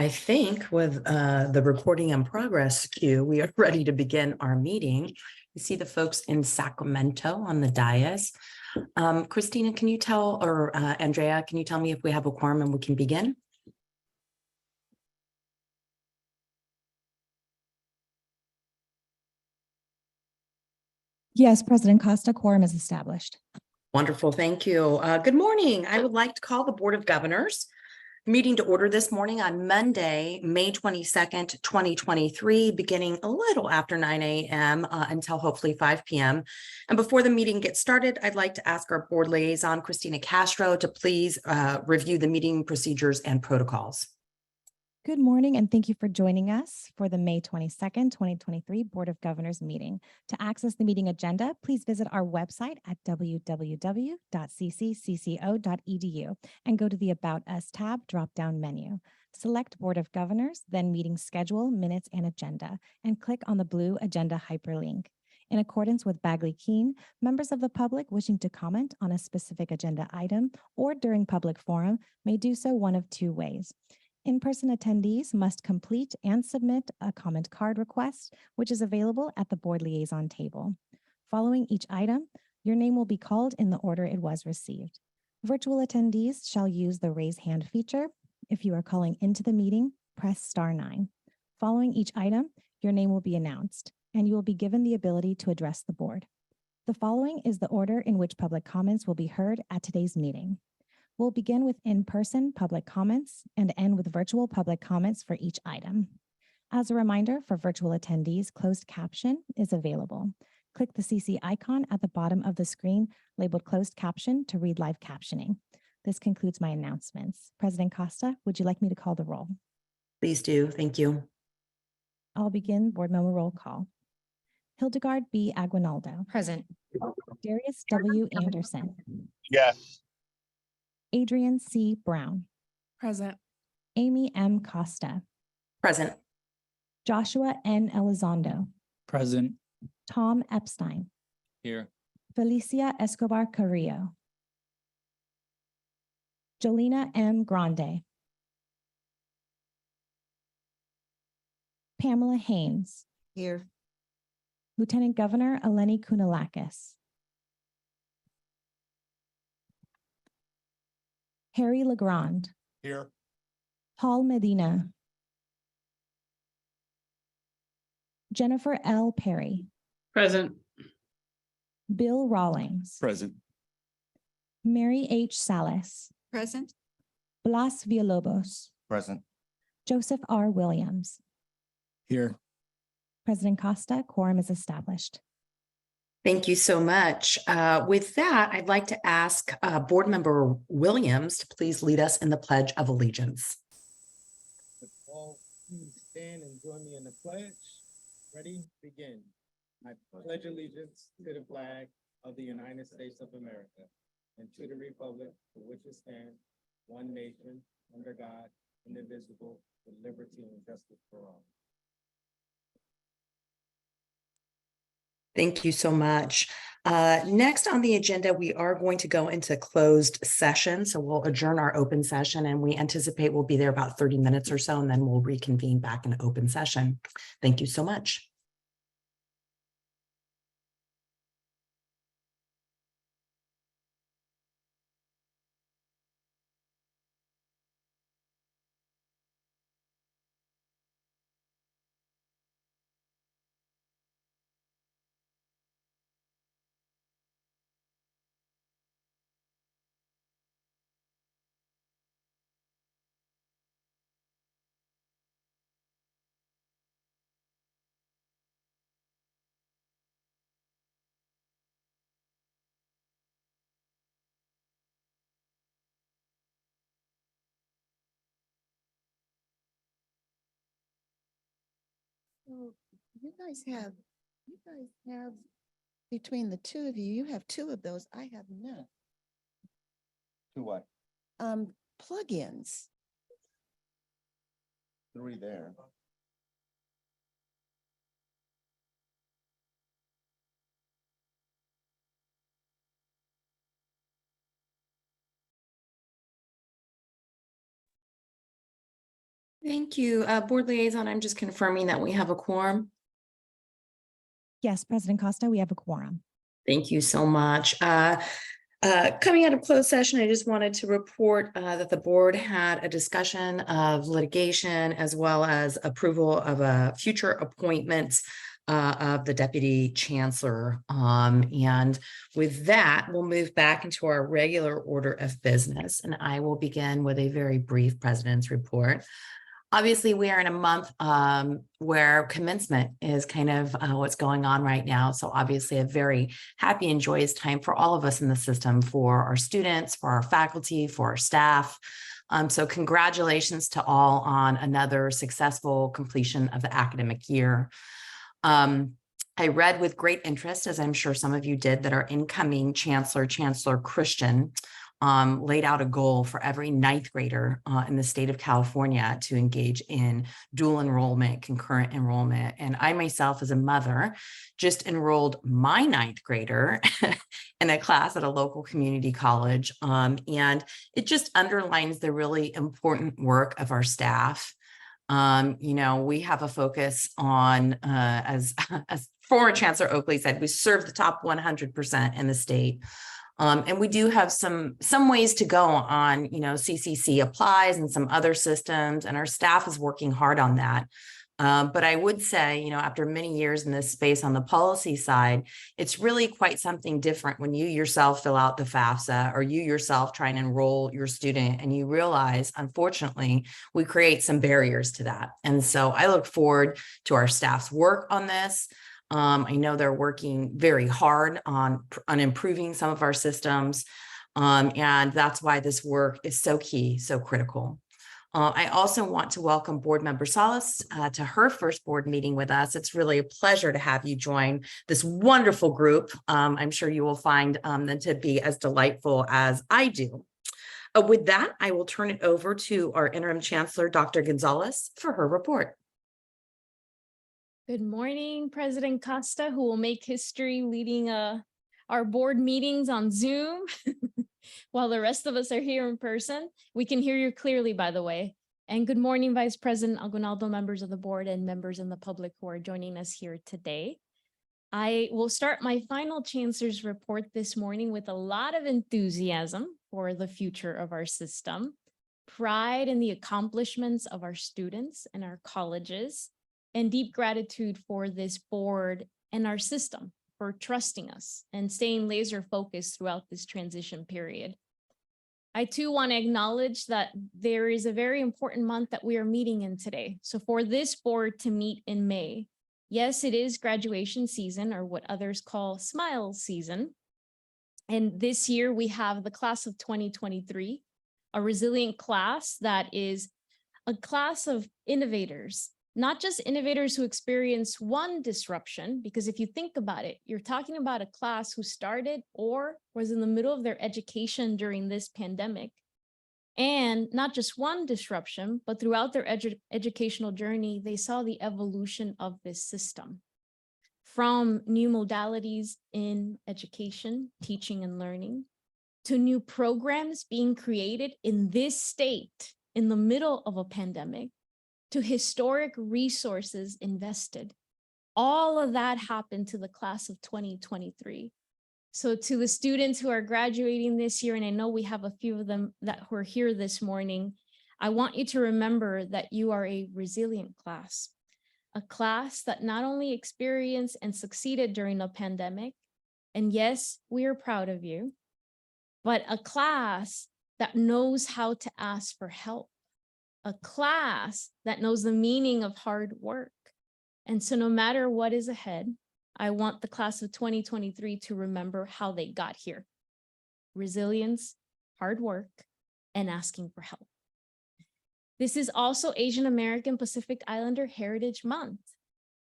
I think with the recording in progress cue, we are ready to begin our meeting. You see the folks in Sacramento on the dais. Christina, can you tell, or Andrea, can you tell me if we have a quorum and we can begin? Yes, President Costa, quorum is established. Wonderful, thank you. Good morning. I would like to call the Board of Governors meeting to order this morning on Monday, May 22nd, 2023, beginning a little after 9 a.m. Until hopefully 5 p.m. And before the meeting gets started, I'd like to ask our board liaison, Christina Castro, to please review the meeting procedures and protocols. Good morning, and thank you for joining us for the May 22nd, 2023 Board of Governors meeting. To access the meeting agenda, please visit our website at www.cccco.edu and go to the About Us tab drop-down menu. Select Board of Governors, then Meeting Schedule, Minutes, and Agenda, and click on the blue Agenda hyperlink. In accordance with Bagley-Keene, members of the public wishing to comment on a specific agenda item or during public forum may do so one of two ways. In-person attendees must complete and submit a comment card request, which is available at the board liaison table. Following each item, your name will be called in the order it was received. Virtual attendees shall use the raise hand feature. If you are calling into the meeting, press *9. Following each item, your name will be announced, and you will be given the ability to address the board. The following is the order in which public comments will be heard at today's meeting. We'll begin with in-person public comments and end with virtual public comments for each item. As a reminder, for virtual attendees, closed caption is available. Click the CC icon at the bottom of the screen labeled closed caption to read live captioning. This concludes my announcements. President Costa, would you like me to call the roll? Please do. Thank you. I'll begin board member roll call. Hildegard B. Aguinaldo. Present. Darius W. Anderson. Yes. Adrian C. Brown. Present. Amy M. Costa. Present. Joshua N. Elizondo. Present. Tom Epstein. Here. Felicia Escobar Carrillo. Jolina M. Grande. Pamela Haynes. Here. Lieutenant Governor Eleni Kounalakis. Harry Legrand. Here. Paul Medina. Jennifer L. Perry. Present. Bill Rawlings. Present. Mary H. Salas. Present. Blas Villalobos. Present. Joseph R. Williams. Here. President Costa, quorum is established. Thank you so much. With that, I'd like to ask Board Member Williams to please lead us in the Pledge of Allegiance. All please stand and join me in the pledge. Ready? Begin. I pledge allegiance to the flag of the United States of America and to the republic for which it stands, one nation, under God, indivisible, with liberty and justice for all. Thank you so much. Next on the agenda, we are going to go into closed session. So we'll adjourn our open session and we anticipate we'll be there about 30 minutes or so, and then we'll reconvene back in open session. Thank you so much. So you guys have, between the two of you, you have two of those. I have none. To what? Plugins. 3 there. Thank you. Board Liaison, I'm just confirming that we have a quorum. Yes, President Costa, we have a quorum. Thank you so much. Coming out of closed session, I just wanted to report that the board had a discussion of litigation as well as approval of a future appointments of the Deputy Chancellor. And with that, we'll move back into our regular order of business, and I will begin with a very brief President's report. Obviously, we are in a month where commencement is kind of what's going on right now. So obviously a very happy and joyous time for all of us in the system, for our students, for our faculty, for our staff. So congratulations to all on another successful completion of the academic year. I read with great interest, as I'm sure some of you did, that our incoming Chancellor, Chancellor Christian, laid out a goal for every ninth grader in the state of California to engage in dual enrollment, concurrent enrollment. And I myself, as a mother, just enrolled my ninth grader in a class at a local community college. And it just underlines the really important work of our staff. We have a focus on, as former Chancellor Oakley said, we serve the top 100% in the state. And we do have some ways to go on, CCC applies and some other systems, and our staff is working hard on that. But I would say, after many years in this space on the policy side, it's really quite something different when you yourself fill out the FAFSA or you yourself try and enroll your student and you realize, unfortunately, we create some barriers to that. And so I look forward to our staff's work on this. I know they're working very hard on improving some of our systems. And that's why this work is so key, so critical. I also want to welcome Board Member Salas to her first board meeting with us. It's really a pleasure to have you join this wonderful group. I'm sure you will find them to be as delightful as I do. With that, I will turn it over to our Interim Chancellor, Dr. Gonzalez, for her report. Good morning, President Costa, who will make history leading our board meetings on Zoom while the rest of us are here in person. We can hear you clearly, by the way. And good morning, Vice President Aguinaldo, members of the board, and members in the public who are joining us here today. I will start my final Chancellor's report this morning with a lot of enthusiasm for the future of our system, pride in the accomplishments of our students and our colleges, and deep gratitude for this board and our system for trusting us and staying laser focused throughout this transition period. I too want to acknowledge that there is a very important month that we are meeting in today. So for this board to meet in May, yes, it is graduation season, or what others call smile season. And this year we have the class of 2023, a resilient class that is a class of innovators. Not just innovators who experience one disruption, because if you think about it, you're talking about a class who started or was in the middle of their education during this pandemic. And not just one disruption, but throughout their educational journey, they saw the evolution of this system. From new modalities in education, teaching and learning, to new programs being created in this state in the middle of a pandemic, to historic resources invested. All of that happened to the class of 2023. So to the students who are graduating this year, and I know we have a few of them that were here this morning, I want you to remember that you are a resilient class, a class that not only experienced and succeeded during the pandemic, and yes, we are proud of you, but a class that knows how to ask for help. A class that knows the meaning of hard work. And so no matter what is ahead, I want the class of 2023 to remember how they got here. Resilience, hard work, and asking for help. This is also Asian American Pacific Islander Heritage Month.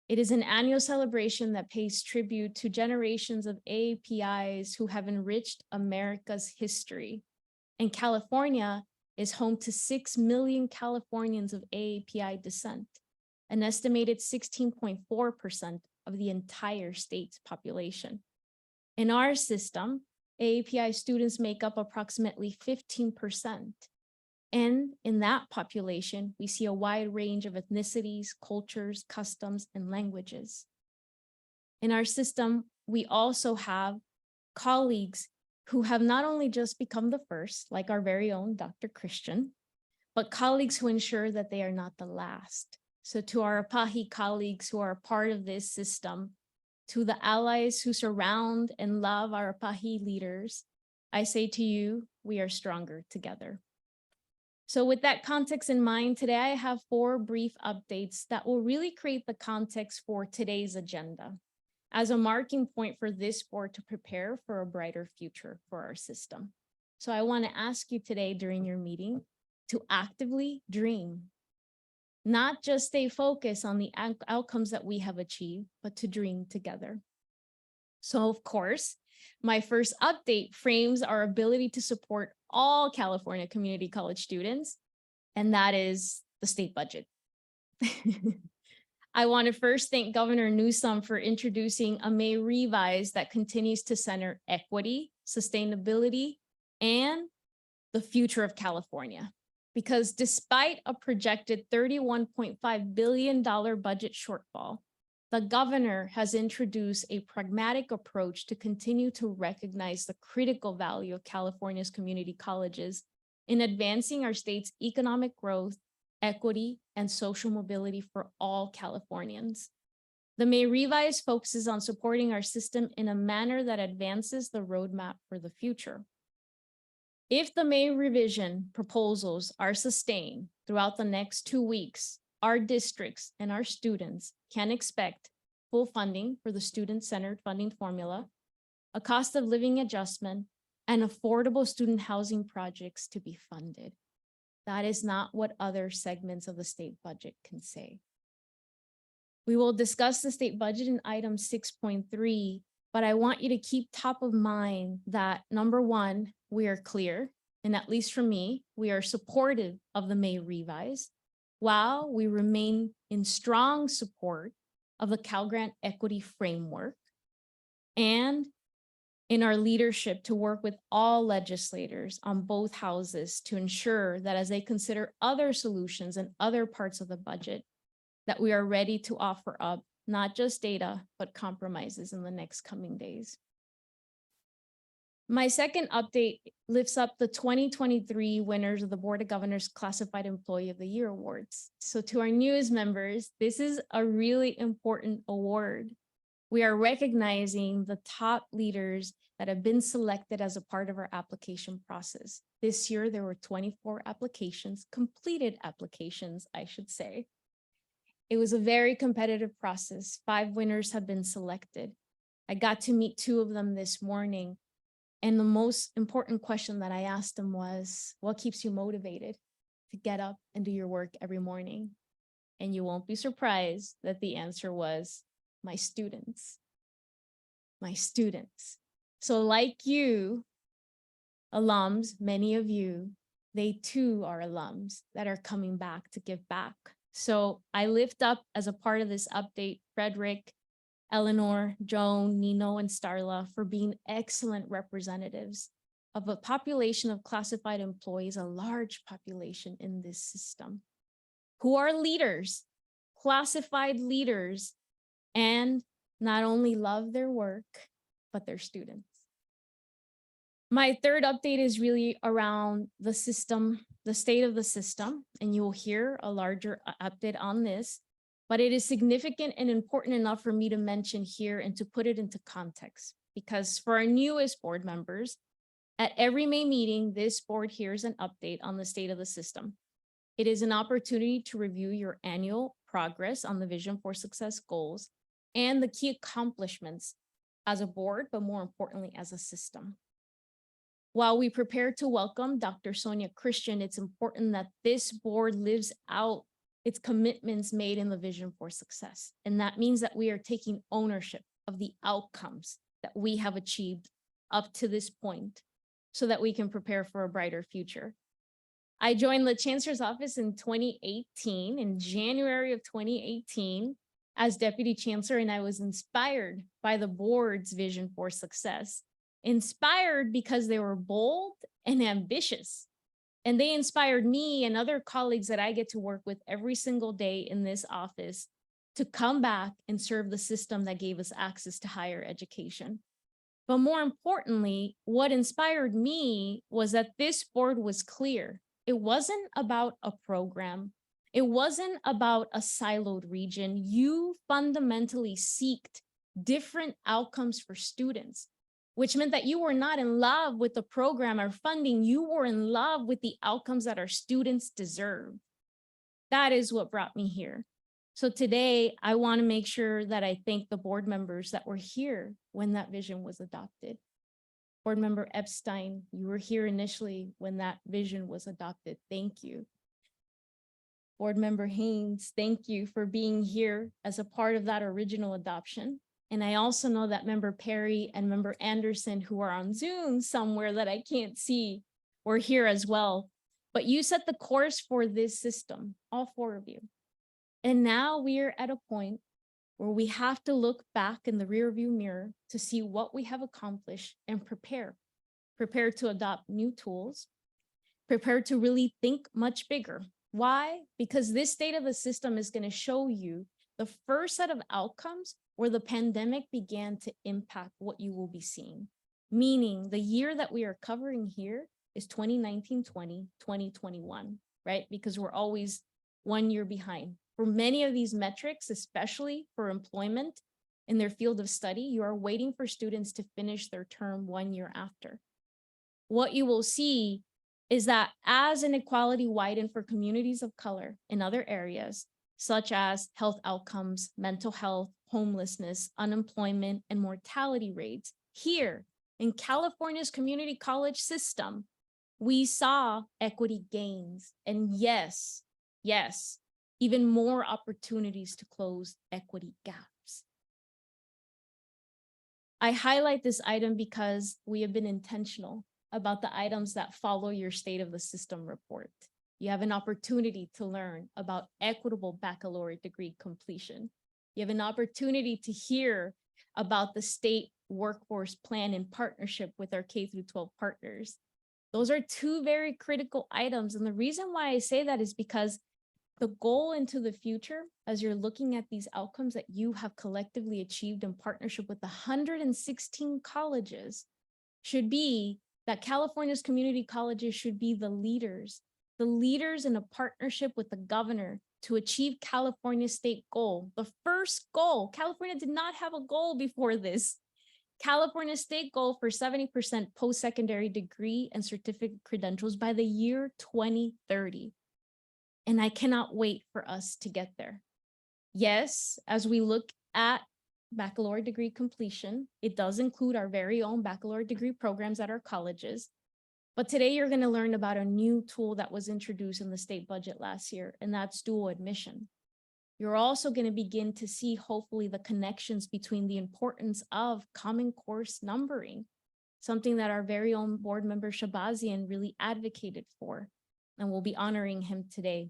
It is an annual celebration that pays tribute to generations of AAPIs who have enriched America's history. And California is home to 6 million Californians of AAPI descent, an estimated 16.4% of the entire state's population. In our system, AAPI students make up approximately 15%. And in that population, we see a wide range of ethnicities, cultures, customs, and languages. In our system, we also have colleagues who have not only just become the first, like our very own Dr. Christian, but colleagues who ensure that they are not the last. So to our APAHI colleagues who are a part of this system, to the allies who surround and love our APAHI leaders, I say to you, we are stronger together. So with that context in mind, today I have 4 brief updates that will really create the context for today's agenda as a marking point for this board to prepare for a brighter future for our system. So I want to ask you today during your meeting to actively dream, not just stay focused on the outcomes that we have achieved, but to dream together. So of course, my first update frames our ability to support all California community college students, and that is the state budget. I want to first thank Governor Newsom for introducing a May revise that continues to center equity, sustainability, and the future of California. Because despite a projected $31.5 billion budget shortfall, the governor has introduced a pragmatic approach to continue to recognize the critical value of California's community colleges in advancing our state's economic growth, equity, and social mobility for all Californians. The May revise focuses on supporting our system in a manner that advances the roadmap for the future. If the May revision proposals are sustained throughout the next 2 weeks, our districts and our students can expect full funding for the student-centered funding formula, a cost of living adjustment, and affordable student housing projects to be funded. That is not what other segments of the state budget can say. We will discuss the state budget in item 6.3, but I want you to keep top of mind that number 1, we are clear, and at least for me, we are supportive of the May revise, while we remain in strong support of the Cal Grant Equity Framework and in our leadership to work with all legislators on both houses to ensure that as they consider other solutions and other parts of the budget, that we are ready to offer up not just data, but compromises in the next coming days. My second update lifts up the 2023 winners of the Board of Governors Classified Employee of the Year Awards. So to our newest members, this is a really important award. We are recognizing the top leaders that have been selected as a part of our application process. This year, there were 24 applications, completed applications, I should say. It was a very competitive process. 5 winners have been selected. I got to meet 2 of them this morning. And the most important question that I asked them was, what keeps you motivated to get up and do your work every morning? And you won't be surprised that the answer was, my students. My students. So like you, alums, many of you, they too are alums that are coming back to give back. So I lift up as a part of this update, Frederick, Eleanor, Joan, Nino, and Starla for being excellent representatives of a population of classified employees, a large population in this system, who are leaders, classified leaders, and not only love their work, but their students. My third update is really around the system, the state of the system, and you will hear a larger update on this, but it is significant and important enough for me to mention here and to put it into context, because for our newest board members, at every May meeting, this board hears an update on the state of the system. It is an opportunity to review your annual progress on the Vision for Success goals and the key accomplishments as a board, but more importantly, as a system. While we prepare to welcome Dr. Sonia Christian, it's important that this board lives out its commitments made in the Vision for Success. And that means that we are taking ownership of the outcomes that we have achieved up to this point so that we can prepare for a brighter future. I joined the Chancellor's Office in 2018, in January of 2018, as Deputy Chancellor, and I was inspired by the board's Vision for Success. Inspired because they were bold and ambitious, And they inspired me and other colleagues that I get to work with every single day in this office to come back and serve the system that gave us access to higher education. But more importantly, what inspired me was that this board was clear. It wasn't about a program. It wasn't about a siloed region. You fundamentally seeked different outcomes for students, which meant that you were not in love with the program or funding. You were in love with the outcomes that our students deserve. That is what brought me here. So today, I want to make sure that I thank the board members that were here when that vision was adopted. Board Member Epstein, you were here initially when that vision was adopted. Thank you. Board Member Haynes, thank you for being here as a part of that original adoption. And I also know that Member Perry and Member Anderson, who are on Zoom somewhere that I can't see, were here as well. But you set the course for this system, all four of you. And now we are at a point where we have to look back in the rearview mirror to see what we have accomplished and prepare to adopt new tools, prepare to really think much bigger. Why? Because this state of the system is going to show you the first set of outcomes where the pandemic began to impact what you will be seeing. Meaning the year that we are covering here is 2019-20, 2021, right? Because we're always 1 year behind. For many of these metrics, especially for employment in their field of study, you are waiting for students to finish their term 1 year after. What you will see is that as inequality widened for communities of color in other areas, such as health outcomes, mental health, homelessness, unemployment, and mortality rates, here in California's community college system, we saw equity gains. And yes, even more opportunities to close equity gaps. I highlight this item because we have been intentional about the items that follow your State of the System report. You have an opportunity to learn about equitable baccalaureate degree completion. You have an opportunity to hear about the state workforce plan in partnership with our K-12 partners. Those are two very critical items. And the reason why I say that is because the goal into the future, as you're looking at these outcomes that you have collectively achieved in partnership with 116 colleges, should be that California's community colleges should be the leaders in a partnership with the governor to achieve California's state goal. The first goal, California did not have a goal before this. California's state goal for 70% post-secondary degree and certificate credentials by the year 2030. And I cannot wait for us to get there. Yes, as we look at baccalaureate degree completion, it does include our very own baccalaureate degree programs at our colleges. But today you're going to learn about a new tool that was introduced in the state budget last year, and that's dual admission. You're also going to begin to see, hopefully, the connections between the importance of common course numbering, something that our very own board member Shabazian really advocated for, and we'll be honoring him today.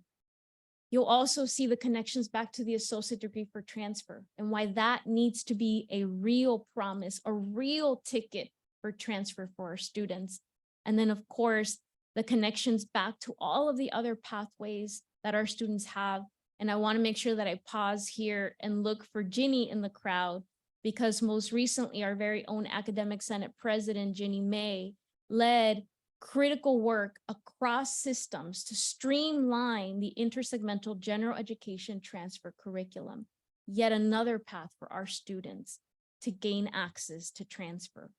You'll also see the connections back to the associate degree for transfer and why that needs to be a real promise, a real ticket for transfer for our students. And then, of course, the connections back to all of the other pathways that our students have. And I want to make sure that I pause here and look for Ginny in the crowd, because most recently our very own Academic Senate President, Ginny May, led critical work across systems to streamline the intersegmental general education transfer curriculum, yet another path for our students to gain access to transfer.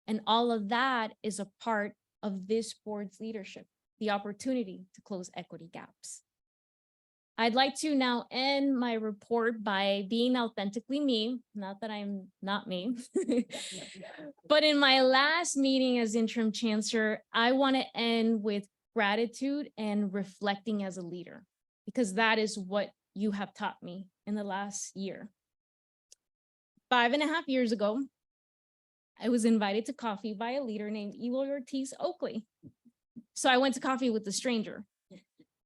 And all of that is a part of this board's leadership, the opportunity to close equity gaps. I'd like to now end my report by being authentically me, not that I'm not me, but in my last meeting as interim chancellor, I want to end with gratitude and reflecting as a leader, because that is what you have taught me in the last year. 5.5 years ago, I was invited to coffee by a leader named Eloy Ortiz Oakley. So I went to coffee with a stranger.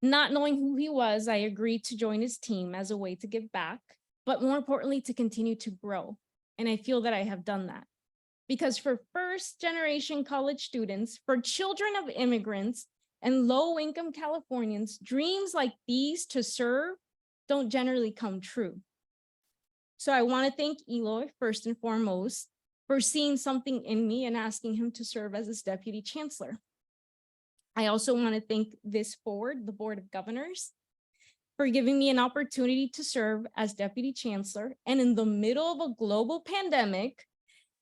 Not knowing who he was, I agreed to join his team as a way to give back, but more importantly, to continue to grow. And I feel that I have done that. Because for first-generation college students, for children of immigrants, and low-income Californians, dreams like these to serve don't generally come true. So I want to thank Eloy first and foremost for seeing something in me and asking him to serve as his deputy chancellor. I also want to thank this board, the Board of Governors, for giving me an opportunity to serve as deputy chancellor and in the middle of a global pandemic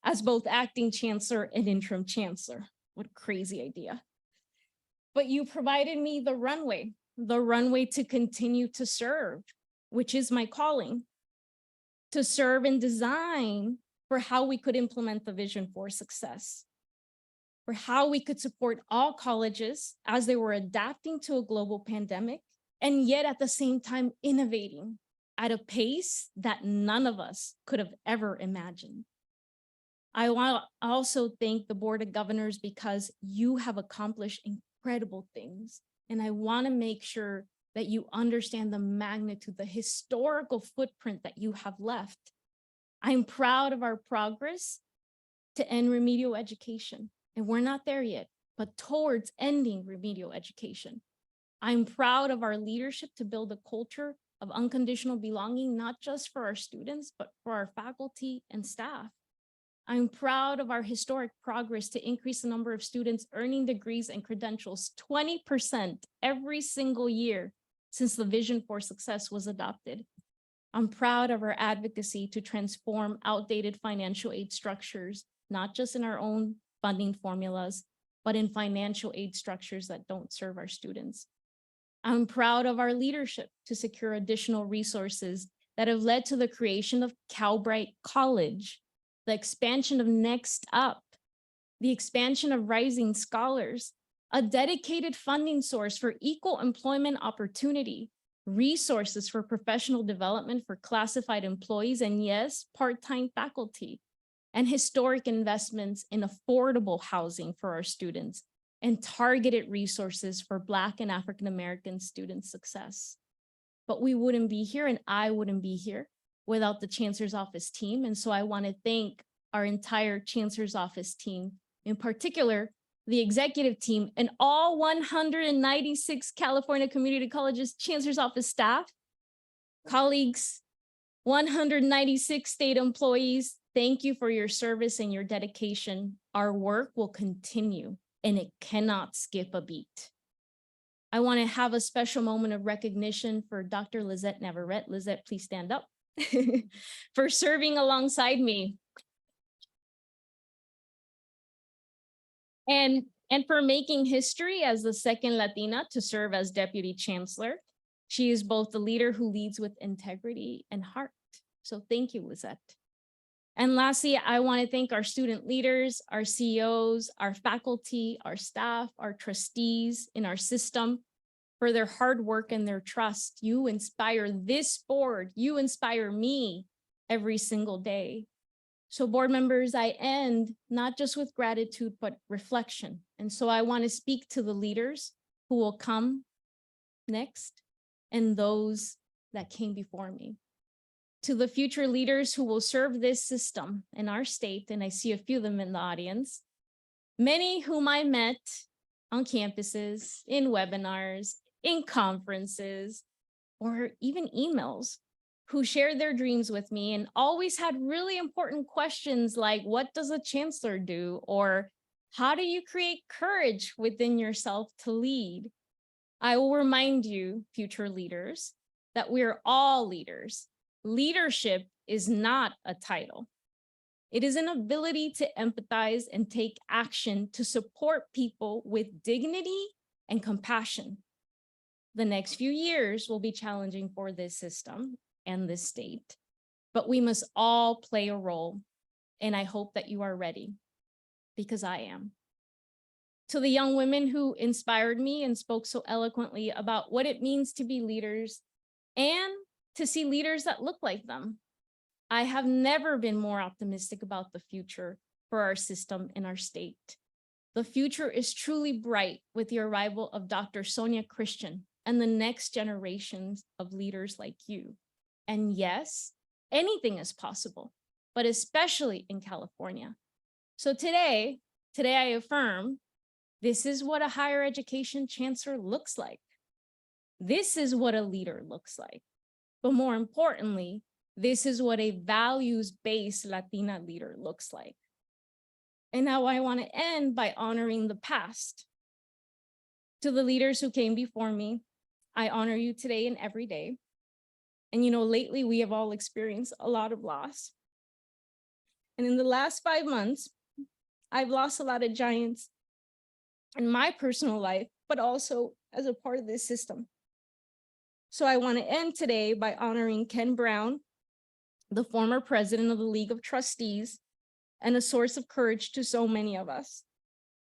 as both acting chancellor and interim chancellor. What a crazy idea. But you provided me the runway to continue to serve, which is my calling, to serve and design for how we could implement the vision for success, for how we could support all colleges as they were adapting to a global pandemic, and yet at the same time innovating at a pace that none of us could have ever imagined. I want to also thank the Board of Governors because you have accomplished incredible things. And I want to make sure that you understand the magnitude, the historical footprint that you have left. I'm proud of our progress to end remedial education. And we're not there yet, but towards ending remedial education. I'm proud of our leadership to build a culture of unconditional belonging, not just for our students, but for our faculty and staff. I'm proud of our historic progress to increase the number of students earning degrees and credentials 20% every single year since the Vision for Success was adopted. I'm proud of our advocacy to transform outdated financial aid structures, not just in our own funding formulas, but in financial aid structures that don't serve our students. I'm proud of our leadership to secure additional resources that have led to the creation of Calbright College, the expansion of Next Up, the expansion of Rising Scholars, a dedicated funding source for equal employment opportunity, resources for professional development for classified employees, and yes, part-time faculty, and historic investments in affordable housing for our students, and targeted resources for Black and African-American student success. But we wouldn't be here, and I wouldn't be here without the Chancellor's Office team. And so I want to thank our entire Chancellor's Office team, in particular, the executive team and all 196 California Community Colleges Chancellor's Office staff, colleagues, 196 state employees. Thank you for your service and your dedication. Our work will continue and it cannot skip a beat. I want to have a special moment of recognition for Dr. Lizette Navarrete. Lizette, please stand up. For serving alongside me. And for making history as the second Latina to serve as Deputy Chancellor. She is both the leader who leads with integrity and heart. So thank you, Lizette. And lastly, I want to thank our student leaders, our CEOs, our faculty, our staff, our trustees in our system for their hard work and their trust. You inspire this board, you inspire me every single day. So board members, I end not just with gratitude, but reflection. And so I want to speak to the leaders who will come next and those that came before me. To the future leaders who will serve this system in our state, and I see a few of them in the audience, many whom I met on campuses, in webinars, in conferences, or even emails, who shared their dreams with me and always had really important questions like, what does a chancellor do? Or how do you create courage within yourself to lead? I will remind you, future leaders, that we're all leaders. Leadership is not a title. It is an ability to empathize and take action to support people with dignity and compassion. The next few years will be challenging for this system and this state, but we must all play a role. And I hope that you are ready, because I am. To the young women who inspired me and spoke so eloquently about what it means to be leaders and to see leaders that look like them, I have never been more optimistic about the future for our system and our state. The future is truly bright with the arrival of Dr. Sonia Christian and the next generations of leaders like you. And yes, anything is possible, but especially in California. So today I affirm This is what a higher education chancellor looks like. This is what a leader looks like. But more importantly, this is what a values-based Latina leader looks like. And now I want to end by honoring the past. To the leaders who came before me, I honor you today and every day. And you know, lately we have all experienced a lot of loss. And in the last 5 months, I've lost a lot of giants in my personal life, but also as a part of this system. So I want to end today by honoring Ken Brown, the former president of the League of Trustees, and a source of courage to so many of us.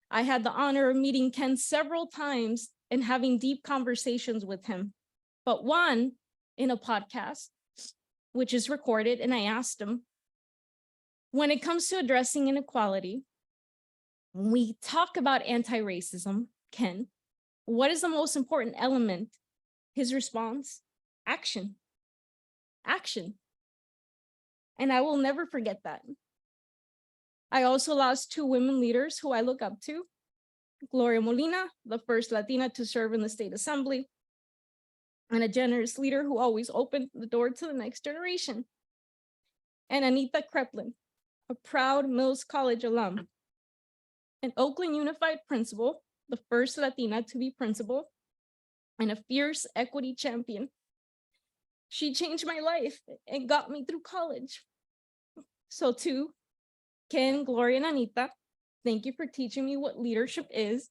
I had the honor of meeting Ken several times and having deep conversations with him, but one in a podcast, which is recorded, and I asked him, when it comes to addressing inequality, when we talk about anti-racism, Ken, what is the most important element? His response, action, action. And I will never forget that. I also lost 2 women leaders who I look up to. Gloria Molina, the first Latina to serve in the state assembly, and a generous leader who always opened the door to the next generation. And Anita Kreplin, a proud Mills College alum, an Oakland Unified principal, the first Latina to be principal, and a fierce equity champion. She changed my life and got me through college. So to Ken, Gloria, and Anita, thank you for teaching me what leadership is.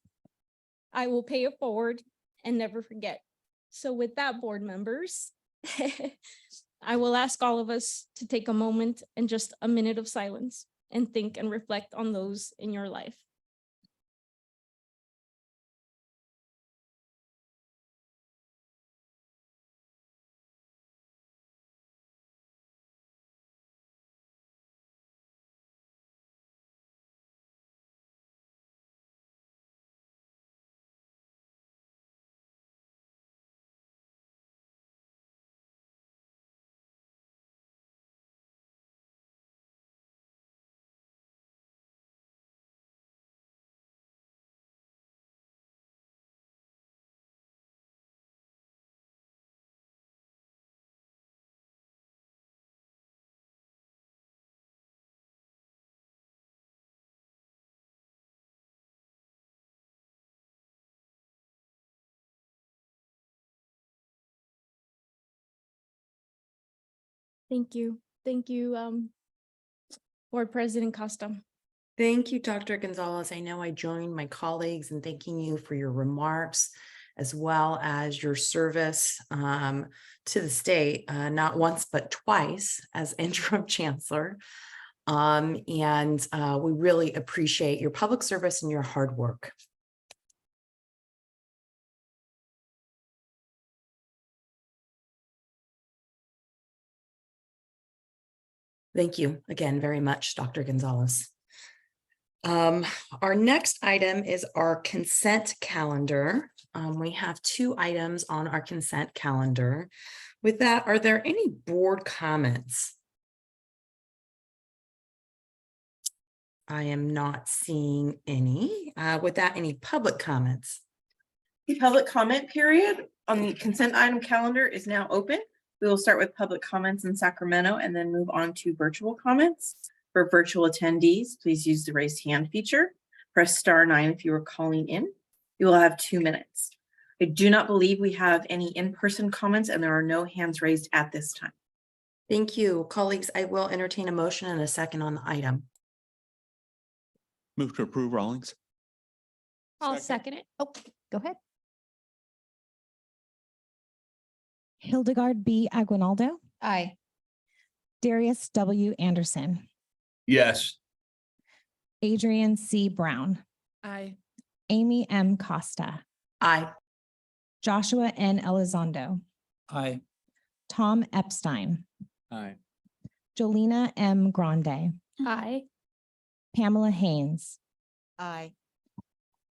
I will pay it forward and never forget. So with that, board members, I will ask all of us to take a moment and just a minute of silence and think and reflect on those in your life. Thank you. Thank you, Board President Costa. Thank you, Dr. Gonzalez. I know I join my colleagues in thanking you for your remarks as well as your service to the state, not once, but twice as interim chancellor. And we really appreciate your public service and your hard work. Thank you again very much, Dr. Gonzalez. Our next item is our consent calendar. We have 2 items on our consent calendar. With that, are there any board comments? I am not seeing any. With that, any public comments? The public comment period on the consent item calendar is now open. We will start with public comments in Sacramento and then move on to virtual comments. For virtual attendees, please use the raise hand feature. Press *9 if you are calling in. You will have 2 minutes. I do not believe we have any in-person comments and there are no hands raised at this time. Thank you, colleagues. I will entertain a motion and a second on the item. Move to approve Rawlings. I'll second it. Oh, go ahead. Hildegard B. Aguinaldo. Aye. Darius W. Anderson. Yes. Adrian C. Brown. Aye. Amy M. Costa. Aye. Joshua N. Elizondo. Aye. Tom Epstein. Aye. Jolena M. Grande. Aye. Pamela Haynes. Aye.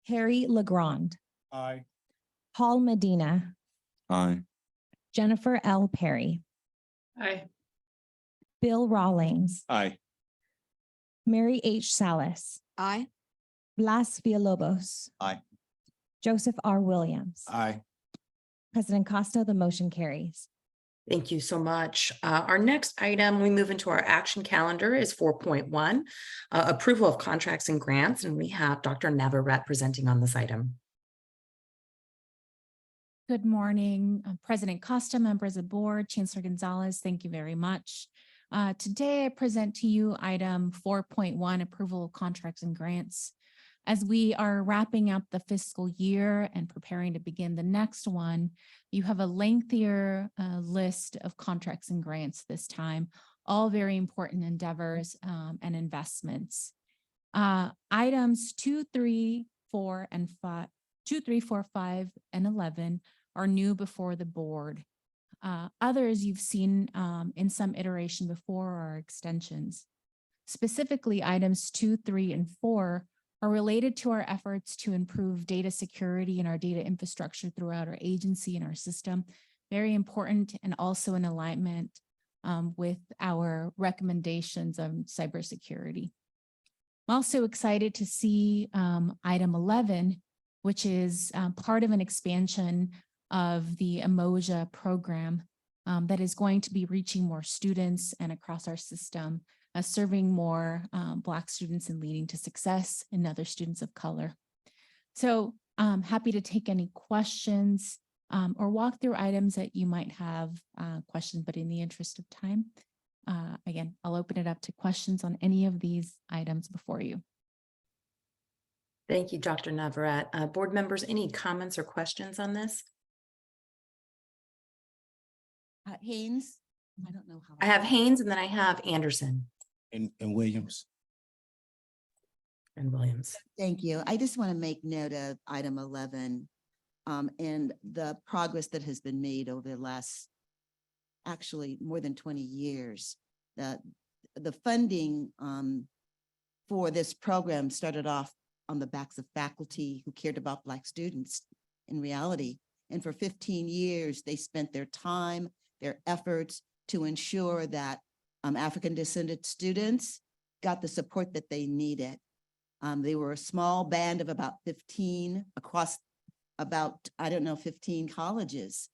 Harry Legrand. Aye. Paul Medina. Aye. Jennifer L. Perry. Aye. Bill Rawlings. Aye. Mary H. Salas. Aye. Blas Villalobos. Aye. Joseph R. Williams. Aye. President Costa, the motion carries. Thank you so much. Our next item, we move into our action calendar is 4.1, approval of contracts and grants, and we have Dr. Navarrete presenting on this item. Good morning, President Costa, members of the board, Chancellor Gonzalez, thank you very much. Today I present to you item 4.1, approval of contracts and grants. As we are wrapping up the fiscal year and preparing to begin the next one, you have a lengthier list of contracts and grants this time, all very important endeavors and investments. Items 2, 3, 4, and 5, 2, 3, 4, 5, and 11 are new before the board. Others you've seen in some iteration before are extensions. Specifically, items 2, 3, and 4 are related to our efforts to improve data security and our data infrastructure throughout our agency and our system. Very important and also in alignment with our recommendations on cybersecurity. I'm also excited to see item 11, which is part of an expansion of the Emoja program that is going to be reaching more students and across our system, serving more Black students and leading to success and other students of color. So I'm happy to take any questions or walk through items that you might have questions, but in the interest of time, again, I'll open it up to questions on any of these items before you. Thank you, Dr. Navarrete. Board members, any comments or questions on this? Haynes, I don't know how. I have Haynes and then I have Anderson And Williams. and Williams. Thank you. I just want to make note of item 11 and the progress that has been made over the last, actually more than 20 years. The funding for this program started off on the backs of faculty who cared about Black students in reality. And for 15 years, they spent their time, their efforts to ensure that African descendant students got the support that they needed. They were a small band of about 15 across about, 15 colleges.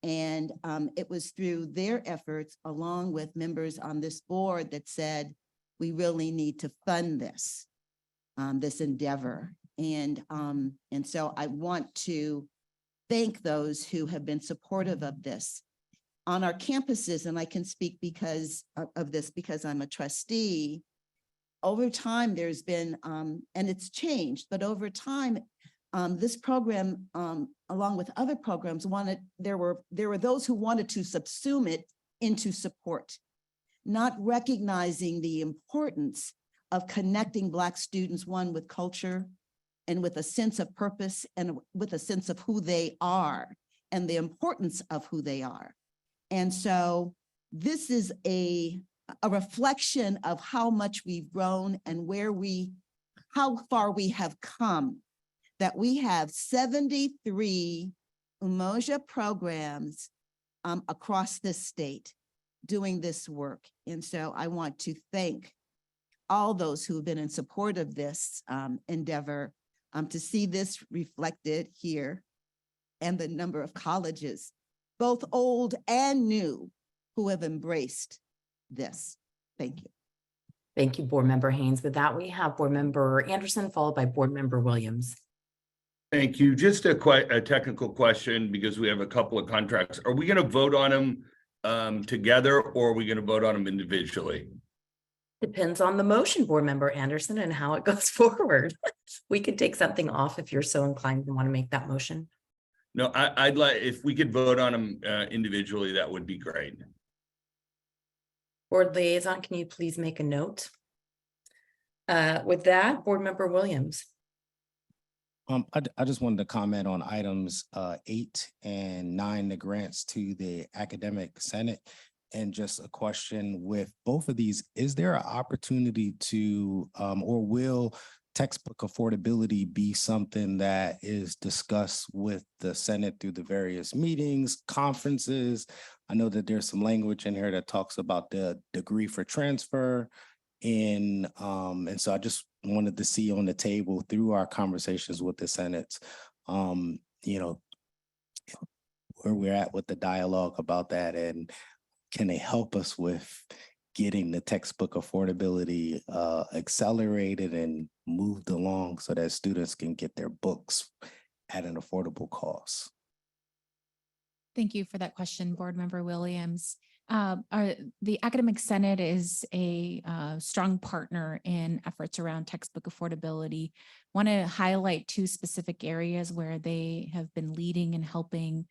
And it was through their efforts, along with members on this board, that said, we really need to fund this, this endeavor. And so I want to thank those who have been supportive of this. On our campuses, and I can speak because of this, because I'm a trustee, over time there's been, and it's changed, but over time, this program, along with other programs, there were those who wanted to subsume it into support, not recognizing the importance of connecting Black students, one, with culture and with a sense of purpose and with a sense of who they are and the importance of who they are. And so this is a reflection of how much we've grown and how far we have come, that we have 73 Umoja programs across this state doing this work. And so I want to thank all those who have been in support of this endeavor, to see this reflected here, and the number of colleges, both old and new, who have embraced this. Thank you. Thank you, Board Member Haynes. With that, we have Board Member Anderson followed by Board Member Williams. Thank you. Just a technical question, because we have a couple of contracts. Are we going to vote on them together, or are we going to vote on them individually? Depends on the motion, Board Member Anderson, and how it goes forward. We could take something off if you're so inclined and want to make that motion. No, I'd like, if we could vote on them individually, that would be great. Board Liaison, can you please make a note? With that, Board Member Williams. I just wanted to comment on items 8 and 9, the grants to the Academic Senate. And just a question with both of these, is there an opportunity to, or will textbook affordability be something that is discussed with the Senate through the various meetings, conferences? I know that there's some language in here that talks about the degree for transfer and so I just wanted to see on the table through our conversations with the Senate, you know, where we're at with the dialogue about that, and can they help us with getting the textbook affordability accelerated and moved along so that students can get their books at an affordable cost? Thank you for that question, Board Member Williams. The Academic Senate is a strong partner in efforts around textbook affordability. Want to highlight two specific areas where they have been leading and helping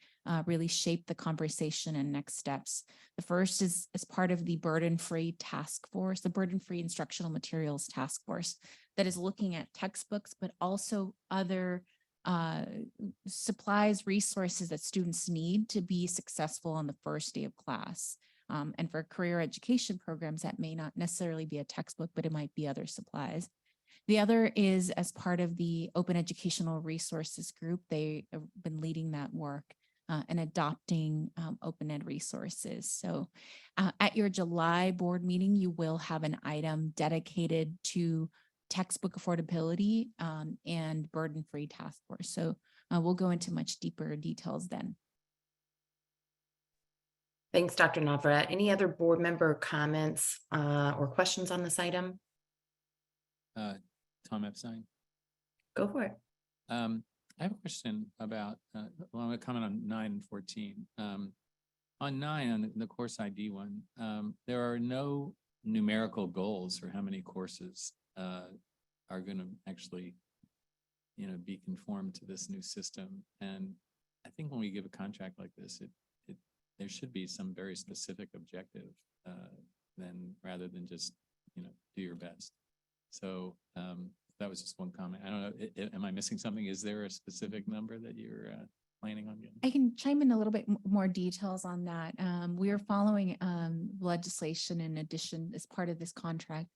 really shape the conversation and next steps. The first is as part of the Burden-Free Task Force, the Burden-Free Instructional Materials Task Force, that is looking at textbooks, but also other supplies, resources that students need to be successful on the first day of class. And for career education programs, that may not necessarily be a textbook, but it might be other supplies. The other is as part of the Open Educational Resources Group. They have been leading that work and adopting open ed resources. So at your July board meeting, you will have an item dedicated to textbook affordability and burden-free task force. So we'll go into much deeper details then. Thanks, Dr. Navarrete. Any other board member comments or questions on this item? Tom Epstein. Go for it. I have a question about, well, I'm going to comment on 9 and 14. On 9, on the course ID one, there are no numerical goals for how many courses are going to actually, be conformed to this new system. And I think when we give a contract like this, there should be some very specific objective, rather than just, do your best. So that was just one comment. I don't know, am I missing something? Is there a specific number that you're planning on getting? I can chime in a little bit more details on that. We are following legislation in addition as part of this contract,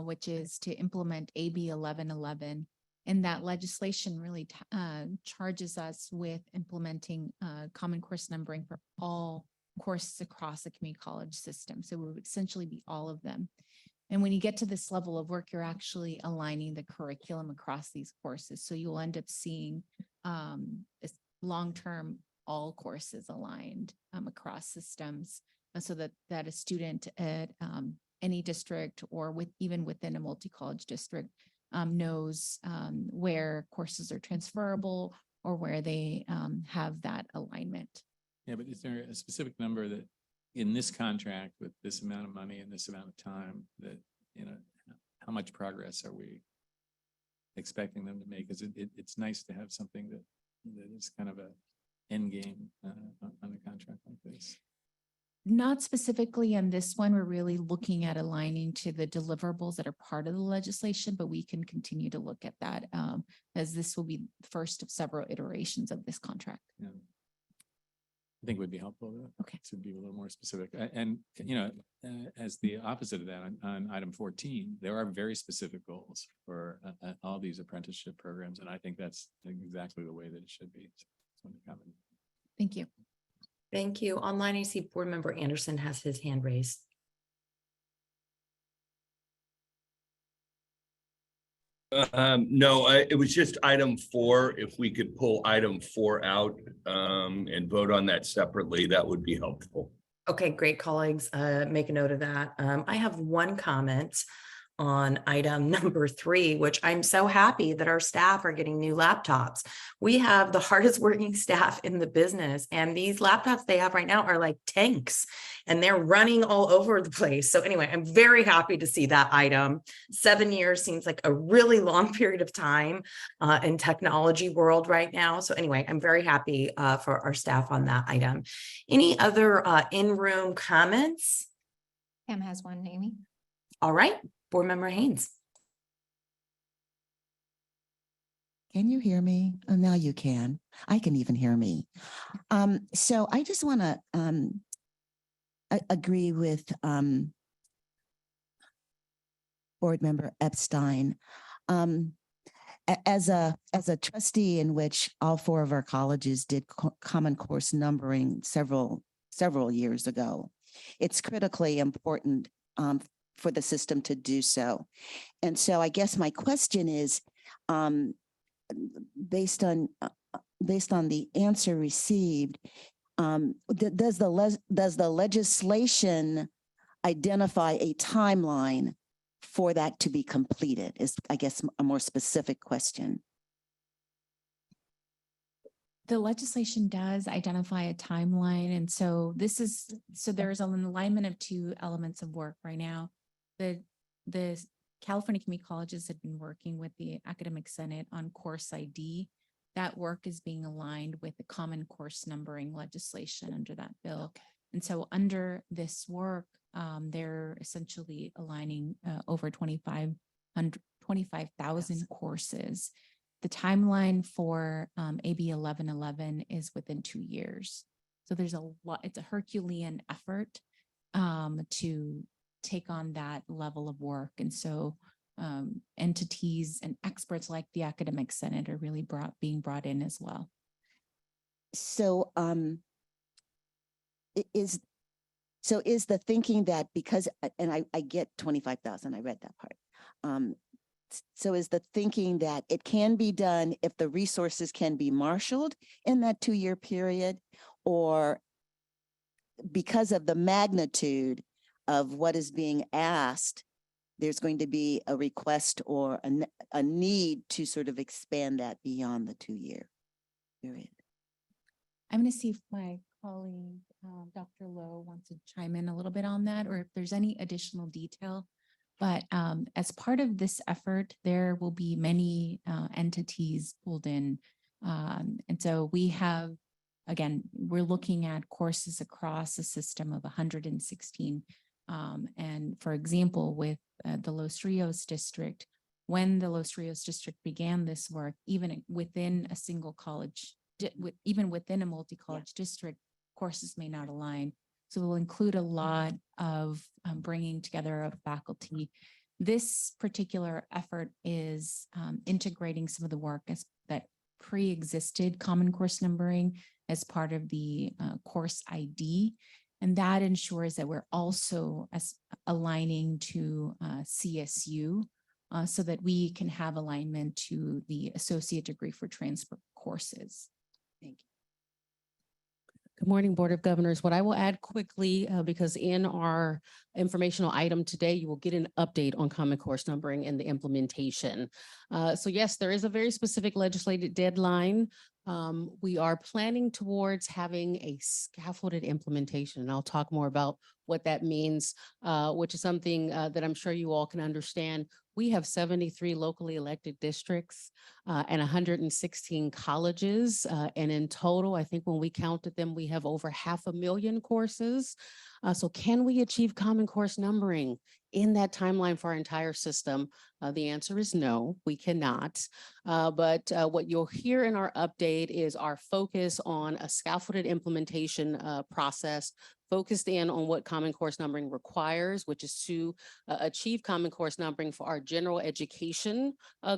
which is to implement AB 1111. And that legislation really charges us with implementing common course numbering for all courses across the community college system. So it would essentially be all of them. And when you get to this level of work, you're actually aligning the curriculum across these courses. So you'll end up seeing long-term all courses aligned across systems, so that a student at any district or even within a multi-college district knows where courses are transferable or where they have that alignment. Yeah, but is there a specific number that in this contract with this amount of money and this amount of time that, how much progress are we expecting them to make? Because it's nice to have something that is kind of a end game on a contract like this. Not specifically on this one. We're really looking at aligning to the deliverables that are part of the legislation, but we can continue to look at that as this will be the first of several iterations of this contract. Yeah. I think it would be helpful to be a little more specific. And, as the opposite of that on item 14, there are very specific goals for all these apprenticeship programs. And I think that's exactly the way that it should be. Thank you. Thank you. Online, I see board member Anderson has his hand raised. No, it was just item 4. If we could pull item 4 out and vote on that separately, that would be helpful. Okay, great, colleagues. Make a note of that. I have one comment on item number 3, which I'm so happy that our staff are getting new laptops. We have the hardest working staff in the business, and these laptops they have right now are like tanks and they're running all over the place. So anyway, I'm very happy to see that item. 7 years seems like a really long period of time in technology world right now. So anyway, I'm very happy for our staff on that item. Any other in-room comments? Pam has one, Amy. All right. Board Member Haynes. Can you hear me? Oh, now you can. I can even hear me. So I just want to agree with Board Member Epstein. As a trustee in which all 4 of our colleges did common course numbering several years ago, it's critically important for the system to do so. And so I guess my question is, based on the answer received, does the legislation identify a timeline for that to be completed? Is, I guess, a more specific question. The legislation does identify a timeline, and so there's an alignment of two elements of work right now. The California Community Colleges have been working with the Academic Senate on course ID. That work is being aligned with the common course numbering legislation under that bill. And so under this work, they're essentially aligning over 25,000 courses. The timeline for AB 1111 is within 2 years. So there's a lot, it's a Herculean effort to take on that level of work. And so entities and experts like the Academic Senate are really being brought in as well. So is the thinking that because, and I get 25,000, I read that part. So is the thinking that it can be done if the resources can be marshaled in that 2-year period, or because of the magnitude of what is being asked, there's going to be a request or a need to sort of expand that beyond the 2-year period? I'm going to see if my colleague, Dr. Lowe, wants to chime in a little bit on that, or if there's any additional detail. But as part of this effort, there will be many entities pulled in. And so we have, again, we're looking at courses across a system of 116. And for example, with the Los Rios district, when the Los Rios district began this work, even within a single college, even within a multi-college district, courses may not align. So we'll include a lot of bringing together of faculty. This particular effort is integrating some of the work that pre-existed common course numbering as part of the course ID. And that ensures that we're also aligning to CSU so that we can have alignment to the associate degree for transfer courses. Thank you. Good morning, Board of Governors. What I will add quickly, because in our informational item today, you will get an update on common course numbering and the implementation. So yes, there is a very specific legislated deadline. We are planning towards having a scaffolded implementation, and I'll talk more about what that means, which is something that I'm sure you all can understand. We have 73 locally elected districts and 116 colleges. And in total, I think when we counted them, we have over 500,000 courses. So can we achieve common course numbering in that timeline for our entire system? The answer is no, we cannot. But what you'll hear in our update is our focus on a scaffolded implementation process focused in on what common course numbering requires, which is to achieve common course numbering for our general education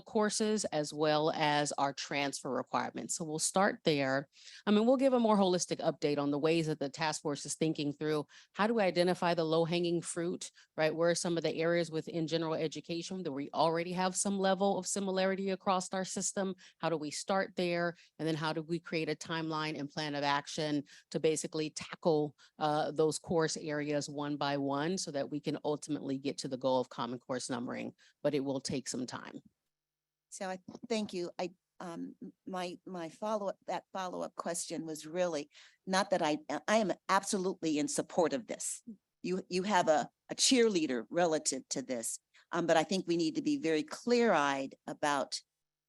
courses, as well as our transfer requirements. So we'll start there. I mean, we'll give a more holistic update on the ways that the task force is thinking through how do we identify the low-hanging fruit, right? Where are some of the areas within general education that we already have some level of similarity across our system? How do we start there? And then how do we create a timeline and plan of action to basically tackle those course areas one by one so that we can ultimately get to the goal of common course numbering, but it will take some time. So I thank you. My follow-up question was really not that I am absolutely in support of this. You have a cheerleader relative to this, but I think we need to be very clear-eyed about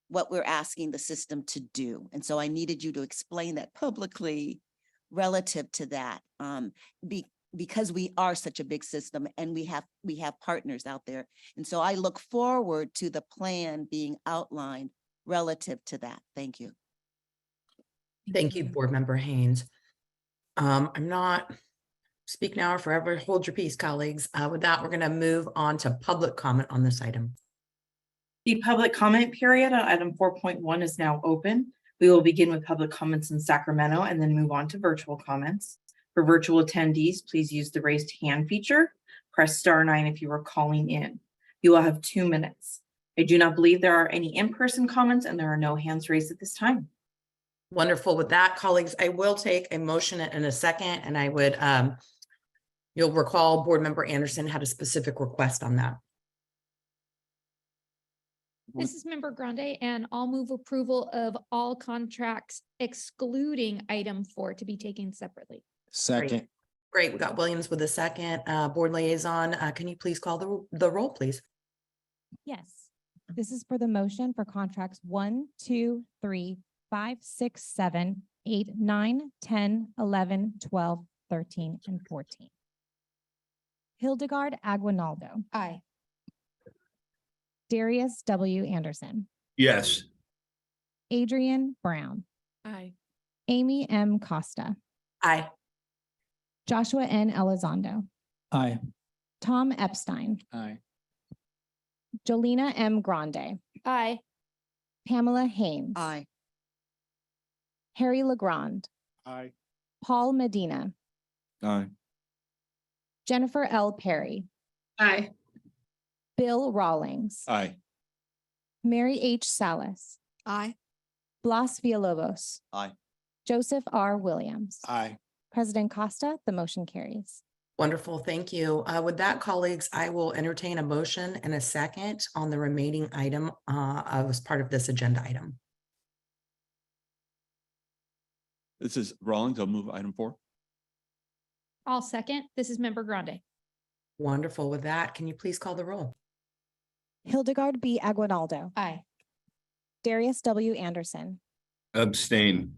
what we're asking the system to do. And so I needed you to explain that publicly relative to that, because we are such a big system and we have partners out there. And so I look forward to the plan being outlined relative to that. Thank you. Thank you, Board Member Haynes. I'm not speak now or forever hold your peace, colleagues. With that, we're going to move on to public comment on this item. The public comment period on item 4.1 is now open. We will begin with public comments in Sacramento and then move on to virtual comments. For virtual attendees, please use the raised hand feature. Press *9 if you are calling in. You will have 2 minutes. I do not believe there are any in-person comments and there are no hands raised at this time. Wonderful. With that, colleagues, I will take a motion in a second, and I would, you'll recall Board Member Anderson had a specific request on that. This is Member Grande, and I'll move approval of all contracts excluding item 4 to be taken separately. Second, Great. We got Williams with a second. Board Liaison, can you please call the roll, please? Yes. This is for the motion for contracts 1, 2, 3, 5, 6, 7, 8, 9, 10, 11, 12, 13, and 14. Hildegard Aguinaldo, Aye. Darius W. Anderson, Yes. Adrian Brown, Aye. Amy M. Costa, Aye. Joshua N. Elizondo, aye. Tom Epstein, Aye. Jolena M. Grande, Aye. Pamela Haynes. Aye. Harry LeGrand, Aye. Paul Medina, Aye. Jennifer L. Perry, Aye. Bill Rawlings, Aye. Mary H. Salas, Aye. Blas Villalobos, Aye. Joseph R. Williams. Aye. President Costa, the motion carries. Wonderful. Thank you. With that, colleagues, I will entertain a motion and a second on the remaining item as part of this agenda item. This is Rawlings. I'll move item 4. I'll second. This is Member Grande. Wonderful. With that, can you please call the roll? Hildegard B. Aguinaldo, Aye. Darius W. Anderson, Abstain.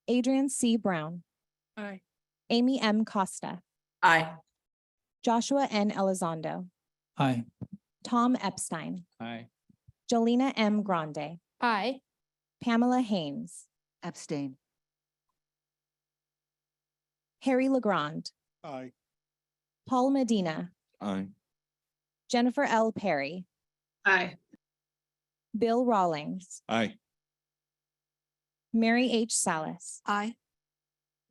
Adrian C. Brown, Aye. Amy M. Costa, Aye. Joshua N. Elizondo, Aye. Tom Epstein, Aye. Jolena M. Grande, Aye. Pamela Haynes, Abstain. Harry LeGrand, Aye. Paul Medina, Aye. Jennifer L. Perry, Aye. Bill Rawlings, Aye. Mary H. Salas, Aye.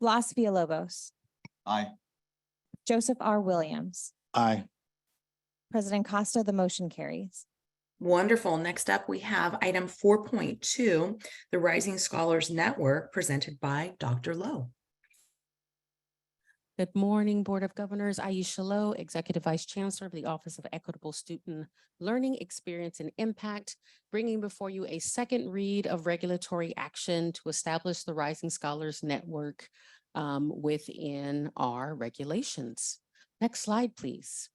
Blas Villalobos, Aye. Joseph R. Williams. Aye. President Costa, the motion carries. Wonderful. Next up, we have item 4.2, the Rising Scholars Network, presented by Dr. Lowe. Good morning, Board of Governors. Aisha Lowe, Executive Vice Chancellor of the Office of Equitable Student Learning Experience and Impact, bringing before you a second read of regulatory action to establish the Rising Scholars Network within our regulations. Next slide, please.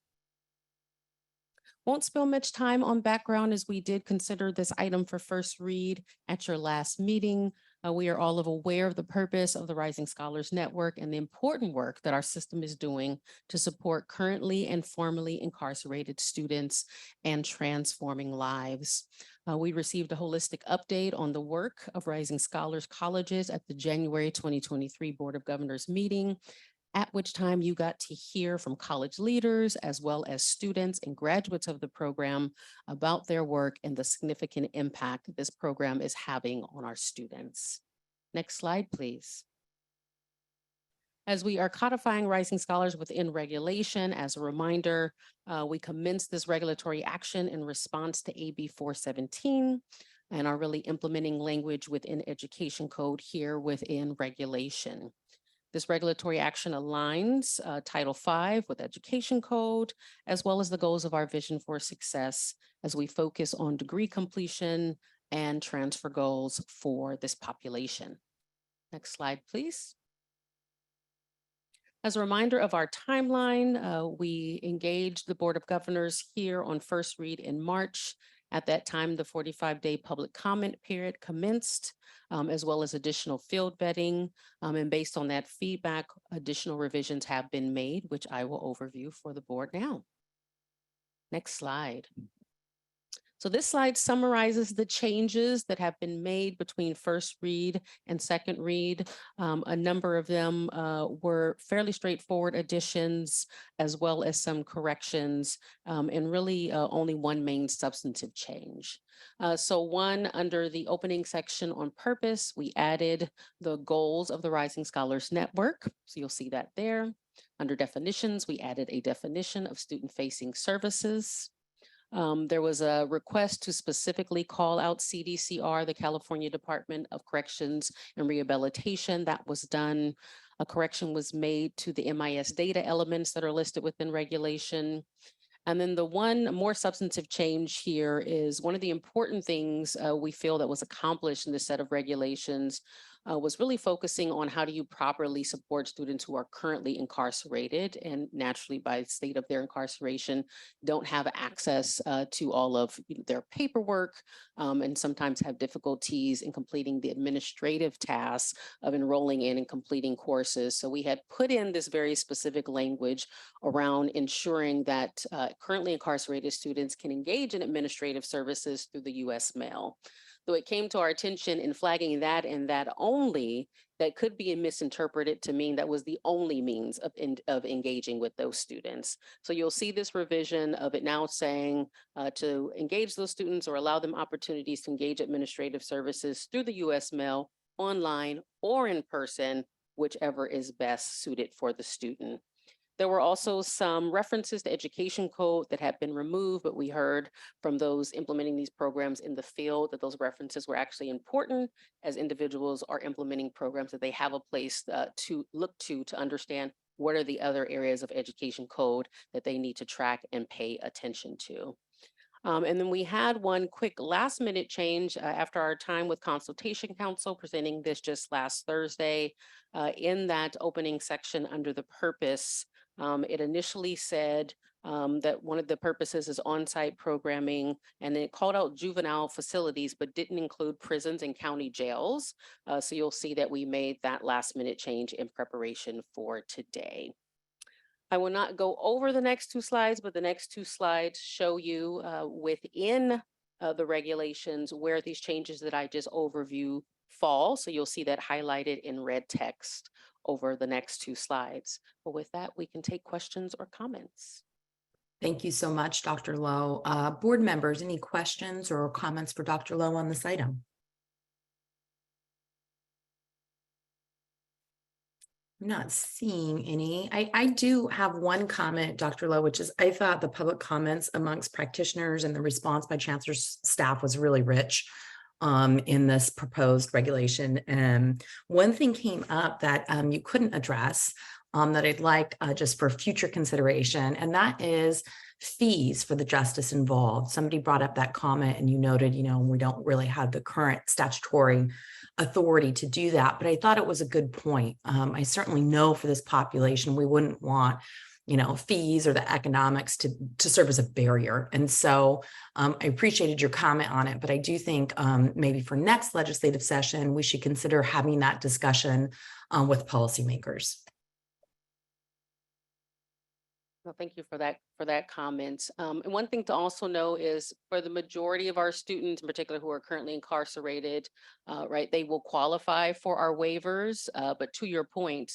Won't spend much time on background as we did consider this item for first read at your last meeting. We are all aware of the purpose of the Rising Scholars Network and the important work that our system is doing to support currently and formerly incarcerated students and transforming lives. We received a holistic update on the work of Rising Scholars Colleges at the January 2023 Board of Governors meeting, at which time you got to hear from college leaders as well as students and graduates of the program about their work and the significant impact this program is having on our students. Next slide, please. As we are codifying Rising Scholars within regulation, as a reminder, we commenced this regulatory action in response to AB 417 and are really implementing language within education code here within regulation. This regulatory action aligns Title V with Education Code, as well as the goals of our Vision for Success as we focus on degree completion and transfer goals for this population. Next slide, please. As a reminder of our timeline, we engaged the Board of Governors here on first read in March. At that time, the 45-day public comment period commenced, as well as additional field vetting. And based on that feedback, additional revisions have been made, which I will overview for the board now. Next slide. So this slide summarizes the changes that have been made between first read and second read. A number of them were fairly straightforward additions as well as some corrections, and really only one main substantive change. So one, under the opening section on purpose, we added the goals of the Rising Scholars Network. So you'll see that there. Under definitions, we added a definition of student-facing services. There was a request to specifically call out CDCR, the California Department of Corrections and Rehabilitation. That was done. A correction was made to the MIS data elements that are listed within regulation. And then the one more substantive change here is one of the important things we feel that was accomplished in this set of regulations was really focusing on how do you properly support students who are currently incarcerated and naturally by state of their incarceration don't have access to all of their paperwork and sometimes have difficulties in completing the administrative tasks of enrolling in and completing courses. So we had put in this very specific language around ensuring that currently incarcerated students can engage in administrative services through the U.S. mail. So it came to our attention in flagging that and that only, that could be misinterpreted to mean that was the only means of engaging with those students. So you'll see this revision of it now saying to engage those students or allow them opportunities to engage administrative services through the U.S. mail, online or in person, whichever is best suited for the student. There were also some references to education code that had been removed, but we heard from those implementing these programs in the field that those references were actually important as individuals are implementing programs, that they have a place to look to understand what are the other areas of education code that they need to track and pay attention to. And then we had one quick last minute change after our time with Consultation Council presenting this just last Thursday. In that opening section under the purpose, it initially said that one of the purposes is on-site programming, and it called out juvenile facilities, but didn't include prisons and county jails. So you'll see that we made that last minute change in preparation for today. I will not go over the next two slides, but the next two slides show you within the regulations where these changes that I just overview fall. So you'll see that highlighted in red text over the next two slides. But with that, we can take questions or comments. Thank you so much, Dr. Lowe. Board members, any questions or comments for Dr. Lowe on this item? I'm not seeing any. I do have one comment, Dr. Lowe, which is I thought the public comments amongst practitioners and the response by Chancellor's staff was really rich in this proposed regulation. And one thing came up that you couldn't address that I'd like just for future consideration, and that is fees for the justice involved. Somebody brought up that comment and you noted, we don't really have the current statutory authority to do that, but I thought it was a good point. I certainly know for this population, we wouldn't want, fees or the economics to serve as a barrier. And so I appreciated your comment on it, but I do think maybe for next legislative session, we should consider having that discussion with policymakers. Well, thank you for that comment. And one thing to also know is for the majority of our students, in particular who are currently incarcerated, right, they will qualify for our waivers. But to your point,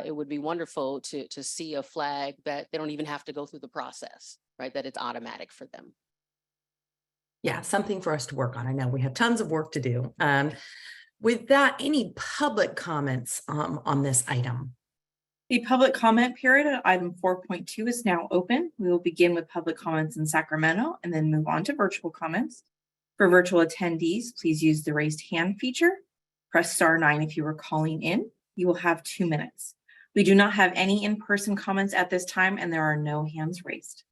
it would be wonderful to see a flag that they don't even have to go through the process, right, that it's automatic for them. Yeah, something for us to work on. I know we have tons of work to do. With that, any public comments on this item? The public comment period at item 4.2 is now open. We will begin with public comments in Sacramento and then move on to virtual comments. For virtual attendees, please use the raised hand feature. Press *9 if you are calling in. You will have 2 minutes. We do not have any in-person comments at this time, and there are no hands raised.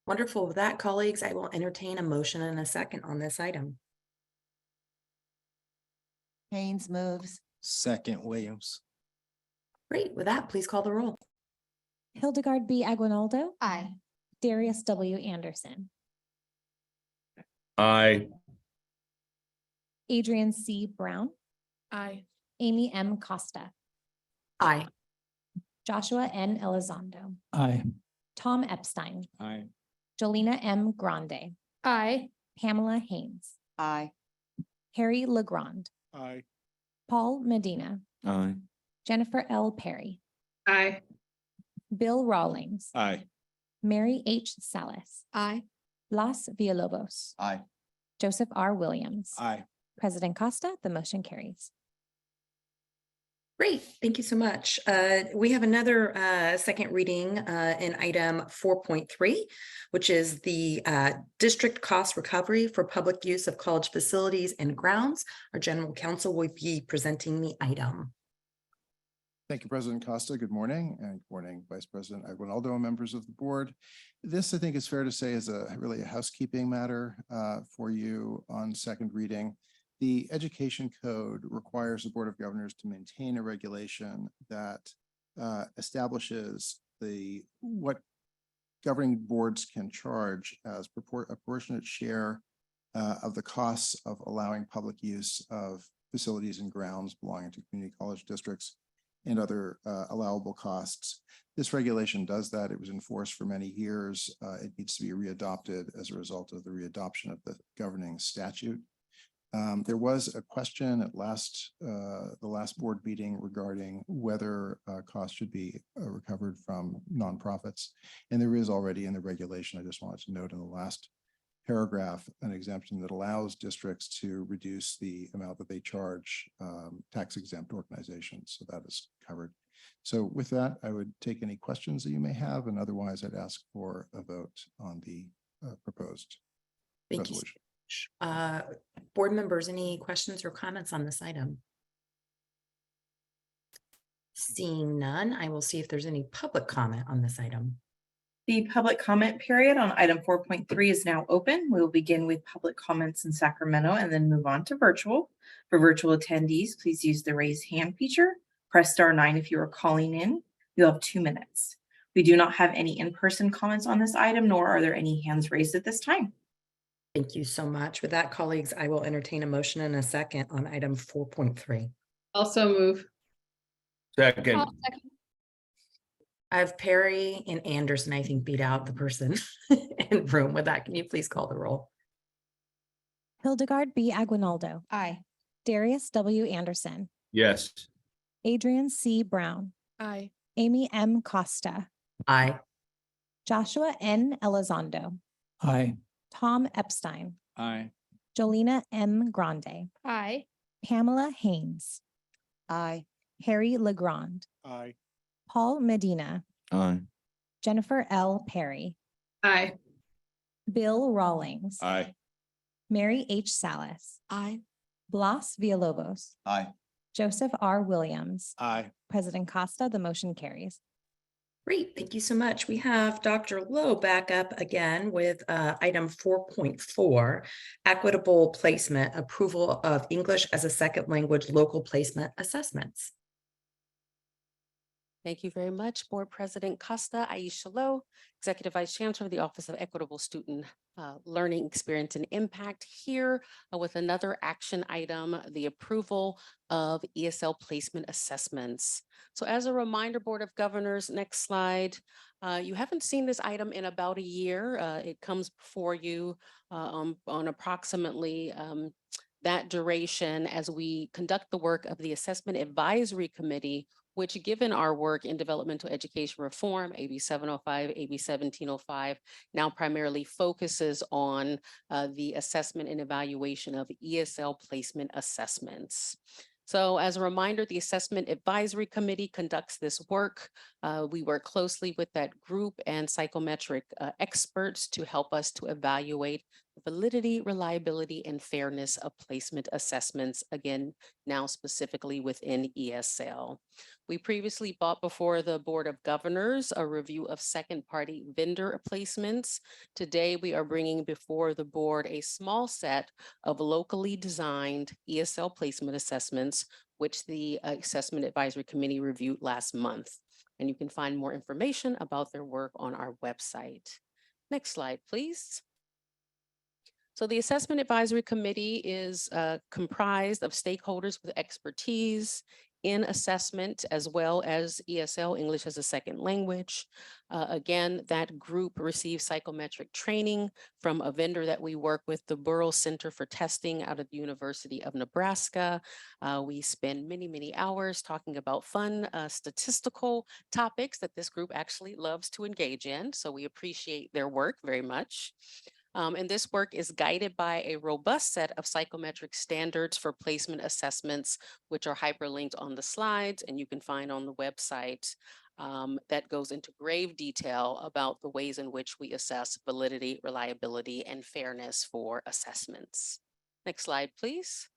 Wonderful. With that, colleagues, I will entertain a motion in a second on this item. Haynes moves. Second, Williams. Great. With that, please call the roll. Hildegard B. Aguinaldo. Aye. Darius W. Anderson. Aye. Adrian C. Brown. Aye. Amy M. Costa. Aye. Joshua N. Elizondo. Aye. Tom Epstein. Aye. Jolena M. Grande. Aye. Pamela Haynes, Aye. Harry LeGrand, Aye. Paul Medina, Aye. Jennifer L. Perry, Aye. Bill Rawlings, Aye. Mary H. Salas, Aye. Blas Villalobos, Aye. Joseph R. Williams. Aye. President Costa, the motion carries. Great, thank you so much. We have another second reading in item 4.3, which is the district cost recovery for public use of college facilities and grounds. Our general counsel will be presenting the item. Thank you, President Costa. Good morning, and good morning, Vice President Aguinaldo and members of the board. This, I think, is fair to say is really a housekeeping matter for you on second reading. The Education Code requires the Board of Governors to maintain a regulation that establishes what governing boards can charge as a proportionate share of the costs of allowing public use of facilities and grounds belonging to community college districts and other allowable costs. This regulation does that. It was enforced for many years. It needs to be readopted as a result of the readoption of the governing statute. There was a question at the last board meeting regarding whether costs should be recovered from nonprofits. And there is already in the regulation, I just wanted to note in the last paragraph, an exemption that allows districts to reduce the amount that they charge tax exempt organizations. So that is covered. So with that, I would take any questions that you may have, and otherwise I'd ask for a vote on the proposed Thank you. resolution. Board members, any questions or comments on this item? Seeing none, I will see if there's any public comment on this item. The public comment period on item 4.3 is now open. We will begin with public comments in Sacramento and then move on to virtual. For virtual attendees, please use the raise hand feature. Press *9 if you are calling in. You'll have 2 minutes. We do not have any in-person comments on this item, nor are there any hands raised at this time. Thank you so much. With that, colleagues, I will entertain a motion in a second on item 4.3. Also move. Second. I'll second. I have Perry and Anderson, I think, beat out the person in room. With that, can you please call the roll? Hildegard B. Aguinaldo, Aye. Darius W. Anderson, Yes. Adrian C. Brown, Aye. Amy M. Costa, Aye. Joshua N. Elizondo, Aye. Tom Epstein, Aye. Jolena M. Grande, Aye. Pamela Haynes, Aye. Harry LeGrand, Aye. Paul Medina, Aye. Jennifer L. Perry, Aye. Bill Rawlings, Aye. Mary H. Salas, Aye. Blas Villalobos, Aye. Joseph R. Williams, Aye. President Costa, the motion carries. Great, thank you so much. We have Dr. Lowe back up again with item 4.4, equitable placement, approval of English as a second language local placement assessments. Thank you very much, Board President Costa. Aisha Lowe, Executive Vice Chancellor of the Office of Equitable Student Learning Experience and Impact, here with another action item, the approval of ESL placement assessments. So as a reminder, Board of Governors, next slide. You haven't seen this item in about a year. It comes before you on approximately that duration as we conduct the work of the Assessment Advisory Committee, which, given our work in developmental education reform, AB 705, AB 1705, now primarily focuses on the assessment and evaluation of ESL placement assessments. So as a reminder, the Assessment Advisory Committee conducts this work. We work closely with that group and psychometric experts to help us to evaluate the validity, reliability, and fairness of placement assessments, again, now specifically within ESL. We previously brought before the Board of Governors a review of second-party vendor placements. Today, we are bringing before the board a small set of locally designed ESL placement assessments, which the Assessment Advisory Committee reviewed last month. And you can find more information about their work on our website. Next slide, please. So the Assessment Advisory Committee is comprised of stakeholders with expertise in assessment as well as ESL, English as a second language. Again, that group received psychometric training from a vendor that we work with, the Burroughs Center for Testing out of the University of Nebraska. We spend many, many hours talking about fun statistical topics that this group actually loves to engage in. So we appreciate their work very much. And this work is guided by a robust set of psychometric standards for placement assessments, which are hyperlinked on the slides and you can find on the website. That goes into grave detail about the ways in which we assess validity, reliability, and fairness for assessments. Next slide, please.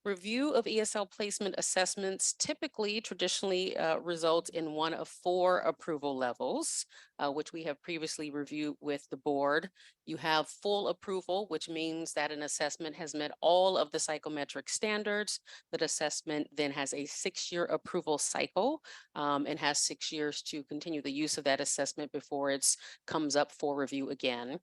Review of ESL placement assessments typically traditionally result in one of 4 approval levels, which we have previously reviewed with the board. You have full approval, which means that an assessment has met all of the psychometric standards. That assessment then has a 6-year approval cycle and has 6 years to continue the use of that assessment before it comes up for review again.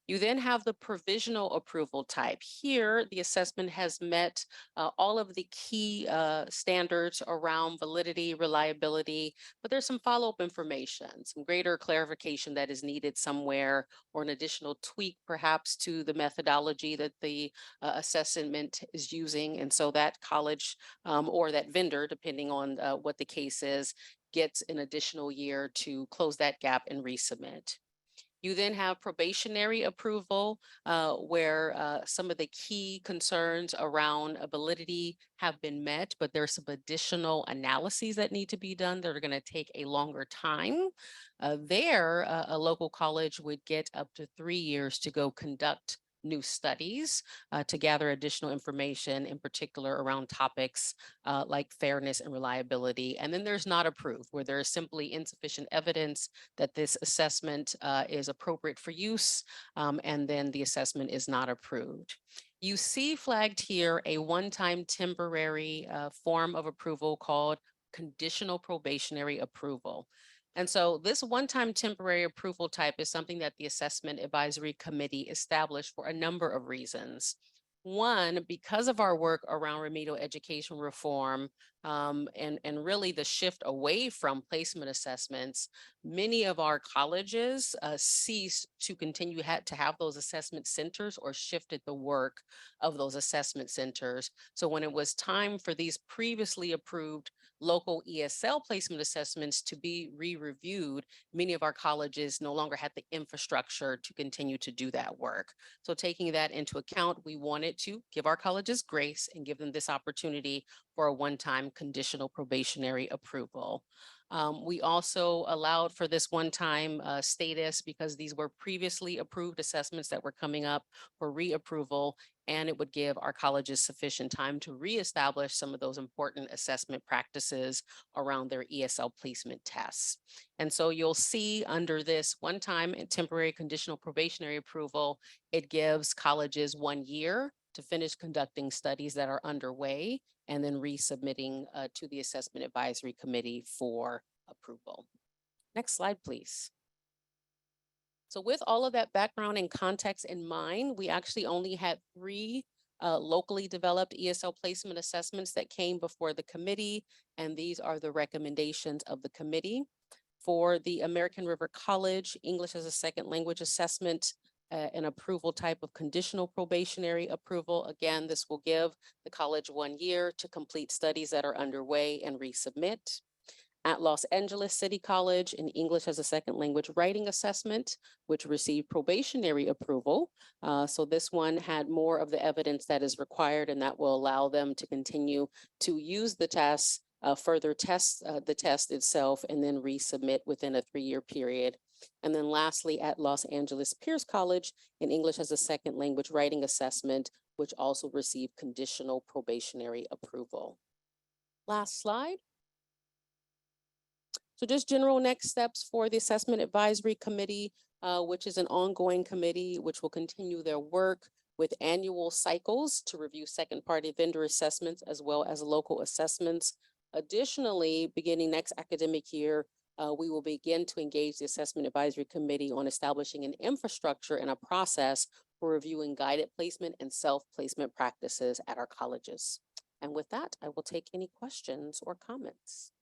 You then have the provisional approval type. Here, the assessment has met all of the key standards around validity, reliability, but there's some follow-up information, some greater clarification that is needed somewhere, or an additional tweak perhaps to the methodology that the assessment is using. And so that college or that vendor, depending on what the case is, gets an additional year to close that gap and resubmit. You then have probationary approval, where some of the key concerns around validity have been met, but there's some additional analyses that need to be done that are going to take a longer time. There, a local college would get up to 3 years to go conduct new studies to gather additional information, in particular around topics like fairness and reliability. And then there's not approved, where there is simply insufficient evidence that this assessment is appropriate for use, and then the assessment is not approved. You see flagged here a one-time temporary form of approval called conditional probationary approval. And so this one-time temporary approval type is something that the Assessment Advisory Committee established for a number of reasons. One, because of our work around remedial education reform and really the shift away from placement assessments, many of our colleges ceased to continue to have those assessment centers or shifted the work of those assessment centers. So when it was time for these previously approved local ESL placement assessments to be re-reviewed, many of our colleges no longer had the infrastructure to continue to do that work. So taking that into account, we wanted to give our colleges grace and give them this opportunity for a one-time conditional probationary approval. We also allowed for this one-time status because these were previously approved assessments that were coming up for reapproval, and it would give our colleges sufficient time to reestablish some of those important assessment practices around their ESL placement tests. And so you'll see under this one-time and temporary conditional probationary approval, it gives colleges 1 year to finish conducting studies that are underway and then resubmitting to the Assessment Advisory Committee for approval. Next slide, please. So with all of that background and context in mind, we actually only had 3 locally developed ESL placement assessments that came before the committee, and these are the recommendations of the committee. For the American River College English as a Second Language Assessment, an approval type of conditional probationary approval. Again, this will give the college 1 year to complete studies that are underway and resubmit. At Los Angeles City College, an English as a Second Language writing assessment, which received probationary approval. So this one had more of the evidence that is required, and that will allow them to continue to use the tests, further test the test itself, and then resubmit within a 3-year period. And then lastly, at Los Angeles Pierce College, an English as a Second Language writing assessment, which also received conditional probationary approval. Last slide. So just general next steps for the Assessment Advisory Committee, which is an ongoing committee which will continue their work with annual cycles to review second-party vendor assessments as well as local assessments. Additionally, beginning next academic year, we will begin to engage the Assessment Advisory Committee on establishing an infrastructure and a process for reviewing guided placement and self-placement practices at our colleges. And with that, I will take any questions or comments.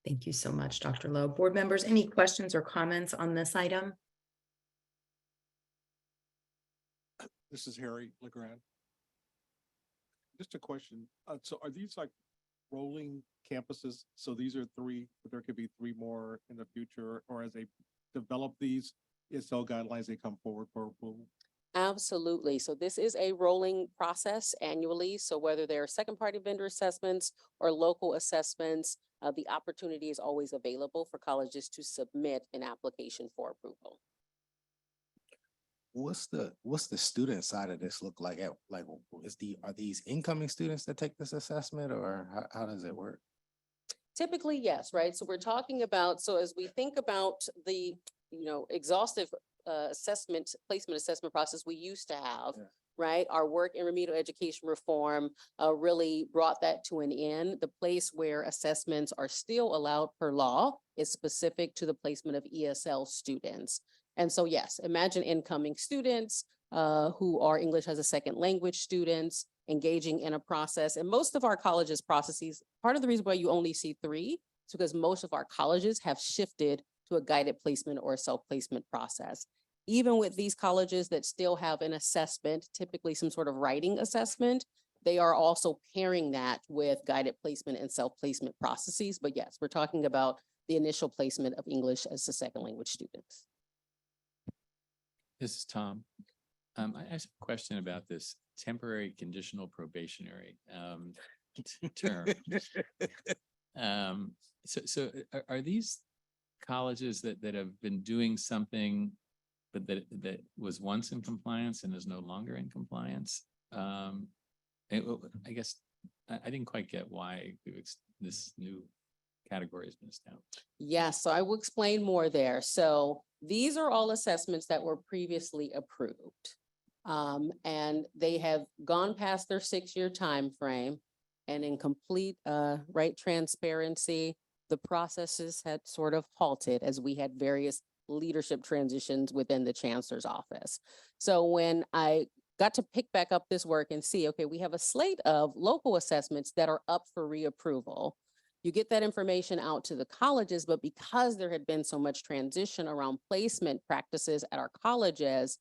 Thank you so much, Dr. Lowe. Board members, any questions or comments on this item? This is Harry LeGrand. Just a question. So are these like rolling campuses? So these are three, but there could be three more in the future, or as they develop these ESL guidelines, they come forward for approval? Absolutely. So this is a rolling process annually. So whether they're second-party vendor assessments or local assessments, the opportunity is always available for colleges to submit an application for approval. What's the student side of this look like? Like, are these incoming students that take this assessment, or how does it work? Typically, yes, right? So we're talking about, so as we think about the, exhaustive placement assessment process we used to have, Yeah. right? Our work in remedial education reform really brought that to an end. The place where assessments are still allowed per law is specific to the placement of ESL students. And so, yes, imagine incoming students who are English as a second language students engaging in a process. And most of our colleges' processes, part of the reason why you only see three is because most of our colleges have shifted to a guided placement or a self-placement process. Even with these colleges that still have an assessment, typically some sort of writing assessment, they are also pairing that with guided placement and self-placement processes. But yes, we're talking about the initial placement of English as a second language students. This is Tom. I have a question about this temporary conditional probationary term. So are these colleges that have been doing something but that was once in compliance and is no longer in compliance? I guess I didn't quite get why this new category has been established. Yes, so I will explain more there. So these are all assessments that were previously approved. And they have gone past their 6-year time frame, and in complete right transparency, the processes had sort of halted as we had various leadership transitions within the chancellor's office. So when I got to pick back up this work and see, okay, we have a slate of local assessments that are up for reapproval. You get that information out to the colleges, but because there had been so much transition around placement practices at our colleges,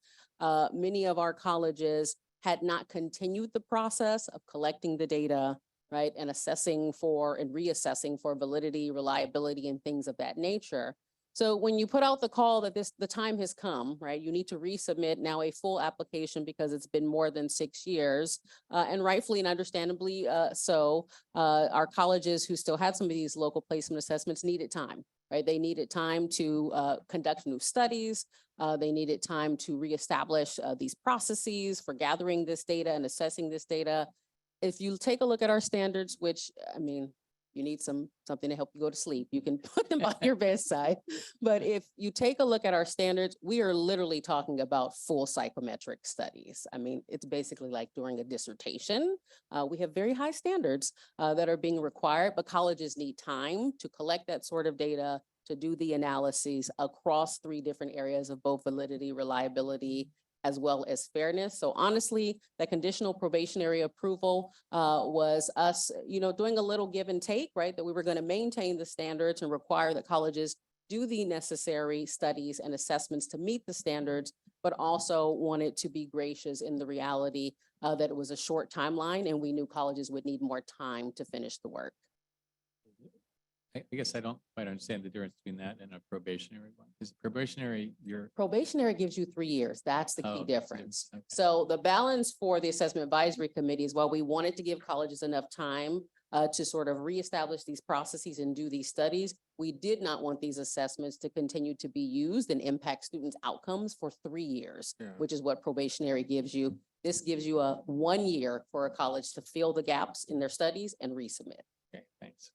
many of our colleges had not continued the process of collecting the data, right, and assessing for and reassessing for validity, reliability, and things of that nature. So when you put out the call that the time has come, right, you need to resubmit now a full application because it's been more than 6 years, and rightfully and understandably so, our colleges who still had some of these local placement assessments needed time, right? They needed time to conduct new studies. They needed time to reestablish these processes for gathering this data and assessing this data. If you take a look at our standards, which, I mean, you need something to help you go to sleep, you can put them by your bedside. But if you take a look at our standards, we are literally talking about full psychometric studies. I mean, it's basically like doing a dissertation. We have very high standards that are being required, but colleges need time to collect that sort of data, to do the analyses across 3 different areas of both validity, reliability, as well as fairness. So honestly, that conditional probationary approval was us, doing a little give and take, right? That we were going to maintain the standards and require that colleges do the necessary studies and assessments to meet the standards, but also wanted to be gracious in the reality that it was a short timeline and we knew colleges would need more time to finish the work. I guess I don't quite understand the difference between that and a probationary one. Is probationary Probationary gives you 3 years. That's the Oh, key okay. difference. Okay. So the balance for the assessment advisory committee is while we wanted to give colleges enough time to sort of reestablish these processes and do these studies, we did not want these assessments to continue to be used and impact students' outcomes for 3 years, Yeah. which is what probationary gives you. This gives you a 1 year for a college to fill the gaps in their studies and resubmit. Okay, thanks.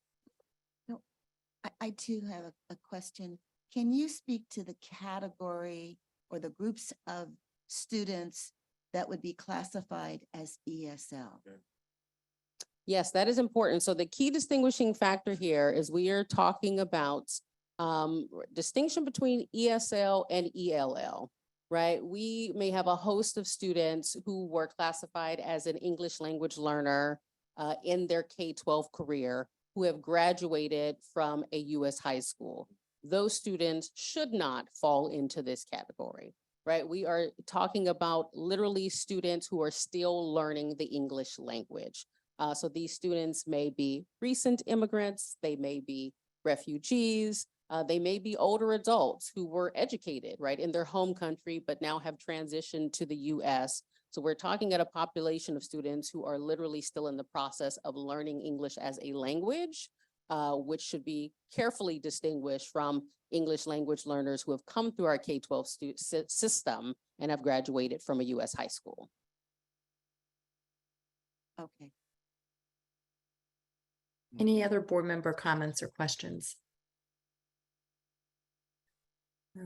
I too have a question. Can you speak to the category or the groups of students that would be classified as ESL? Yes, that is important. So the key distinguishing factor here is we are talking about distinction between ESL and ELL, right? We may have a host of students who were classified as an English language learner in their K-12 career who have graduated from a US high school. Those students should not fall into this category, right? We are talking about literally students who are still learning the English language. So these students may be recent immigrants, they may be refugees, they may be older adults who were educated, right, in their home country, but now have transitioned to the US. So we're talking at a population of students who are literally still in the process of learning English as a language, which should be carefully distinguished from English language learners who have come through our K-12 system and have graduated from a US high school. Okay. Any other board member comments or questions?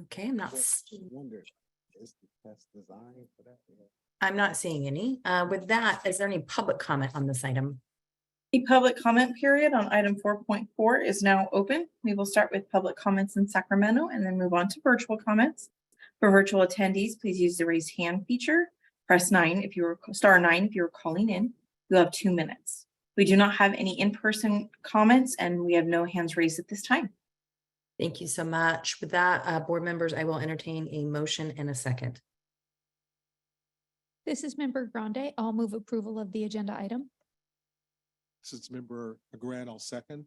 Okay, I'm not seeing any. With that, is there any public comment on this item? The public comment period on item 4.4 is now open. We will start with public comments in Sacramento and then move on to virtual comments. For virtual attendees, please use the raise hand feature. Press 9 if you were star 9 if you were calling in. You'll have 2 minutes. We do not have any in-person comments and we have no hands raised at this time. Thank you so much. With that, board members, I will entertain a motion in a second. This is Member Grande. I'll move approval of the agenda item. This is Member Legrand, I'll second.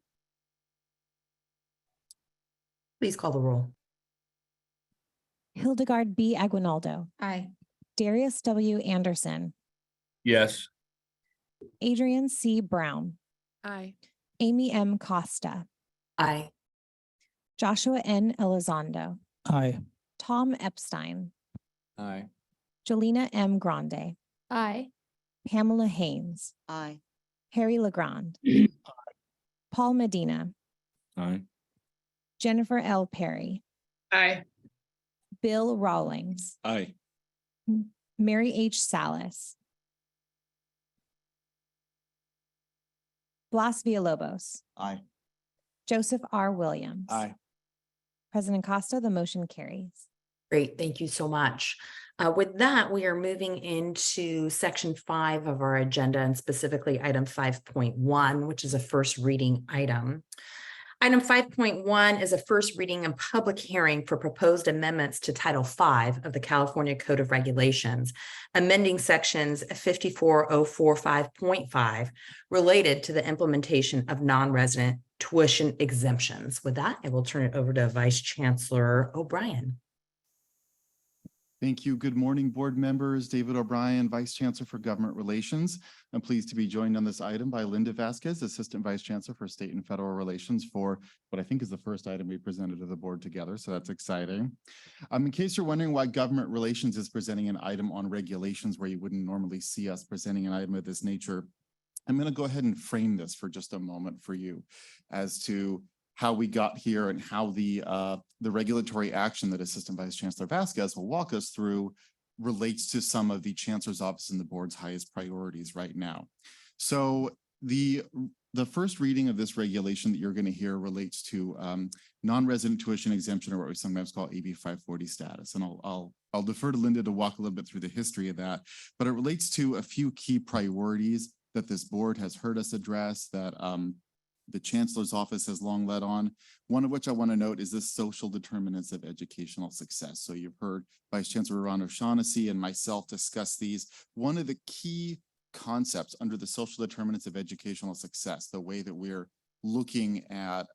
Please call the roll. Hildegard B. Aguinaldo, Aye. Darius W. Anderson, Yes. Adrian C. Brown, Aye. Amy M. Costa, Aye. Joshua N. Elizondo, Aye. Tom Epstein, Aye. Jolena M. Grande, Aye. Pamela Haynes, Aye. Harry Legrand, Paul Medina, Aye. Jennifer L. Perry, Aye. Bill Rawlings, Aye. Mary H. Salas, Blas Villalobos, Aye. Joseph R. Williams. Aye. President Costa, the motion carries. Great, thank you so much. With that, we are moving into section 5 of our agenda and specifically item 5.1, which is a first reading item. Item 5.1 is a first reading and public hearing for proposed amendments to Title V of the California Code of Regulations, amending sections 54045.5 related to the implementation of non-resident tuition exemptions. With that, I will turn it over to Vice Chancellor O'Brien. Thank you. Good morning, board members. David O'Brien, Vice Chancellor for Government Relations. I'm pleased to be joined on this item by Linda Vasquez, Assistant Vice Chancellor for State and Federal Relations, for what I think is the first item we presented to the board together. So that's exciting. In case you're wondering why Government Relations is presenting an item on regulations where you wouldn't normally see us presenting an item of this nature, I'm going to go ahead and frame this for just a moment for you as to how we got here and how the regulatory action that Assistant Vice Chancellor Vasquez will walk us through relates to some of the Chancellor's Office and the board's highest priorities right now. So the first reading of this regulation that you're going to hear relates to non-resident tuition exemption, or what we sometimes call AB 540 status. And I'll defer to Linda to walk a little bit through the history of that, but it relates to a few key priorities that this board has heard us address, that the Chancellor's Office has long led on, one of which I want to note is the social determinants of educational success. So you've heard Vice Chancellor Ron O'Shaughnessy and myself discuss these. One of the key concepts under the social determinants of educational success, the way that we're looking at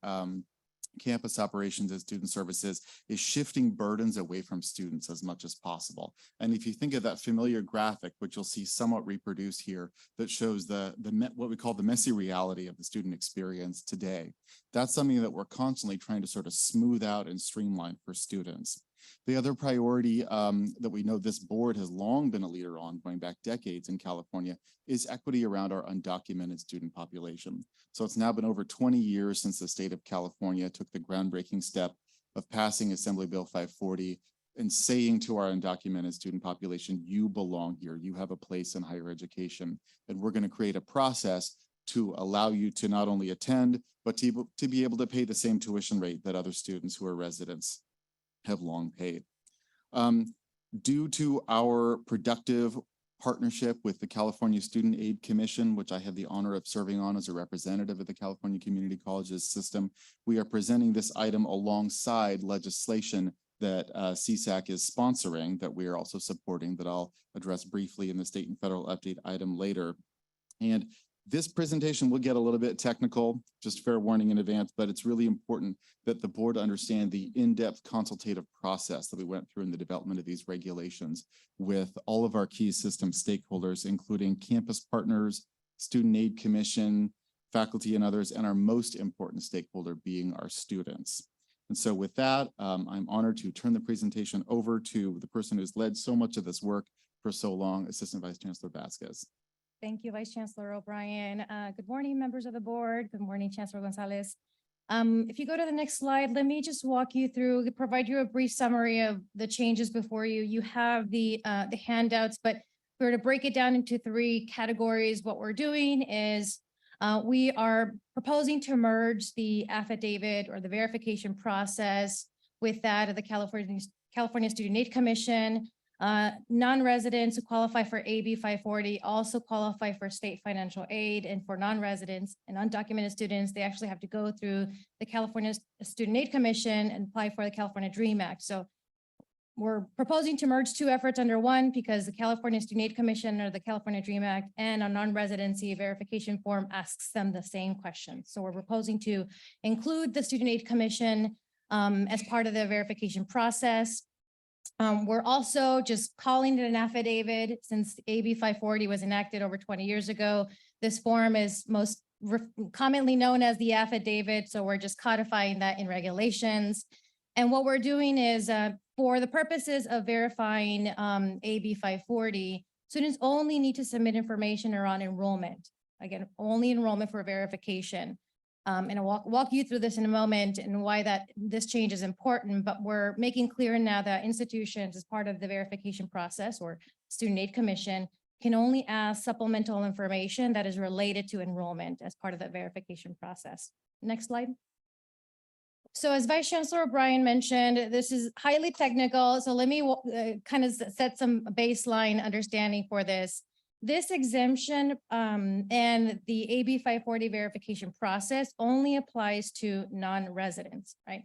campus operations and student services, is shifting burdens away from students as much as possible. And if you think of that familiar graphic, which you'll see somewhat reproduced here, that shows what we call the messy reality of the student experience today, that's something that we're constantly trying to sort of smooth out and streamline for students. The other priority that we know this board has long been a leader on, going back decades in California, is equity around our undocumented student population. So it's now been over 20 years since the state of California took the groundbreaking step of passing Assembly Bill 540 and saying to our undocumented student population, you belong here, you have a place in higher education. And we're going to create a process to allow you to not only attend, but to be able to pay the same tuition rate that other students who are residents have long paid. Due to our productive partnership with the California Student Aid Commission, which I have the honor of serving on as a representative of the California Community Colleges system. We are presenting this item alongside legislation that CSAC is sponsoring that we are also supporting that I'll address briefly in the state and federal update item later. And this presentation will get a little bit technical, just fair warning in advance, but it's really important that the board understand the in-depth consultative process that we went through in the development of these regulations with all of our key system stakeholders, including campus partners, Student Aid Commission, faculty and others, and our most important stakeholder being our students. And so with that, I'm honored to turn the presentation over to the person who's led so much of this work for so long, Assistant Vice Chancellor Vasquez. Thank you, Vice Chancellor O'Brien. Good morning, members of the board. Good morning, Chancellor Gonzalez. If you go to the next slide, let me just walk you through, provide you a brief summary of the changes before you. You have the handouts, but if we were to break it down into 3 categories, what we're doing is we are proposing to merge the affidavit or the verification process with that of the California Student Aid Commission. Non-residents who qualify for AB 540 also qualify for state financial aid, and for non-residents and undocumented students, they actually have to go through the California Student Aid Commission and apply for the California DREAM Act. So we're proposing to merge 2 efforts under one because the California Student Aid Commission or the California DREAM Act and a non-residency verification form asks them the same question. So we're proposing to include the Student Aid Commission as part of the verification process. We're also just calling it an affidavit since AB 540 was enacted over 20 years ago. This form is most commonly known as the affidavit. So we're just codifying that in regulations. And what we're doing is for the purposes of verifying AB 540, students only need to submit information around enrollment. Again, only enrollment for verification. And I'll walk you through this in a moment and why this change is important, but we're making clear now that institutions as part of the verification process or Student Aid Commission can only ask supplemental information that is related to enrollment as part of that verification process. Next slide. So as Vice Chancellor O'Brien mentioned, this is highly technical. So let me kind of set some baseline understanding for this. This exemption and the AB 540 verification process only applies to non-residents, right?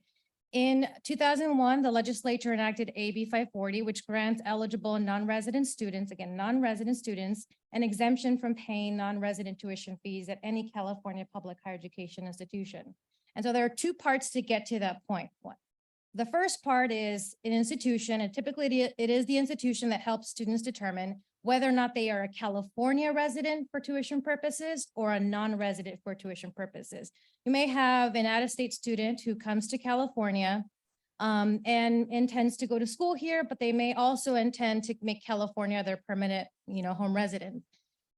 In 2001, the legislature enacted AB 540, which grants eligible non-resident students, again, non-resident students, an exemption from paying non-resident tuition fees at any California public higher education institution. And so there are 2 parts to get to that point. One, the first part is an institution, and typically it is the institution that helps students determine whether or not they are a California resident for tuition purposes or a non-resident for tuition purposes. You may have an out-of-state student who comes to California and intends to go to school here, but they may also intend to make California their permanent, home resident.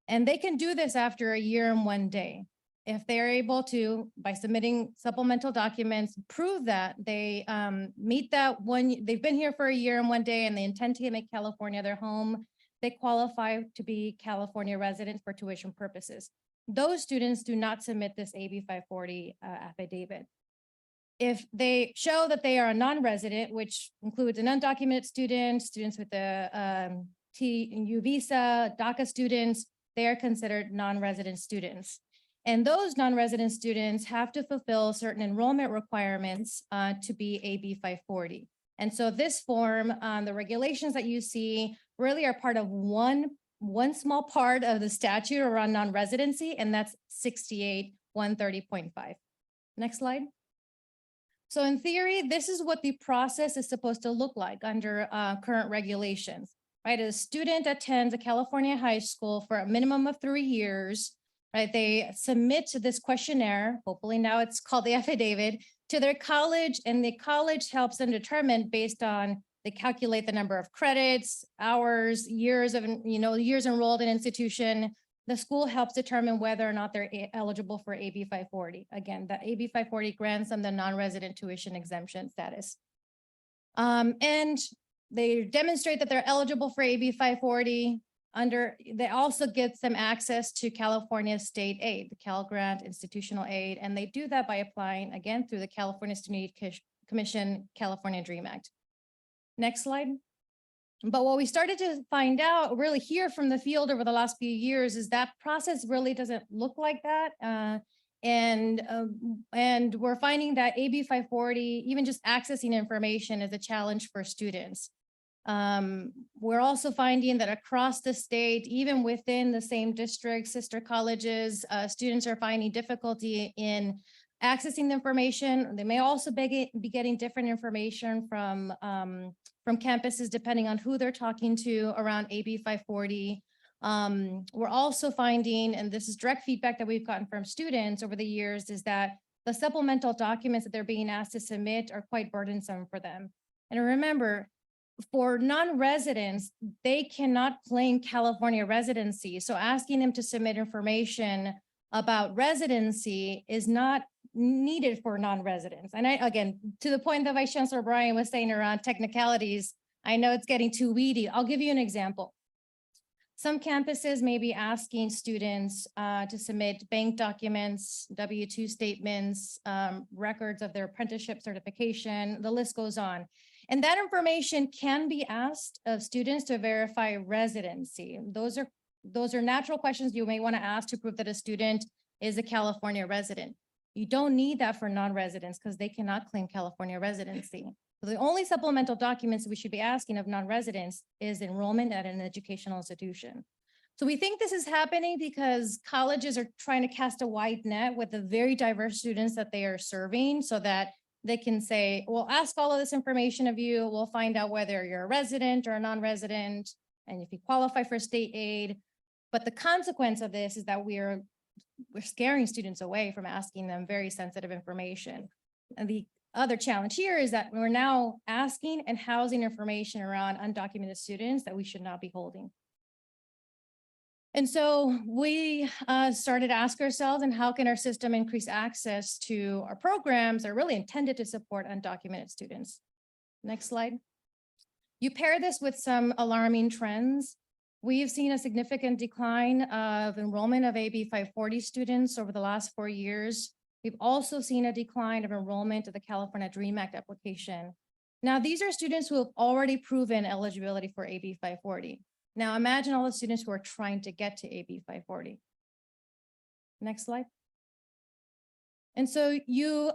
And they can do this after a year and 1 day. If they're able to, by submitting supplemental documents, prove that they meet that they've been here for a year and 1 day and they intend to make California their home, they qualify to be California residents for tuition purposes. Those students do not submit this AB 540 affidavit. If they show that they are a non-resident, which includes an undocumented student, students with the TU visa, DACA students, they are considered non-resident students. And those non-resident students have to fulfill certain enrollment requirements to be AB 540. And so this form, the regulations that you see really are part of one small part of the statute around non-residency, and that's 68-130.5. Next slide. So in theory, this is what the process is supposed to look like under current regulations, right? A student attends a California high school for a minimum of 3 years, right? They submit this questionnaire, hopefully now it's called the affidavit, to their college, and the college helps them determine based on, they calculate the number of credits, hours, years enrolled in institution. The school helps determine whether or not they're eligible for AB 540. Again, the AB 540 grants them the non-resident tuition exemption status. And they demonstrate that they're eligible for AB 540. They also get them access to California state aid, the Cal Grant institutional aid, and they do that by applying again through the California Student Aid Commission, California DREAM Act. Next slide. But what we started to find out, really hear from the field over the last few years, is that process really doesn't look like that. And we're finding that AB 540, even just accessing information, is a challenge for students. We're also finding that across the state, even within the same district, sister colleges, students are finding difficulty in accessing the information. They may also be getting different information from campuses, depending on who they're talking to around AB 540. We're also finding, and this is direct feedback that we've gotten from students over the years, is that the supplemental documents that they're being asked to submit are quite burdensome for them. And remember, for non-residents, they cannot claim California residency. So asking them to submit information about residency is not needed for non-residents. And again, to the point that Vice Chancellor Bryan was saying around technicalities, I know it's getting too weedy. I'll give you an example. Some campuses may be asking students to submit bank documents, W-2 statements, records of their apprenticeship certification, the list goes on. And that information can be asked of students to verify residency. Those are natural questions you may want to ask to prove that a student is a California resident. You don't need that for non-residents because they cannot claim California residency. So the only supplemental documents we should be asking of non-residents is enrollment at an educational institution. So we think this is happening because colleges are trying to cast a wide net with the very diverse students that they are serving, so that they can say, we'll ask all of this information of you. We'll find out whether you're a resident or a non-resident, and if you qualify for state aid. But the consequence of this is that we're scaring students away from asking them very sensitive information. And the other challenge here is that we're now asking and housing information around undocumented students that we should not be holding. And so we started to ask ourselves, and how can our system increase access to our programs that are really intended to support undocumented students? Next slide. You pair this with some alarming trends. We've seen a significant decline of enrollment of AB 540 students over the last 4 years. We've also seen a decline of enrollment of the California DREAM Act application. Now, these are students who have already proven eligibility for AB 540. Now, imagine all the students who are trying to get to AB 540. Next slide. And so you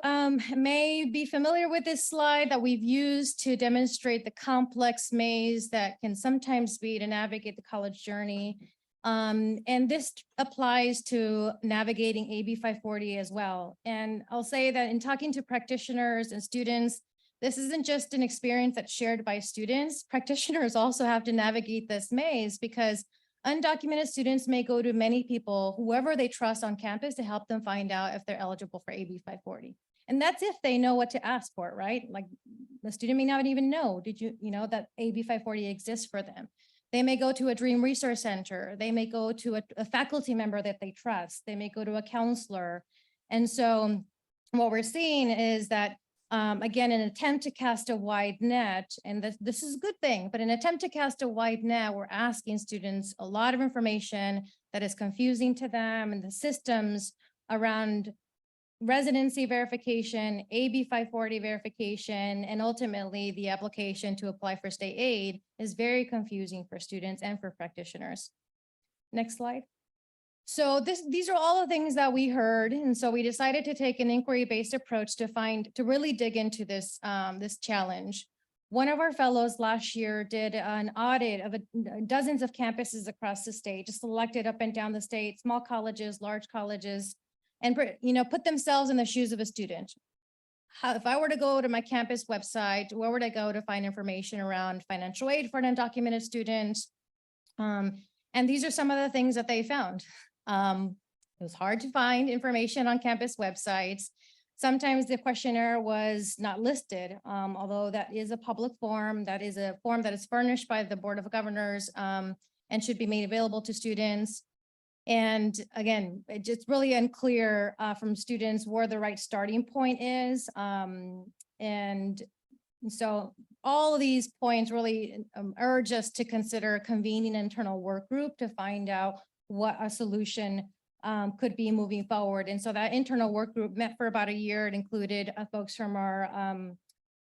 may be familiar with this slide that we've used to demonstrate the complex maze that can sometimes be to navigate the college journey. And this applies to navigating AB 540 as well. And I'll say that in talking to practitioners and students, this isn't just an experience that's shared by students. Practitioners also have to navigate this maze because undocumented students may go to many people, whoever they trust on campus, to help them find out if they're eligible for AB 540. And that's if they know what to ask for, right? Like the student may not even know, that AB 540 exists for them. They may go to a DREAM Resource Center. They may go to a faculty member that they trust. They may go to a counselor. And so what we're seeing is that again, an attempt to cast a wide net, and this is a good thing, but an attempt to cast a wide net, we're asking students a lot of information that is confusing to them, and the systems around residency verification, AB 540 verification, and ultimately the application to apply for state aid is very confusing for students and for practitioners. Next slide. So these are all the things that we heard. And so we decided to take an inquiry-based approach to really dig into this, this challenge. One of our fellows last year did an audit of dozens of campuses across the state, just selected up and down the state, small colleges, large colleges, and put themselves in the shoes of a student. If I were to go to my campus website, where would I go to find information around financial aid for an undocumented student? And these are some of the things that they found. It was hard to find information on campus websites. Sometimes the questionnaire was not listed, although that is a public form. That is a form that is furnished by the Board of Governors and should be made available to students. And again, it's really unclear from students where the right starting point is. And so all of these points really urge us to consider convening an internal work group to find out what a solution could be moving forward. And so that internal work group met for about a year. It included folks from our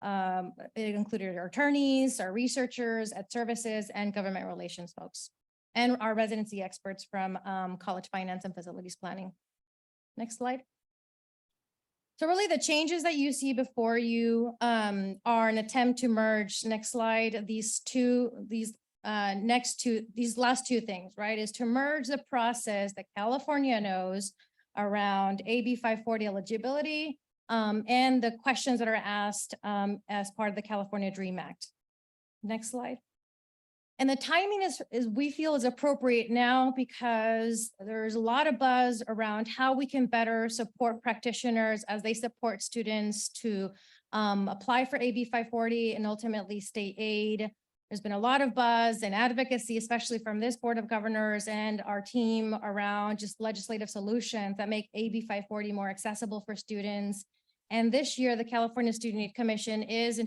It included our attorneys, our researchers, ed services, and government relations folks, and our residency experts from college finance and facilities planning. Next slide. So really the changes that you see before you are an attempt to merge, next slide, these last two things, right, is to merge the process that California knows around AB 540 eligibility and the questions that are asked as part of the California DREAM Act. Next slide. And the timing is we feel is appropriate now because there's a lot of buzz around how we can better support practitioners as they support students to apply for AB 540 and ultimately state aid. There's been a lot of buzz and advocacy, especially from this Board of Governors and our team around just legislative solutions that make AB 540 more accessible for students. And this year, the California Student Aid Commission has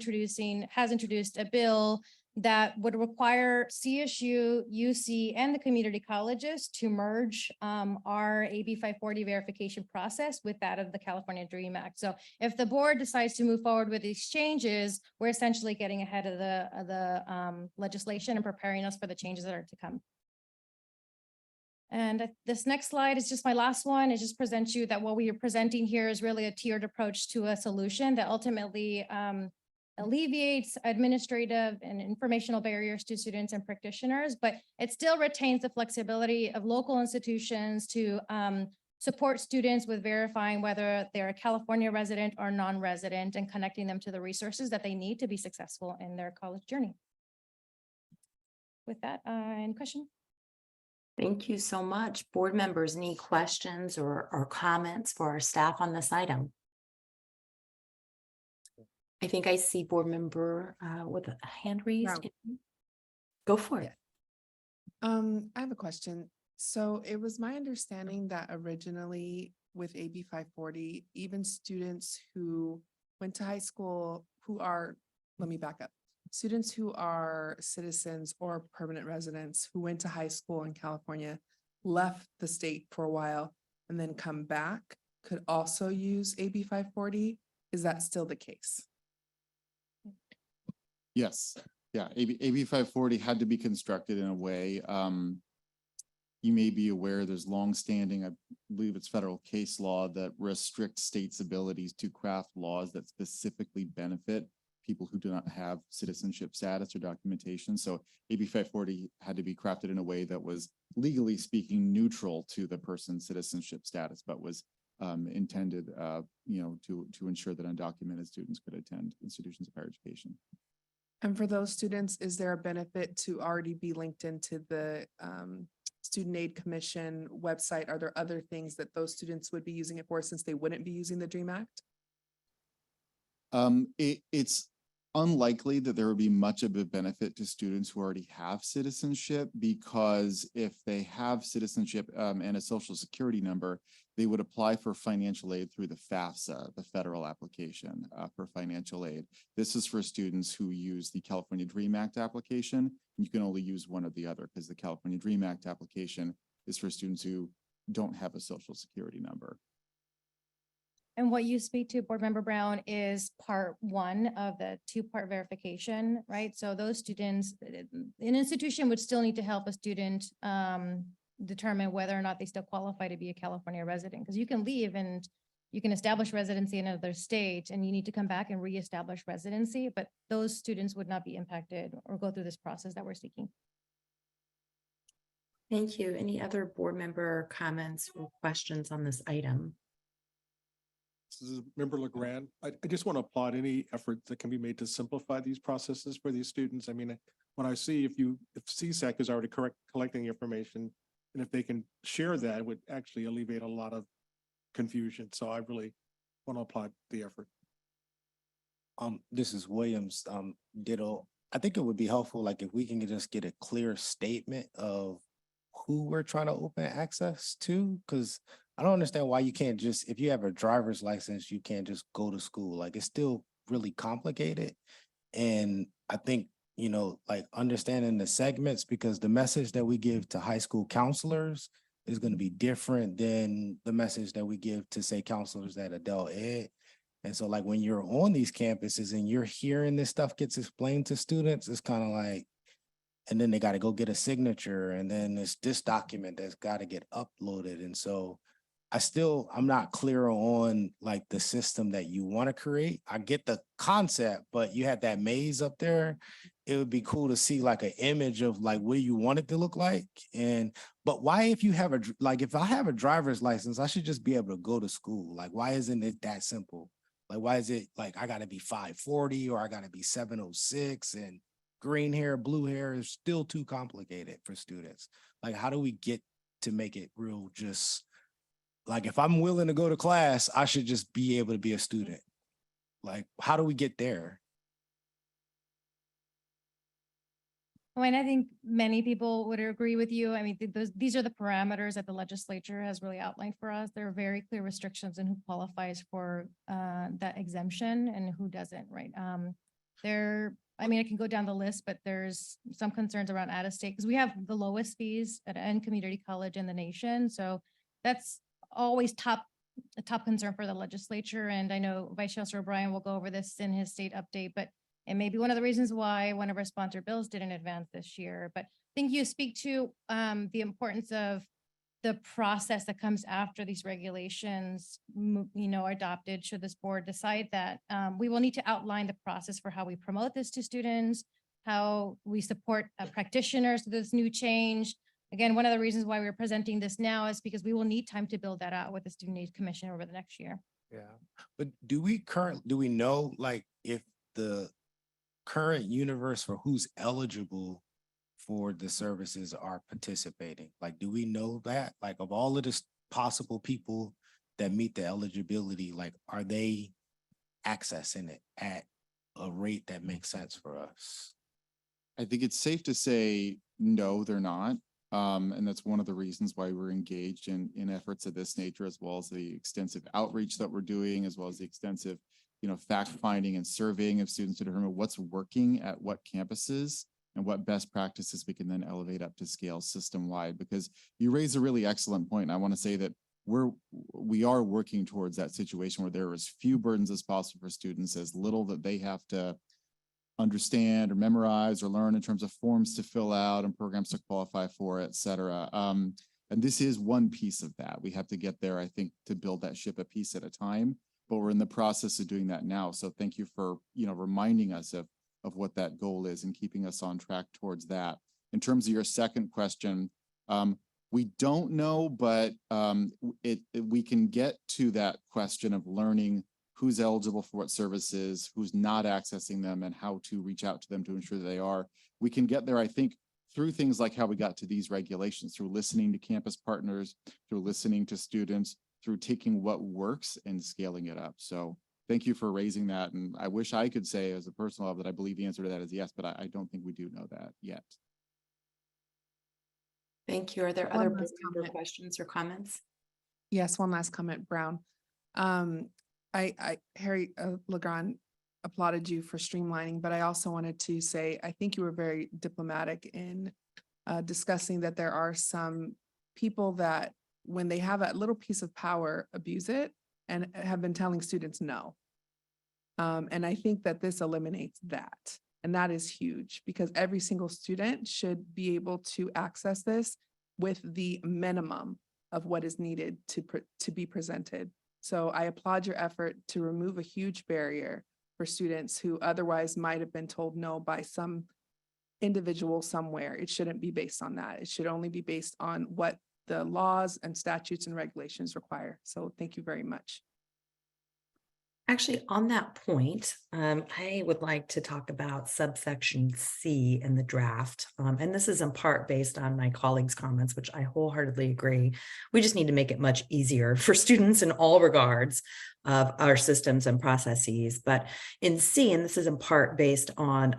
introduced a bill that would require CSU, UC, and the community colleges to merge our AB 540 verification process with that of the California DREAM Act. So if the board decides to move forward with these changes, we're essentially getting ahead of the legislation and preparing us for the changes that are to come. And this next slide is just my last one. It just presents you that what we are presenting here is really a tiered approach to a solution that ultimately alleviates administrative and informational barriers to students and practitioners, but it still retains the flexibility of local institutions to support students with verifying whether they're a California resident or non-resident and connecting them to the resources that they need to be successful in their college journey. With that, any question? Thank you so much. Board members, any questions or comments for our staff on this item? I think I see board member with a hand raised. Go for it. I have a question. So it was my understanding that originally with AB 540, even students who went to high school let me back up. Students who are citizens or permanent residents who went to high school in California, left the state for a while, and then come back could also use AB 540. Is that still the case? Yes, yeah, AB 540 had to be constructed in a way. You may be aware there's longstanding, I believe it's federal case law that restricts states' abilities to craft laws that specifically benefit people who do not have citizenship status or documentation. So AB 540 had to be crafted in a way that was legally speaking neutral to the person's citizenship status, but was intended, to ensure that undocumented students could attend institutions of higher education. And for those students, is there a benefit to already be linked into the Student Aid Commission website? Are there other things that those students would be using it for since they wouldn't be using the DREAM Act? It's unlikely that there would be much of a benefit to students who already have citizenship, because if they have citizenship and a social security number, they would apply for financial aid through the FAFSA, the federal application for financial aid. This is for students who use the California DREAM Act application. You can only use one or the other because the California DREAM Act application is for students who don't have a social security number. And what you speak to, Board Member Brown, is part one of the two-part verification, right? So those students, an institution would still need to help a student determine whether or not they still qualify to be a California resident, because you can leave and you can establish residency in another state and you need to come back and reestablish residency, but those students would not be impacted or go through this process that we're seeking. Thank you. Any other board member comments or questions on this item? This is Member LeGrand. I just want to applaud any effort that can be made to simplify these processes for these students. I mean, when I see if CSAC is already collecting information, and if they can share that, it would actually alleviate a lot of confusion. So I really want to applaud the effort. This is Williams, ditto. I think it would be helpful, like if we can just get a clear statement of who we're trying to open access to, because I don't understand why you can't just, if you have a driver's license, you can't just go to school. Like it's still really complicated. And I think, like understanding the segments, because the message that we give to high school counselors is going to be different than the message that we give to, say, counselors at adult ed. And so like when you're on these campuses and you're hearing this stuff gets explained to students, it's kind of like, and then they got to go get a signature, and then it's this document that's got to get uploaded. And so I'm not clear on like the system that you want to create. I get the concept, but you had that maze up there. It would be cool to see like an image of like what you want it to look like. But why, if you have if I have a driver's license, I should just be able to go to school. Like, why isn't it that simple? Like, why is it like I got to be 540 or I got to be 706 and green hair, blue hair is still too complicated for students? Like, how do we get to make it real? Just like, if I'm willing to go to class, I should just be able to be a student. Like, how do we get there? I mean, I think many people would agree with you. I mean, these are the parameters that the legislature has really outlined for us. There are very clear restrictions in who qualifies for that exemption and who doesn't, right? I mean, I can go down the list, but there's some concerns around out of state because we have the lowest fees at any community college in the nation. So that's always a top concern for the legislature. And I know Vice Chancellor O'Brien will go over this in his state update, but it may be one of the reasons why one of our sponsor bills didn't advance this year. But I think you speak to the importance of the process that comes after these regulations, are adopted. Should this board decide that, we will need to outline the process for how we promote this to students, how we support practitioners to this new change. Again, one of the reasons why we're presenting this now is because we will need time to build that out with the Student Aid Commission over the next year. Yeah, but do we know like if the current universe for who's eligible for the services are participating? Like, do we know that, like, of all of the possible people that meet the eligibility, like, are they accessing it at a rate that makes sense for us? I think it's safe to say, no, they're not. And that's one of the reasons why we're engaged in efforts of this nature, as well as the extensive outreach that we're doing, as well as the extensive, fact finding and surveying of students to determine what's working at what campuses and what best practices we can then elevate up to scale system wide. Because you raise a really excellent point. And I want to say that we are working towards that situation where there are as few burdens as possible for students, as little that they have to understand or memorize or learn in terms of forms to fill out and programs to qualify for, et cetera. And this is one piece of that. We have to get there, I think, to build that ship a piece at a time, but we're in the process of doing that now. So thank you for, reminding us of what that goal is and keeping us on track towards that. In terms of your second question, we don't know, but we can get to that question of learning who's eligible for what services, who's not accessing them, and how to reach out to them to ensure that they are. We can get there, I think, through things like how we got to these regulations, through listening to campus partners, through listening to students, through taking what works and scaling it up. So thank you for raising that. And I wish I could say as a personal level that I believe the answer to that is yes, but I don't think we do know that yet. Thank you. Are there One other last board member comment. questions or comments? Yes, one last comment, Brown. Harry Legrand applauded you for streamlining, but I also wanted to say, I think you were very diplomatic in discussing that there are some people that when they have a little piece of power, abuse it and have been telling students no. And I think that this eliminates that. And that is huge because every single student should be able to access this with the minimum of what is needed to be presented. So I applaud your effort to remove a huge barrier for students who otherwise might have been told no by some individual somewhere. It shouldn't be based on that. It should only be based on what the laws and statutes and regulations require. So thank you very much. Actually, on that point, I would like to talk about subsection C in the draft. And this is in part based on my colleagues' comments, which I wholeheartedly agree. We just need to make it much easier for students in all regards of our systems and processes. But in C, and this is in part based on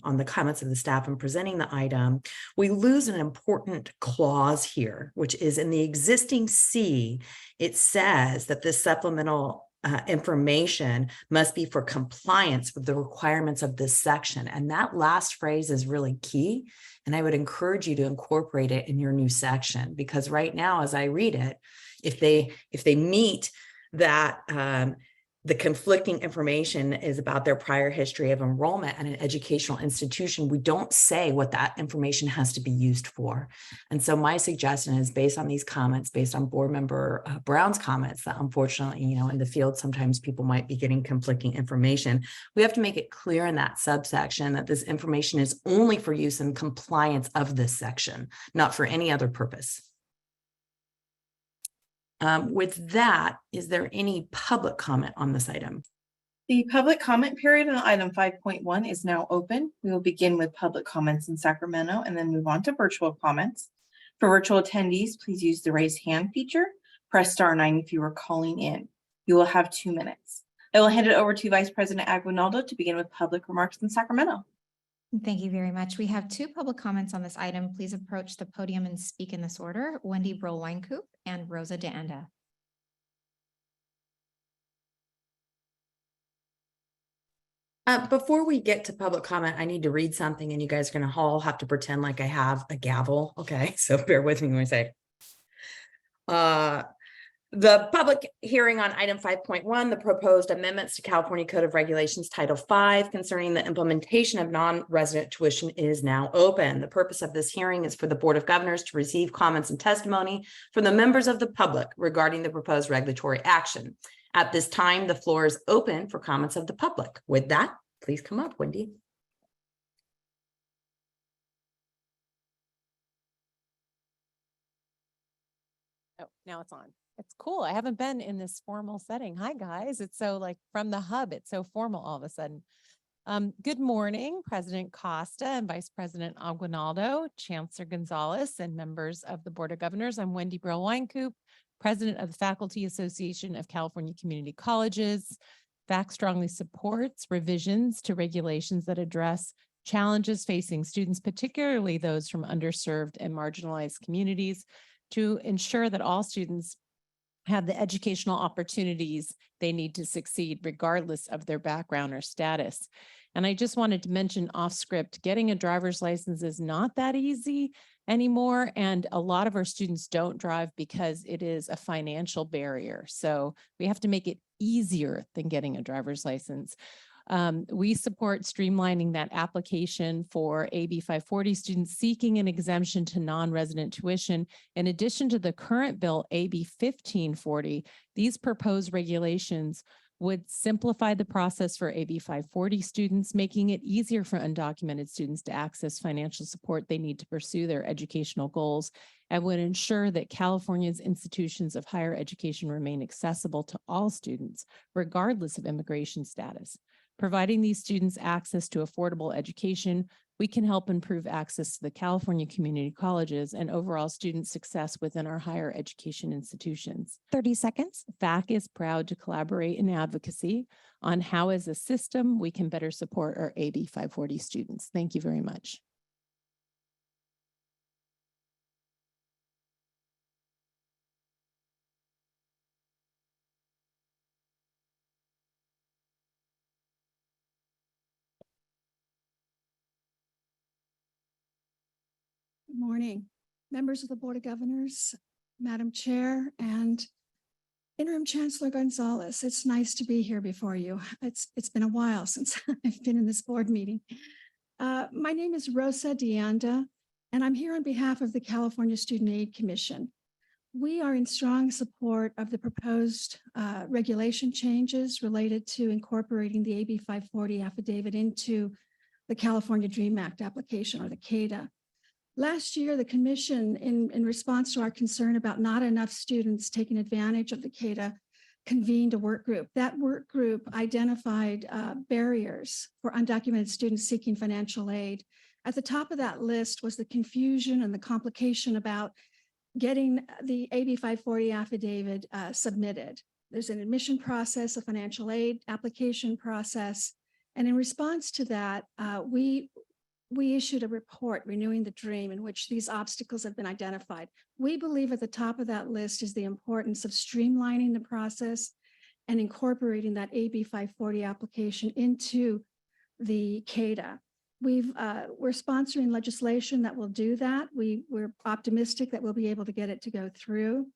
the comments of the staff in presenting the item, we lose an important clause here, which is in the existing C, it says that this supplemental information must be for compliance with the requirements of this section. And that last phrase is really key. And I would encourage you to incorporate it in your new section, because right now, as I read it, if they meet that the conflicting information is about their prior history of enrollment at an educational institution, we don't say what that information has to be used for. And so my suggestion is, based on these comments, based on board member Brown's comments, that unfortunately, in the field, sometimes people might be getting conflicting information. We have to make it clear in that subsection that this information is only for use in compliance of this section, not for any other purpose. With that, is there any public comment on this item? The public comment period on item 5.1 is now open. We will begin with public comments in Sacramento and then move on to virtual comments. For virtual attendees, please use the raise hand feature. Press *9 if you are calling in. You will have 2 minutes. I will hand it over to Vice President Aguinaldo to begin with public remarks in Sacramento. Thank you very much. We have 2 public comments on this item. Please approach the podium and speak in this order: Wendy Brill-Weinkoop and Rosa DeAnda. Before we get to public comment, I need to read something, and you guys are going to all have to pretend like I have a gavel. Okay, so bear with me when I say. The public hearing on item 5.1, the proposed amendments to California Code of Regulations Title V concerning the implementation of non-resident tuition, is now open. The purpose of this hearing is for the Board of Governors to receive comments and testimony from the members of the public regarding the proposed regulatory action. At this time, the floor is open for comments of the public. With that, please come up, Wendy. Oh, now it's on. It's cool. I haven't been in this formal setting. Hi, guys. It's so like from the hub, it's so formal all of a sudden. Good morning, President Costa and Vice President Aguinaldo, Chancellor Gonzalez, and members of the Board of Governors. I'm Wendy Brill-Weinkoop, President of the Faculty Association of California Community Colleges. FAC strongly supports revisions to regulations that address challenges facing students, particularly those from underserved and marginalized communities, to ensure that all students have the educational opportunities they need to succeed, regardless of their background or status. And I just wanted to mention off script, getting a driver's license is not that easy anymore. And a lot of our students don't drive because it is a financial barrier. So we have to make it easier than getting a driver's license. We support streamlining that application for AB 540 students seeking an exemption to non-resident tuition. In addition to the current bill, AB 1540, these proposed regulations would simplify the process for AB 540 students, making it easier for undocumented students to access financial support they need to pursue their educational goals, and would ensure that California's institutions of higher education remain accessible to all students, regardless of immigration status. Providing these students access to affordable education, we can help improve access to the California community colleges and overall student success within our higher education institutions. 30 seconds. FAC is proud to collaborate in advocacy on how, as a system, we can better support our AB 540 students. Thank you very much. Good morning, members of the Board of Governors, Madam Chair, and Interim Chancellor Gonzalez. It's nice to be here before you. It's been a while since I've been in this board meeting. My name is Rosa DeAnda, and I'm here on behalf of the California Student Aid Commission. We are in strong support of the proposed regulation changes related to incorporating the AB 540 affidavit into the California DREAM Act application, or the CADA. Last year, the commission, in response to our concern about not enough students taking advantage of the CADA, convened a work group. That work group identified barriers for undocumented students seeking financial aid. At the top of that list was the confusion and the complication about getting the AB 540 affidavit submitted. There's an admission process, a financial aid application process. And in response to that, we issued a report, Renewing the Dream, in which these obstacles have been identified. We believe at the top of that list is the importance of streamlining the process and incorporating that AB 540 application into the CADA. We're sponsoring legislation that will do that. We're optimistic that we'll be able to get it to go through.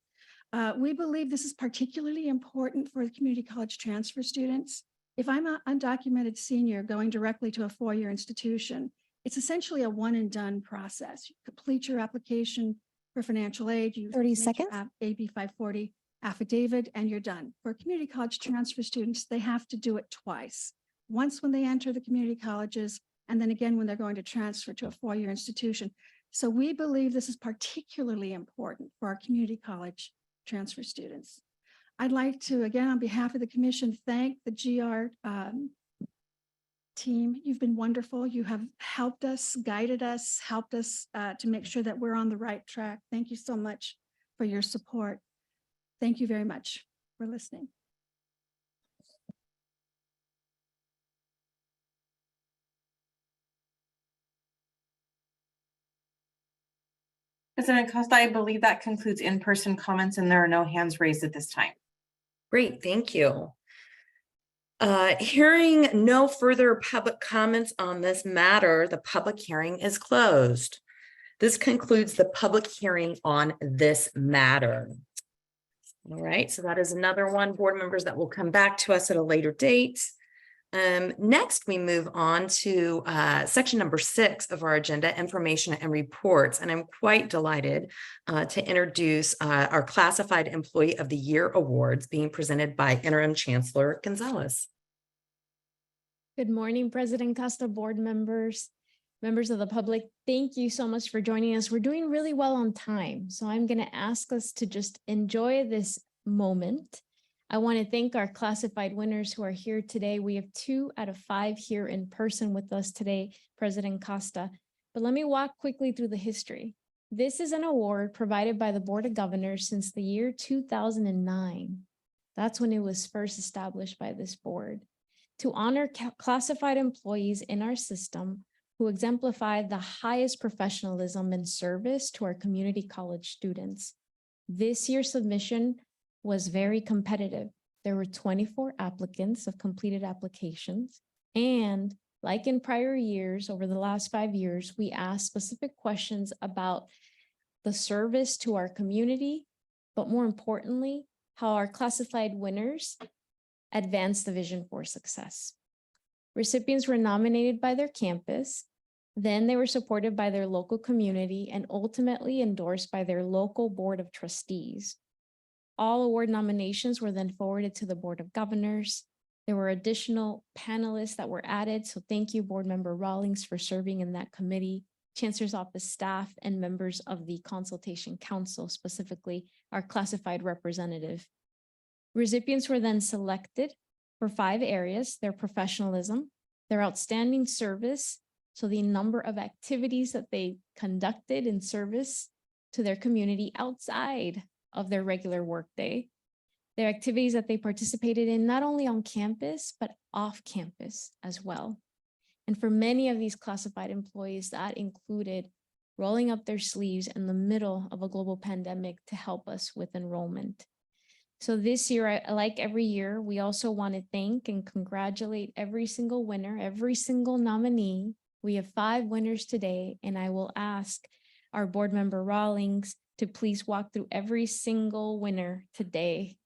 We believe this is particularly important for the community college transfer students. If I'm an undocumented senior going directly to a four-year institution, it's essentially a one and done process. You complete your application for financial aid, you 30 submit your seconds. AB 540 affidavit, and you're done. For community college transfer students, they have to do it twice. Once when they enter the community colleges, and then again when they're going to transfer to a four-year institution. So we believe this is particularly important for our community college transfer students. I'd like to, again, on behalf of the commission, thank the GR team. You've been wonderful. You have helped us, guided us, helped us to make sure that we're on the right track. Thank you so much for your support. Thank you very much for listening. President Costa, I believe that concludes in-person comments and there are no hands raised at this time. Great, thank you. Hearing no further public comments on this matter, the public hearing is closed. This concludes the public hearing on this matter. All right, so that is another one, board members, that will come back to us at a later date. Next, we move on to section number 6 of our agenda, information and reports. And I'm quite delighted to introduce our Classified Employee of the Year Awards being presented by Interim Chancellor Gonzalez. Good morning, President Costa, board members, members of the public. Thank you so much for joining us. We're doing really well on time, so I'm going to ask us to just enjoy this moment. I want to thank our classified winners who are here today. We have 2 out of 5 here in person with us today, President Costa. But let me walk quickly through the history. This is an award provided by the Board of Governors since the year 2009. That's when it was first established by this board, to honor classified employees in our system who exemplify the highest professionalism and service to our community college students. This year's submission was very competitive. There were 24 applicants of completed applications. And like in prior years, over the last 5 years, we asked specific questions about the service to our community, but more importantly, how our classified winners advance the vision for success. Recipients were nominated by their campus, then they were supported by their local community and ultimately endorsed by their local board of trustees. All award nominations were then forwarded to the Board of Governors. There were additional panelists that were added. So thank you, Board Member Rawlings, for serving in that committee, Chancellor's Office staff, and members of the Consultation Council, specifically our classified representative. Recipients were then selected for 5 areas: their professionalism, their outstanding service, so the number of activities that they conducted in service to their community outside of their regular workday, their activities that they participated in not only on campus, but off campus as well. And for many of these classified employees, that included rolling up their sleeves in the middle of a global pandemic to help us with enrollment. So this year, like every year, we also want to thank and congratulate every single winner, every single nominee. We have 5 winners today, and I will ask our board member Rawlings to please walk through every single winner today.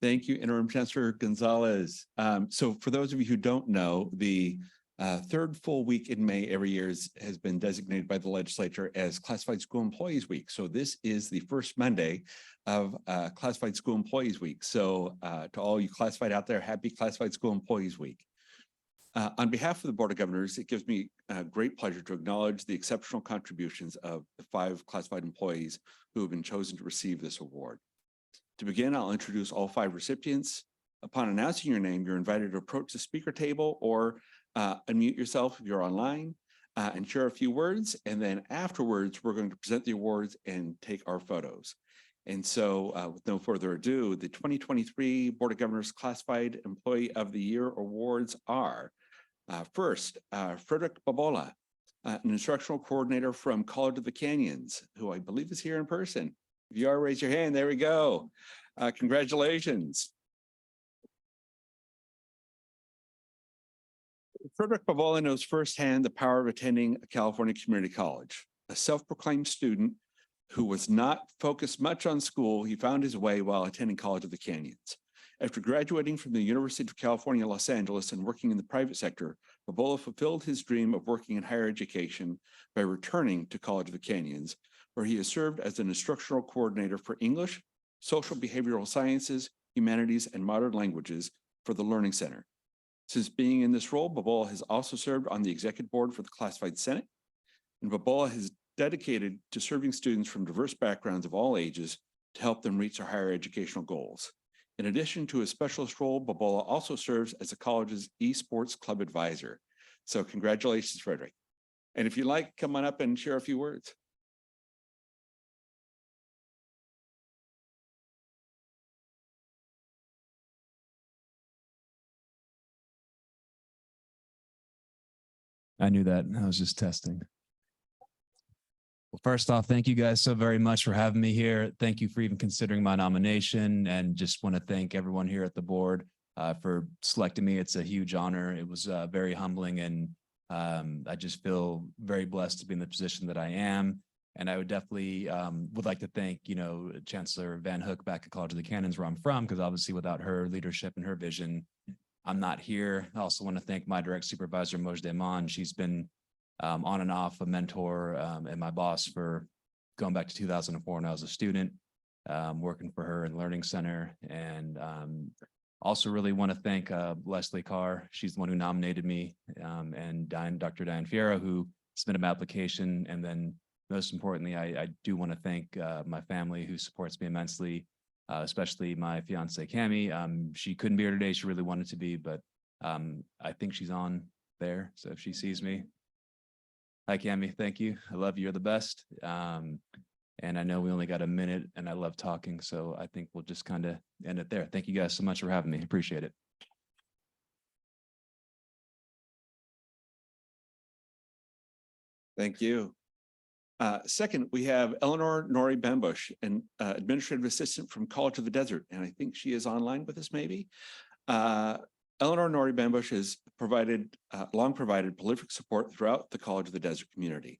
Thank you, Interim Chancellor Gonzalez. So for those of you who don't know, the 3rd full week in May every year has been designated by the legislature as Classified School Employees Week. So this is the first Monday of Classified School Employees Week. So to all you classified out there, happy Classified School Employees Week. On behalf of the Board of Governors, it gives me great pleasure to acknowledge the exceptional contributions of the 5 classified employees who have been chosen to receive this award. To begin, I'll introduce all 5 recipients. Upon announcing your name, you're invited to approach the speaker table or unmute yourself if you're online and share a few words. And then afterwards, we're going to present the awards and take our photos. And so with no further ado, the 2023 Board of Governors Classified Employee of the Year Awards are first, Frederick Babola, an instructional coordinator from College of the Canyons, who I believe is here in person. If you are, raise your hand. There we go. Congratulations. Frederick Babola knows firsthand the power of attending a California community college. A self-proclaimed student who was not focused much on school, he found his way while attending College of the Canyons. After graduating from the University of California, Los Angeles and working in the private sector, Bobola fulfilled his dream of working in higher education by returning to College of the Canyons, where he has served as an instructional coordinator for English, social behavioral sciences, humanities, and modern languages for the Learning Center. Since being in this role, Bobola has also served on the executive board for the Classified Senate, and Bobola has dedicated to serving students from diverse backgrounds of all ages to help them reach their higher educational goals. In addition to his specialist role, Bobola also serves as the college's esports club advisor. So congratulations, Frederick. And if you like, come on up and share a few words. I knew that. I was just testing. Well, first off, thank you guys so very much for having me here. Thank you for even considering my nomination, and just want to thank everyone here at the board for selecting me. It's a huge honor. It was very humbling, and I just feel very blessed to be in the position that I am. And I would definitely would like to thank, Chancellor Van Hook back at College of the Canyons, where I'm from, because obviously without her leadership and her vision, I'm not here. I also want to thank my direct supervisor, Moj Dayman. She's been on and off a mentor and my boss for going back to 2004 when I was a student, working for her in Learning Center. And also really want to thank Leslie Carr. She's the one who nominated me, and Dr. Diane Fierro, who submitted my application. And then most importantly, I do want to thank my family, who supports me immensely, especially my fiance, Cami. She couldn't be here today. She really wanted to be, but I think she's on there. So if she sees me, hi, Cami, thank you. I love you. You're the best. And I know we only got a minute, and I love talking. So I think we'll just kind of end it there. Thank you guys so much for having me. Appreciate it. Thank you. Second, we have Eleanor Nori Bambush, an administrative assistant from College of the Desert, and I think she is online with us maybe. Eleanor Nori Bambush has long provided prolific support throughout the College of the Desert community.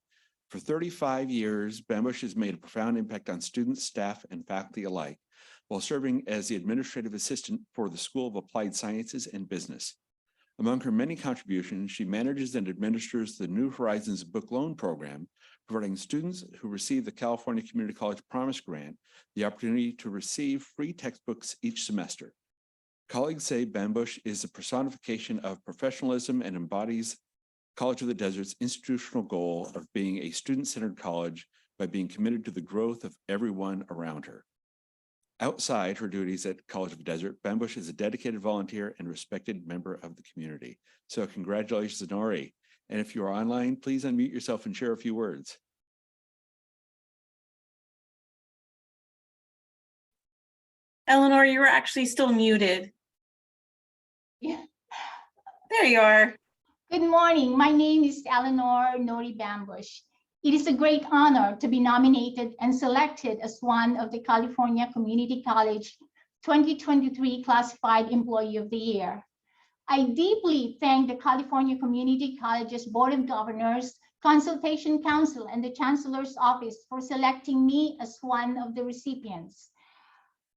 For 35 years, Bambush has made a profound impact on students, staff, and faculty alike, while serving as the administrative assistant for the School of Applied Sciences and Business. Among her many contributions, she manages and administers the New Horizons Book Loan Program, providing students who receive the California Community College Promise Grant the opportunity to receive free textbooks each semester. Colleagues say Bambush is the personification of professionalism and embodies College of the Desert's institutional goal of being a student-centered college by being committed to the growth of everyone around her. Outside her duties at College of the Desert, Bambush is a dedicated volunteer and respected member of the community. So congratulations, Nori. And if you are online, please unmute yourself and share a few words. Eleanor, you were actually still muted. Yeah. There you are. Good morning. My name is Eleanor Nori Bambush. It is a great honor to be nominated and selected as one of the California Community College 2023 Classified Employee of the Year. I deeply thank the California Community College's Board of Governors, Consultation Council, and the Chancellor's Office for selecting me as one of the recipients.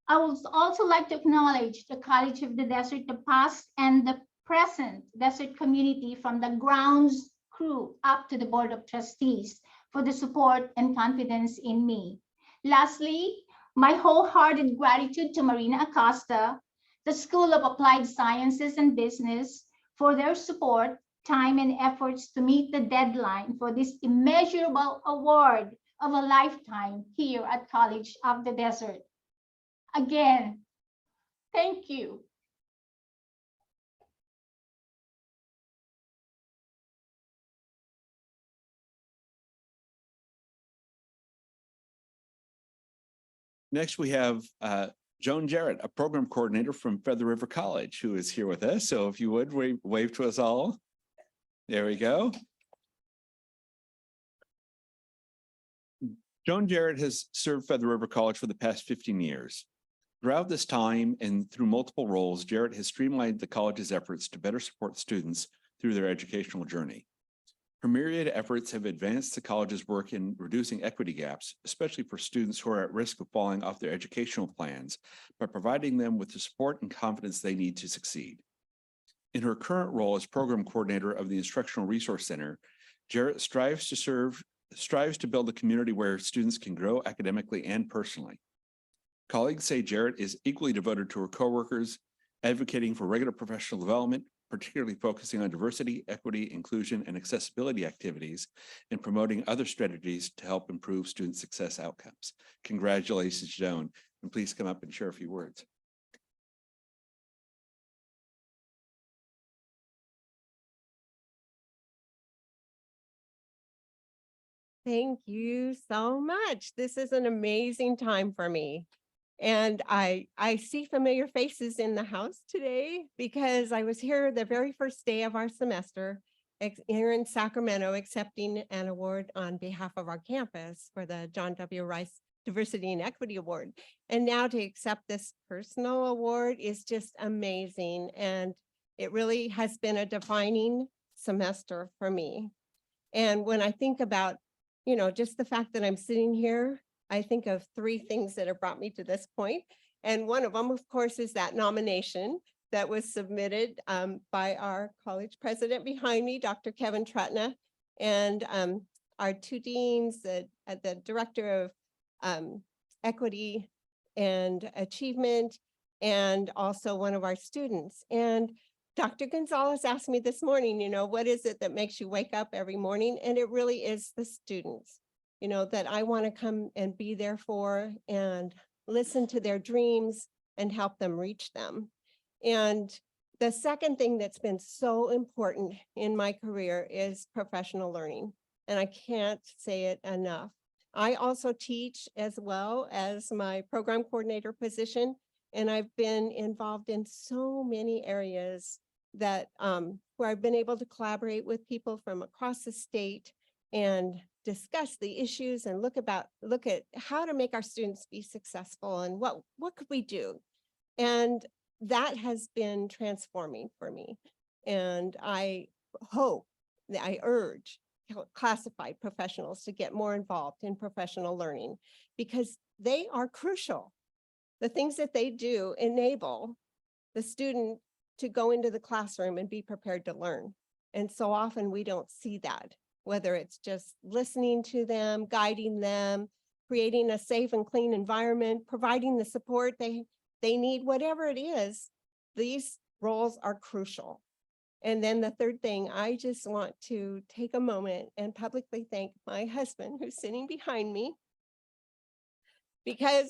I would also like to acknowledge the College of the Desert, the past and the present Desert community, from the grounds crew up to the Board of Trustees, for the support and confidence in me. Lastly, my wholehearted gratitude to Marina Acosta, the School of Applied Sciences and Business, for their support, time, and efforts to meet the deadline for this immeasurable award of a lifetime here at College of the Desert. Again, thank you. Next, we have Joan Jarrett, a program coordinator from Feather River College, who is here with us. So if you would wave to us all. There we go. Joan Jarrett has served Feather River College for the past 15 years. Throughout this time and through multiple roles, Jarrett has streamlined the college's efforts to better support students through their educational journey. Her myriad efforts have advanced the college's work in reducing equity gaps, especially for students who are at risk of falling off their educational plans, by providing them with the support and confidence they need to succeed. In her current role as program coordinator of the Instructional Resource Center, Jarrett strives to build a community where students can grow academically and personally. Colleagues say Jarrett is equally devoted to her coworkers, advocating for regular professional development, particularly focusing on diversity, equity, inclusion, and accessibility activities, and promoting other strategies to help improve student success outcomes. Congratulations, Joan, and please come up and share a few words. Thank you so much. This is an amazing time for me. And I see familiar faces in the house today because I was here the very first day of our semester here in Sacramento accepting an award on behalf of our campus for the John W. Rice Diversity and Equity Award. And now to accept this personal award is just amazing. And it really has been a defining semester for me. And when I think about, you know, just the fact that I'm sitting here, I think of three things that have brought me to this point. And one of them, of course, is that nomination that was submitted by our college president behind me, Dr. Kevin Trutna, and our two deans, the director of equity and achievement, and also one of our students. And Dr. Gonzalez asked me this morning, you know, what is it that makes you wake up every morning? And it really is the students, you know, that I want to come and be there for and listen to their dreams and help them reach them. And the second thing that's been so important in my career is professional learning. And I can't say it enough. I also teach as well as my program coordinator position. And I've been involved in so many areas that where I've been able to collaborate with people from across the state and discuss the issues and look at how to make our students be successful and what could we do. And that has been transforming for me. And I urge classified professionals to get more involved in professional learning because they are crucial. The things that they do enable the student to go into the classroom and be prepared to learn. And so often we don't see that, whether it's just listening to them, guiding them, creating a safe and clean environment, providing the support they need, whatever it is, these roles are crucial. And then the third thing, I just want to take a moment and publicly thank my husband who's sitting behind me because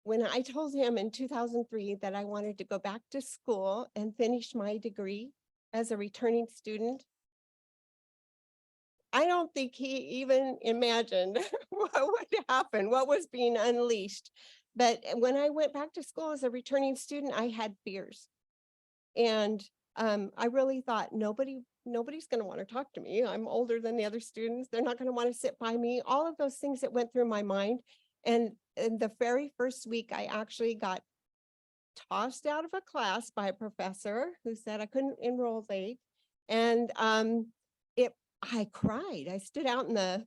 when I told him in 2003 that I wanted to go back to school and finish my degree as a returning student, I don't think he even imagined what would happen, what was being unleashed. But when I went back to school as a returning student, I had fears. And I really thought nobody's going to want to talk to me. I'm older than the other students. They're not going to want to sit by me. All of those things that went through my mind. And in the very first week, I actually got tossed out of a class by a professor who said I couldn't enroll late. And I cried. I stood out in the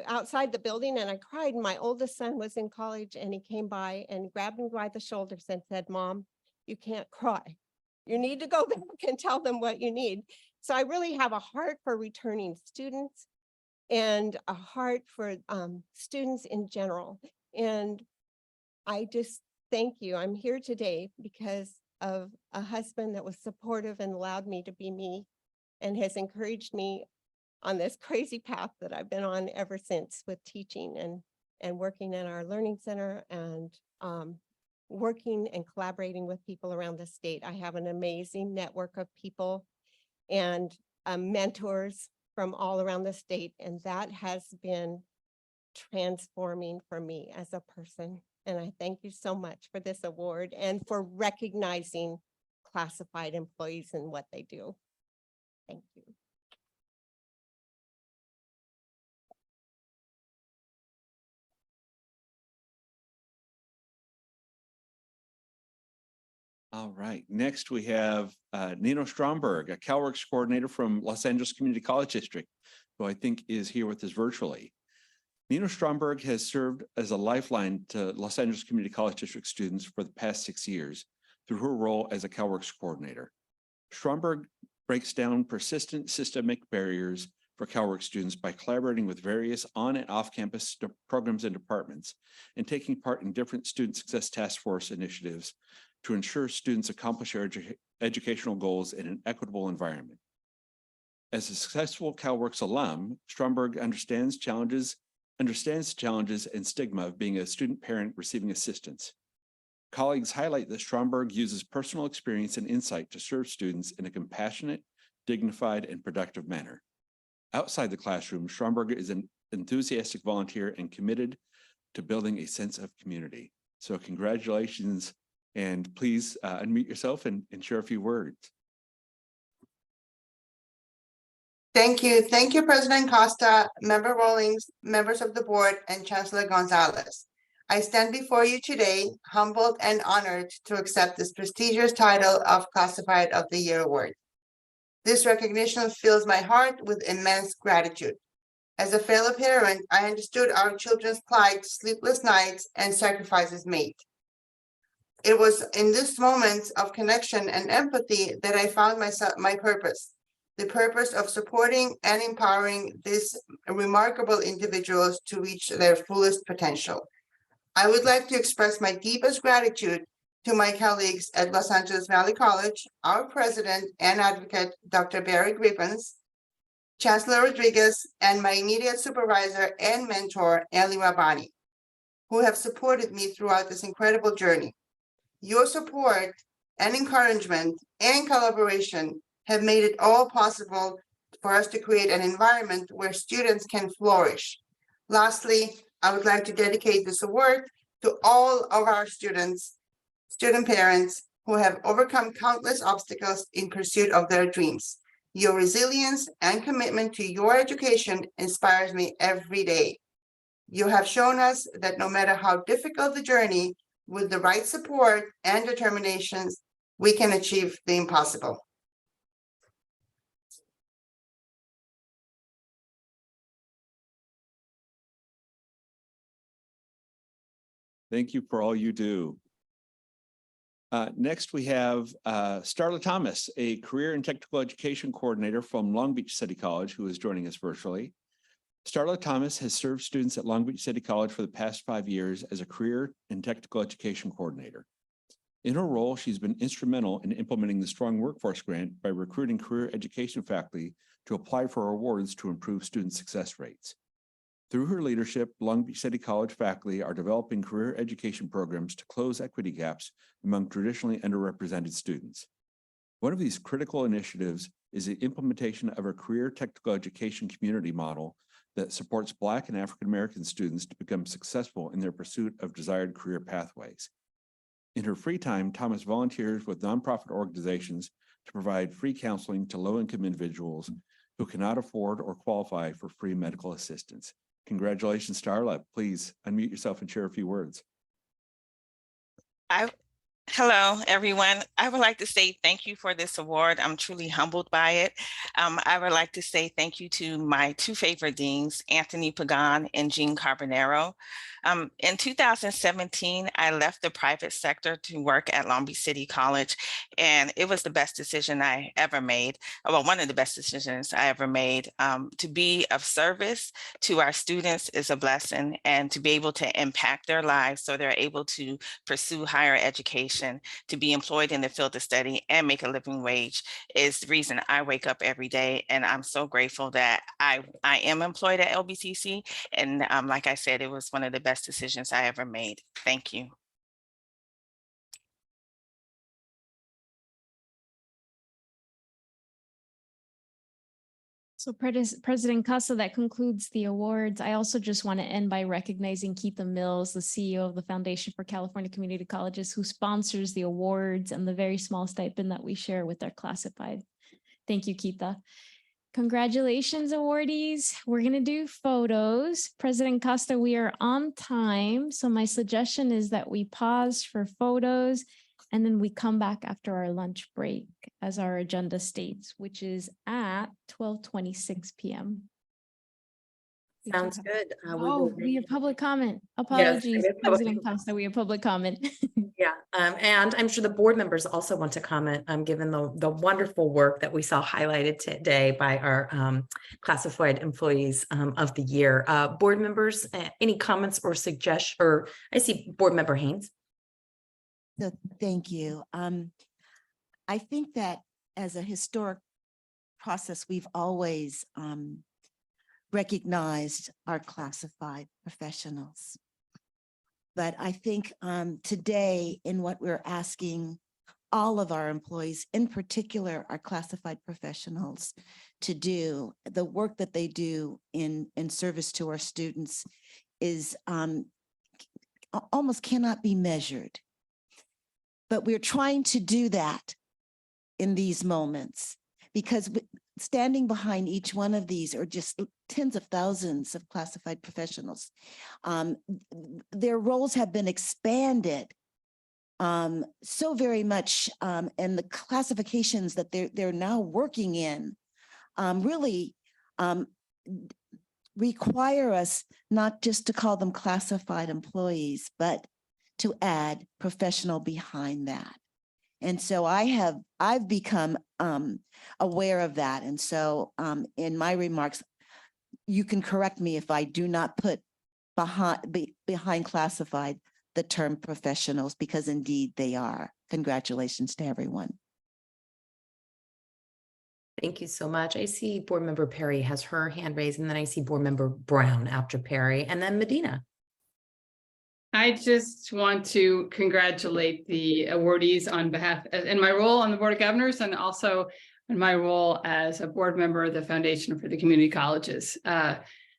outside the building and I cried. And my oldest son was in college and he came by and grabbed me by the shoulders and said, "Mom, you can't cry. You need to go back and tell them what you need." So I really have a heart for returning students and a heart for students in general. And I just thank you. I'm here today because of a husband that was supportive and allowed me to be me and has encouraged me on this crazy path that I've been on ever since with teaching and working in our learning center and working and collaborating with people around the state. I have an amazing network of people and mentors from all around the state, and that has been transforming for me as a person. And I thank you so much for this award and for recognizing classified employees and what they do. Thank you. All right, next we have Nino Stromberg, a CalWorks coordinator from Los Angeles Community College District, who I think is here with us virtually. Nino Stromberg has served as a lifeline to Los Angeles Community College District students for the past 6 years through her role as a CalWorks coordinator. Stromberg breaks down persistent systemic barriers for CalWorks students by collaborating with various on and off-campus programs and departments and taking part in different student success task force initiatives to ensure students accomplish their educational goals in an equitable environment. As a successful CalWorks alum, Stromberg understands the challenges and stigma of being a student parent receiving assistance. Colleagues highlight that Stromberg uses personal experience and insight to serve students in a compassionate, dignified, and productive manner. Outside the classroom, Stromberg is an enthusiastic volunteer and committed to building a sense of community. So congratulations, and please unmute yourself and share a few words. Thank you. Thank you, President Costa, Member Rawlings, members of the board, and Chancellor Gonzalez. I stand before you today, humbled and honored to accept this prestigious title of Classified of the Year award. This recognition fills my heart with immense gratitude. As a fellow parent, I understood our children's plight, sleepless nights, and sacrifices made. It was in this moment of connection and empathy that I found my purpose, the purpose of supporting and empowering these remarkable individuals to reach their fullest potential. I would like to express my deepest gratitude to my colleagues at Los Angeles Valley College, our president and advocate, Dr. Barry Griffins, Chancellor Rodriguez, and my immediate supervisor and mentor, Ellie Rabbani, who have supported me throughout this incredible journey. Your support and encouragement and collaboration have made it all possible for us to create an environment where students can flourish. Lastly, I would like to dedicate this award to all of our student parents who have overcome countless obstacles in pursuit of their dreams. Your resilience and commitment to your education inspires me every day. You have shown us that no matter how difficult the journey, with the right support and determinations, we can achieve the impossible. Thank you for all you do. Next, we have Starla Thomas, a career and technical education coordinator from Long Beach City College, who is joining us virtually. Starla Thomas has served students at Long Beach City College for the past 5 years as a career and technical education coordinator. In her role, she's been instrumental in implementing the Strong Workforce Grant by recruiting career education faculty to apply for awards to improve student success rates. Through her leadership, Long Beach City College faculty are developing career education programs to close equity gaps among traditionally underrepresented students. One of these critical initiatives is the implementation of a career technical education community model that supports Black and African American students to become successful in their pursuit of desired career pathways. In her free time, Thomas volunteers with nonprofit organizations to provide free counseling to low-income individuals who cannot afford or qualify for free medical assistance. Congratulations, Starla. Please unmute yourself and share a few words. Hello, everyone. I would like to say thank you for this award. I'm truly humbled by it. I would like to say thank you to my two favorite deans, Anthony Pagan and Jean Carbonero. In 2017, I left the private sector to work at Long Beach City College, and it was the best decision I ever made. Well, one of the best decisions I ever made. To be of service to our students is a blessing, and to be able to impact their lives so they're able to pursue higher education, to be employed in the field of study and make a living wage is the reason I wake up every day. And I'm so grateful that I am employed at LBCC. And like I said, it was one of the best decisions I ever made. Thank you. So President Costa, that concludes the awards. I also just want to end by recognizing Keitha Mills, the CEO of the Foundation for California Community Colleges, who sponsors the awards and the very small stipend that we share with our classified. Thank you, Keitha. Congratulations, awardees. We're going to do photos. President Costa, we are on time. So my suggestion is that we pause for photos And then we come back after our lunch break, as our agenda states, which is at 12:26 p.m. Did you Sounds have- good. Oh, we have public comment. Yes, Apologies, we have public President Costa, we have public comment. Yeah, and I'm sure the board members also want to comment, given the wonderful work that we saw highlighted today by our classified employees of the year. Board members, any comments or suggestions? Or I see Board Member Haynes. So thank you. I think that as a historic process, we've always recognized our classified professionals. But I think today, in what we're asking all of our employees, in particular our classified professionals, to do, the work that they do in service to our students is almost cannot be measured. But we're trying to do that in these moments, because standing behind each one of these are just tens of thousands of classified professionals. Their roles have been expanded so very much, and the classifications that they're now working in really require us not just to call them classified employees, but to add professional behind that. And so I've become aware of that. And so in my remarks, you can correct me if I do not put behind classified the term professionals, because indeed they are. Congratulations to everyone. Thank you so much. I see Board Member Perry has her hand raised, and then I see Board Member Brown after Perry, and then Medina. I just want to congratulate the awardees on behalf, in my role on the Board of Governors, and also in my role as a board member of the Foundation for the Community Colleges.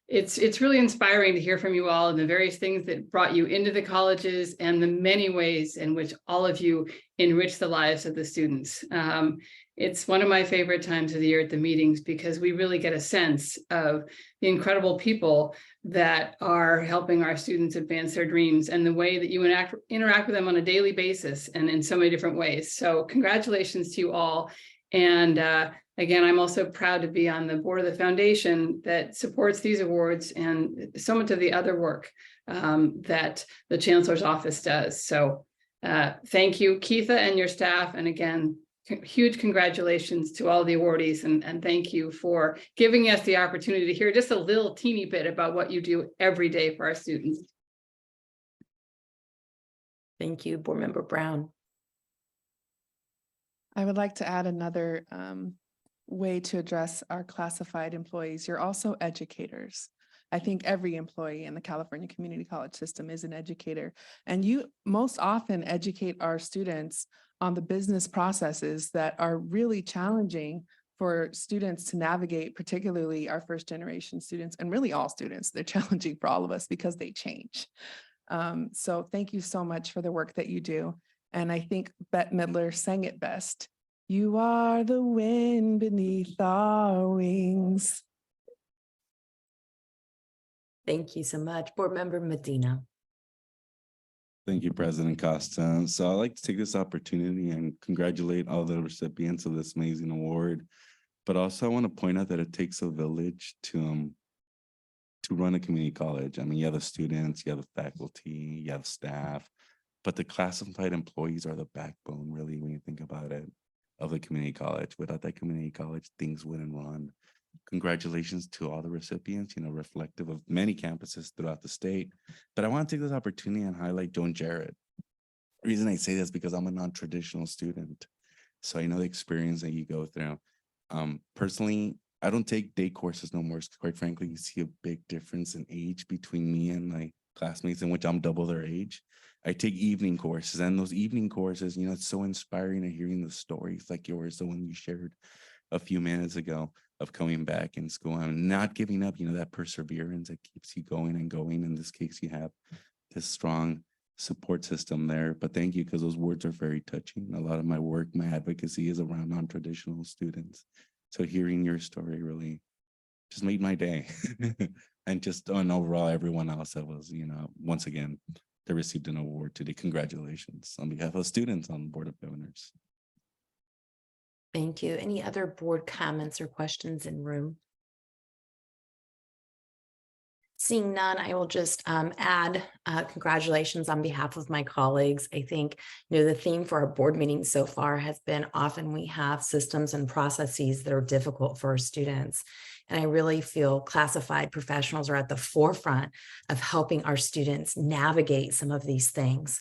It's really inspiring to hear from you all and the various things that brought you into the colleges and the many ways in which all of you enrich the lives of the students. It's one of my favorite times of the year at the meetings, because we really get a sense of the incredible people that are helping our students advance their dreams, and the way that you interact with them on a daily basis and in so many different ways. So congratulations to you all. And again, I'm also proud to be on the board of the foundation that supports these awards and so much of the other work that the Chancellor's office does. So thank you, Keitha, and your staff. And again, huge congratulations to all the awardees, and thank you for giving us the opportunity to hear just a little teeny bit about what you do every day for our students. Thank you, Board Member Brown. I would like to add another way to address our classified employees. You're also educators. I think every employee in the California Community College system is an educator, and you most often educate our students on the business processes that are really challenging for students to navigate, particularly our first generation students, and really all students. They're challenging for all of us because they change. So thank you so much for the work that you do. And I think Bette Midler sang it best. You are the wind beneath our wings. Thank you so much. Board Member Medina. Thank you, President Costa. So I'd like to take this opportunity and congratulate all the recipients of this amazing award. But also I want to point out that it takes a village to run a community college. I mean, you have the students, you have the faculty, you have staff, but the classified employees are the backbone, really, when you think about it, of the community college. Without that community college, things wouldn't run. Congratulations to all the recipients, reflective of many campuses throughout the state. But I want to take this opportunity and highlight Joan Jarrett. The reason I say this is because I'm a non-traditional student. So I know the experience that you go through. Personally, I don't take day courses no more. Quite frankly, you see a big difference in age between me and my classmates, in which I'm double their age. I take evening courses, and those evening courses, it's so inspiring to hearing the stories like yours, the one you shared a few minutes ago, of coming back in school and not giving up, that perseverance that keeps you going and going. In this case, you have this strong support system there. But thank you, because those words are very touching. A lot of my work, my advocacy is around non-traditional students. So hearing your story really just made my day. And just on overall, everyone else that was, once again, that received an award today. Congratulations on behalf of students on the Board of Governors. Thank you. Any other board comments or questions in room? Seeing none, I will just add congratulations on behalf of my colleagues. I think, the theme for our board meetings so far has been often we have systems and processes that are difficult for our students. And I really feel classified professionals are at the forefront of helping our students navigate some of these things.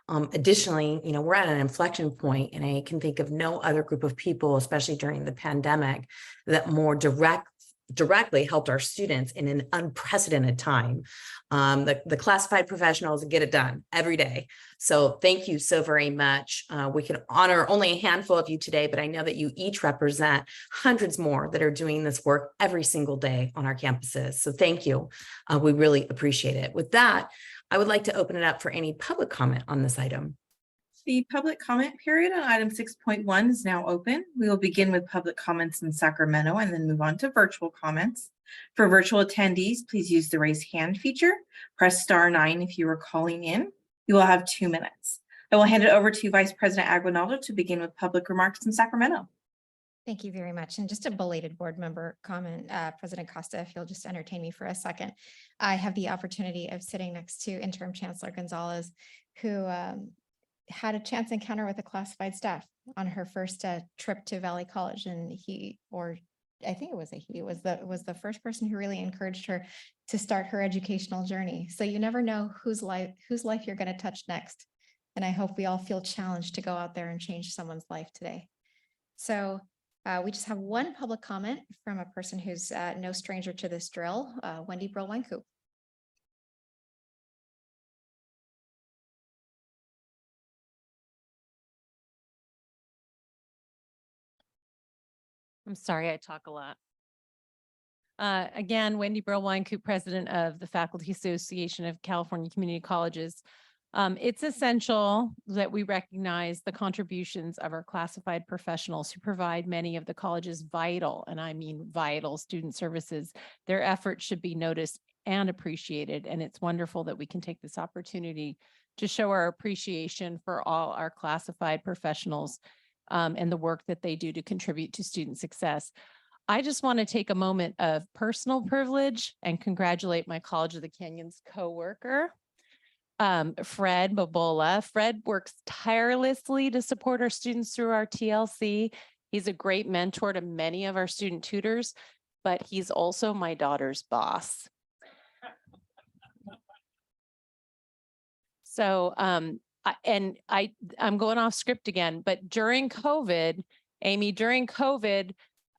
Additionally, we're at an inflection point, and I can think of no other group of people, especially during the pandemic, that more directly helped our students in an unprecedented time. The classified professionals get it done every day. So thank you so very much. We can honor only a handful of you today, but I know that you each represent hundreds more that are doing this work every single day on our campuses. So thank you. We really appreciate it. With that, I would like to open it up for any public comment on this item. The public comment period on item 6.1 is now open. We will begin with public comments in Sacramento and then move on to virtual comments. For virtual attendees, please use the raise hand feature. Press *9 if you are calling in. You will have 2 minutes. I will hand it over to Vice President Aguinaldo to begin with public remarks in Sacramento. Thank you very much. And just a belated board member comment, President Costa, if you'll just entertain me for a second. I have the opportunity of sitting next to Interim Chancellor Gonzalez, who had a chance encounter with the classified staff on her first trip to Valley College. And I think it was the first person who really encouraged her to start her educational journey. So you never know whose life you're going to touch next. And I hope we all feel challenged to go out there and change someone's life today. So we just have one public comment from a person who's no stranger to this drill, Wendy Brill-Weinkoop. I'm sorry, I talk a lot. Again, Wendy Brill-Weinkoop, president of the Faculty Association of California Community Colleges. It's essential that we recognize the contributions of our classified professionals who provide many of the college's vital, and I mean vital, student services. Their efforts should be noticed and appreciated, and it's wonderful that we can take this opportunity to show our appreciation for all our classified professionals and the work that they do to contribute to student success. I just want to take a moment of personal privilege and congratulate my College of the Canyons coworker, Fred Bobola. Fred works tirelessly to support our students through our TLC. He's a great mentor to many of our student tutors, but he's also my daughter's boss. So, I'm going off script again, but during COVID, Amy,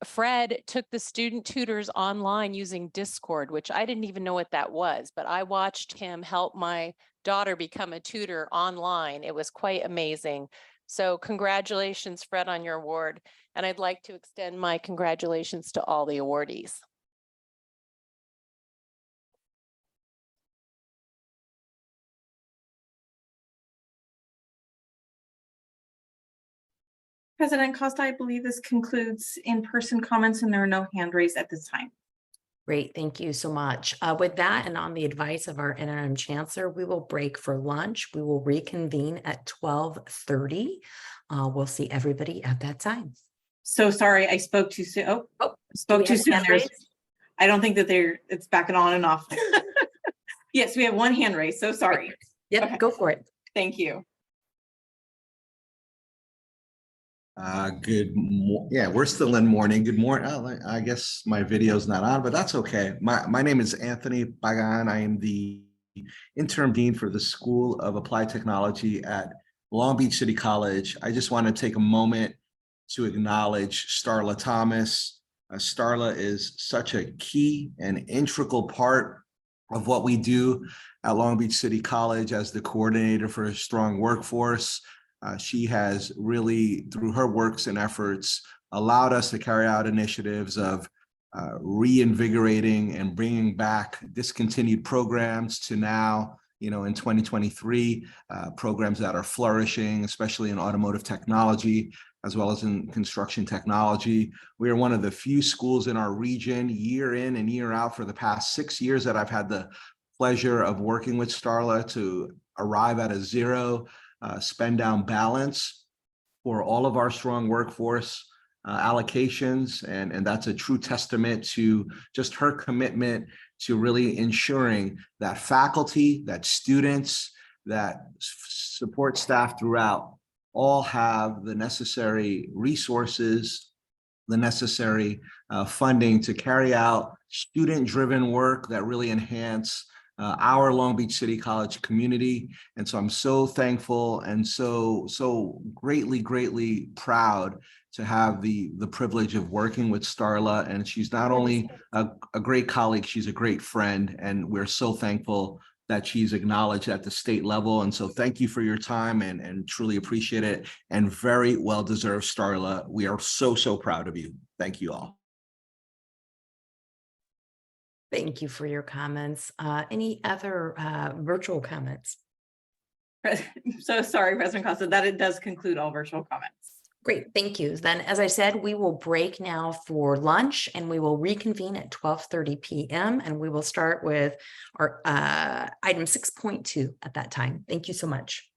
Fred took the student tutors online using Discord, which I didn't even know what that was, but I watched him help my daughter become a tutor online. It was quite amazing. So congratulations, Fred, on your award. And I'd like to extend my congratulations to all the awardees. President Costa, I believe this concludes in-person comments and there are no hand raised at this time. Great, thank you so much. With that, and on the advice of our interim chancellor, we will break for lunch. We will reconvene at 12:30. We'll see everybody at that time. So sorry, I spoke too soon. Spoke too soon. I don't think that it's backing on and off. Yes, we have one hand raised. So sorry. Yep, okay. Go for it. Thank you. Yeah, we're still in morning. Good morning. Oh, I guess my video's not on, but that's okay. My name is Anthony Pagan. I am the interim dean for the School of Applied Technology at Long Beach City College. I just want to take a moment to acknowledge Starla Thomas. Starla is such a key and integral part of what we do at Long Beach City College as the coordinator for a strong workforce. She has really, through her works and efforts, allowed us to carry out initiatives of reinvigorating and bringing back discontinued programs to now, in 2023, programs that are flourishing, especially in automotive technology, as well as in construction technology. We are one of the few schools in our region, year in and year out, for the past 6 years that I've had the pleasure of working with Starla to arrive at a zero spend down balance for all of our strong workforce allocations. And that's a true testament to just her commitment to really ensuring that faculty, that students, that support staff throughout all have the necessary resources, the necessary funding to carry out student-driven work that really enhance our Long Beach City College community. And so I'm so thankful and so greatly proud to have the privilege of working with Starla. And she's not only a great colleague, she's a great friend. And we're so thankful that she's acknowledged at the state level. And so thank you for your time and truly appreciate it. And very well-deserved, Starla. We are so proud of you. Thank you all. Thank you for your comments. Any other virtual comments? So sorry, President Costa, that it does conclude all virtual comments. Great, thank you. Then, as I said, we will break now for lunch and we will reconvene at 12:30 p.m. and we will start with our item 6.2 at that time. Thank you so much.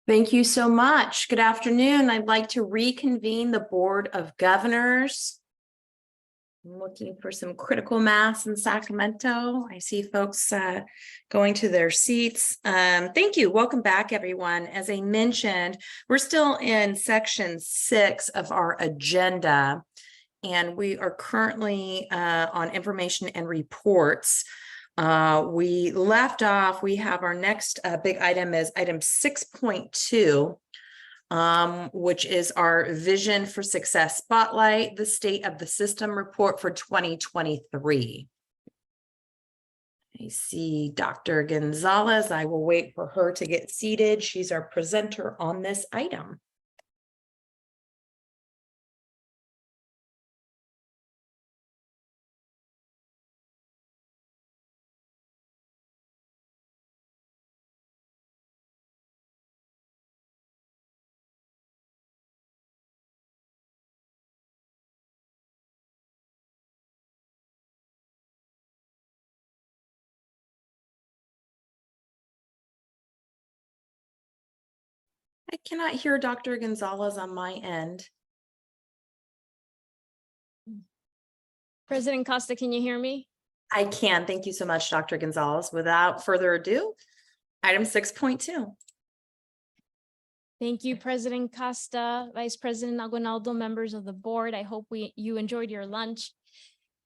Thank you so much. Good afternoon. I'd like to reconvene the Board of Governors. I'm looking for some critical mass in Sacramento. I see folks going to their seats. Thank you. Welcome back, everyone. As I mentioned, we're still in section 6 of our agenda, and we are currently on information and reports. We left off, we have our next big item is item 6.2, which is our Vision for Success Spotlight, the State of the System Report for 2023. I see Dr. Gonzalez. I will wait for her to get seated. She's our presenter on this item. I cannot hear Dr. Gonzalez on my end. President Costa, can you hear me? I can. Thank you so much, Dr. Gonzalez. Without further ado, item 6.2. Thank you, President Costa, Vice President Aguinaldo, members of the board. I hope you enjoyed your lunch.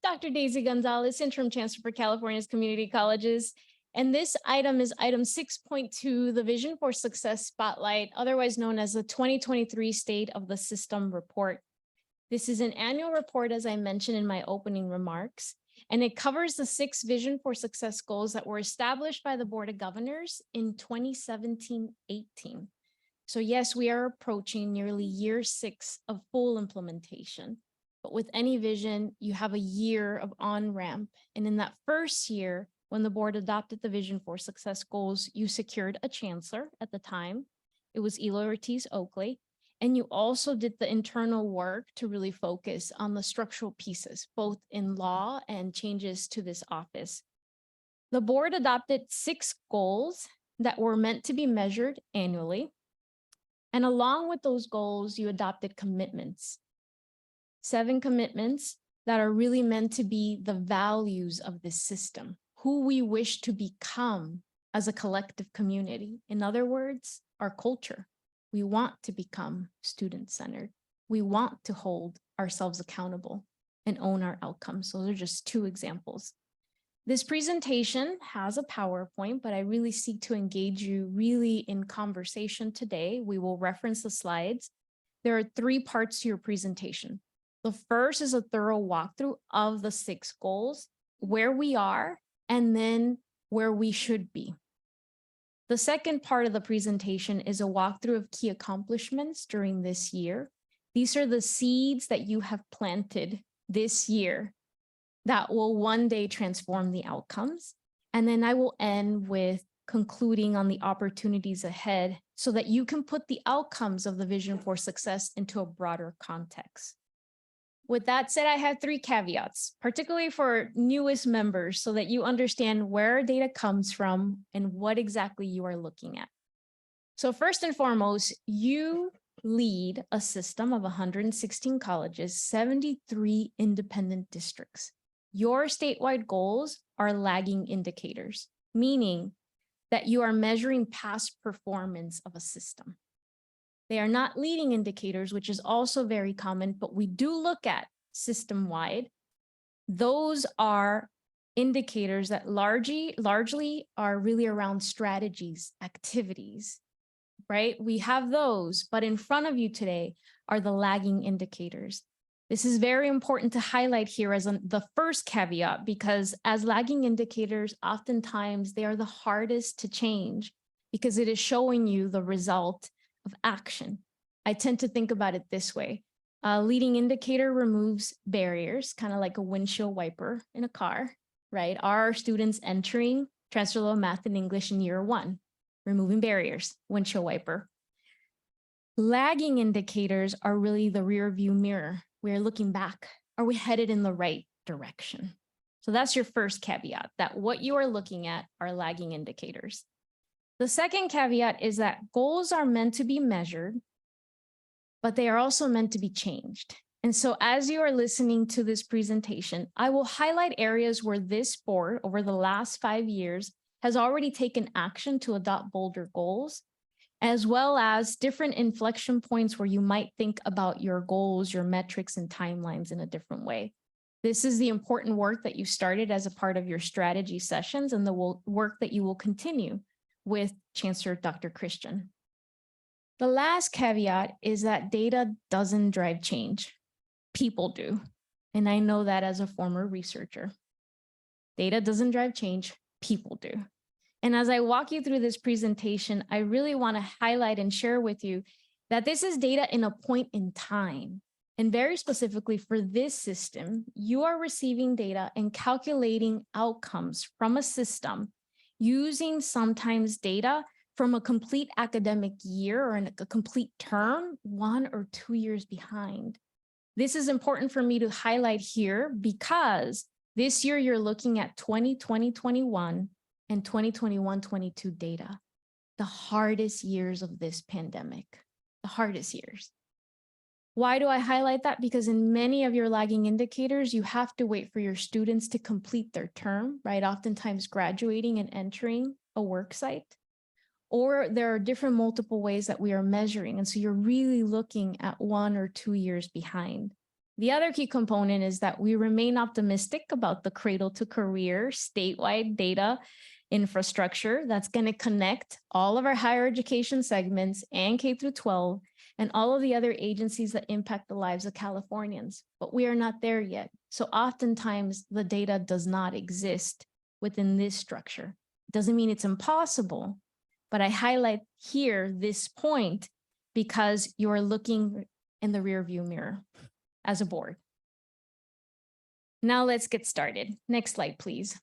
Dr. Daisy Gonzalez, Interim Chancellor for California's Community Colleges. And this item is item 6.2, the Vision for Success Spotlight, otherwise known as the 2023 State of the System Report. This is an annual report, as I mentioned in my opening remarks, and it covers the 6 Vision for Success goals that were established by the Board of Governors in 2017-18. So yes, we are approaching nearly year 6 of full implementation, but with any vision, you have a year of on-ramp. And in that first year, when the board adopted the Vision for Success goals, you secured a chancellor at the time. It was Eloy Ortiz Oakley. And you also did the internal work to really focus on the structural pieces, both in law and changes to this office. The board adopted 6 goals that were meant to be measured annually. And along with those goals, you adopted commitments, 7 commitments that are really meant to be the values of this system, who we wish to become as a collective community. In other words, our culture. We want to become student-centered. We want to hold ourselves accountable and own our outcomes. So those are just 2 examples. This presentation has a PowerPoint, but I really seek to engage you really in conversation today. We will reference the slides. There are 3 parts to your presentation. The first is a thorough walkthrough of the 6 goals, where we are, and then where we should be. The second part of the presentation is a walkthrough of key accomplishments during this year. These are the seeds that you have planted this year that will one day transform the outcomes. And then I will end with concluding on the opportunities ahead so that you can put the outcomes of the Vision for Success into a broader context. With that said, I have 3 caveats, particularly for newest members, so that you understand where our data comes from and what exactly you are looking at. So first and foremost, you lead a system of 116 colleges, 73 independent districts. Your statewide goals are lagging indicators, meaning that you are measuring past performance of a system. They are not leading indicators, which is also very common, but we do look at system-wide. Those are indicators that largely are really around strategies, activities, right? We have those, but in front of you today are the lagging indicators. This is very important to highlight here as the first caveat, because as lagging indicators, oftentimes they are the hardest to change because it is showing you the result of action. I tend to think about it this way. A leading indicator removes barriers, kind of like a windshield wiper in a car, right? Are students entering transfer level math and English in year 1? Removing barriers, windshield wiper. Lagging indicators are really the rear view mirror. We're looking back. Are we headed in the right direction? So that's your first caveat, that what you are looking at are lagging indicators. The second caveat is that goals are meant to be measured, but they are also meant to be changed. And so as you are listening to this presentation, I will highlight areas where this board over the last 5 years has already taken action to adopt bolder goals, as well as different inflection points where you might think about your goals, your metrics, and timelines in a different way. This is the important work that you started as a part of your strategy sessions and the work that you will continue with Chancellor Dr. Christian. The last caveat is that data doesn't drive change. People do. And I know that as a former researcher. Data doesn't drive change, people do. And as I walk you through this presentation, I really want to highlight and share with you that this is data in a point in time. And very specifically for this system, you are receiving data and calculating outcomes from a system using sometimes data from a complete academic year or a complete term, 1 or 2 years behind. This is important for me to highlight here because this year you're looking at 2020-21 and 2021-22 data, the hardest years of this pandemic, the hardest years. Why do I highlight that? Because in many of your lagging indicators, you have to wait for your students to complete their term, right? Oftentimes graduating and entering a work site, or there are different multiple ways that we are measuring. And so you're really looking at 1 or 2 years behind. The other key component is that we remain optimistic about the cradle to career statewide data infrastructure that's going to connect all of our higher education segments and K through 12 and all of the other agencies that impact the lives of Californians. But we are not there yet. So oftentimes the data does not exist within this structure. Doesn't mean it's impossible, but I highlight here this point because you're looking in the rearview mirror as a board. Now let's get started. Next slide, please.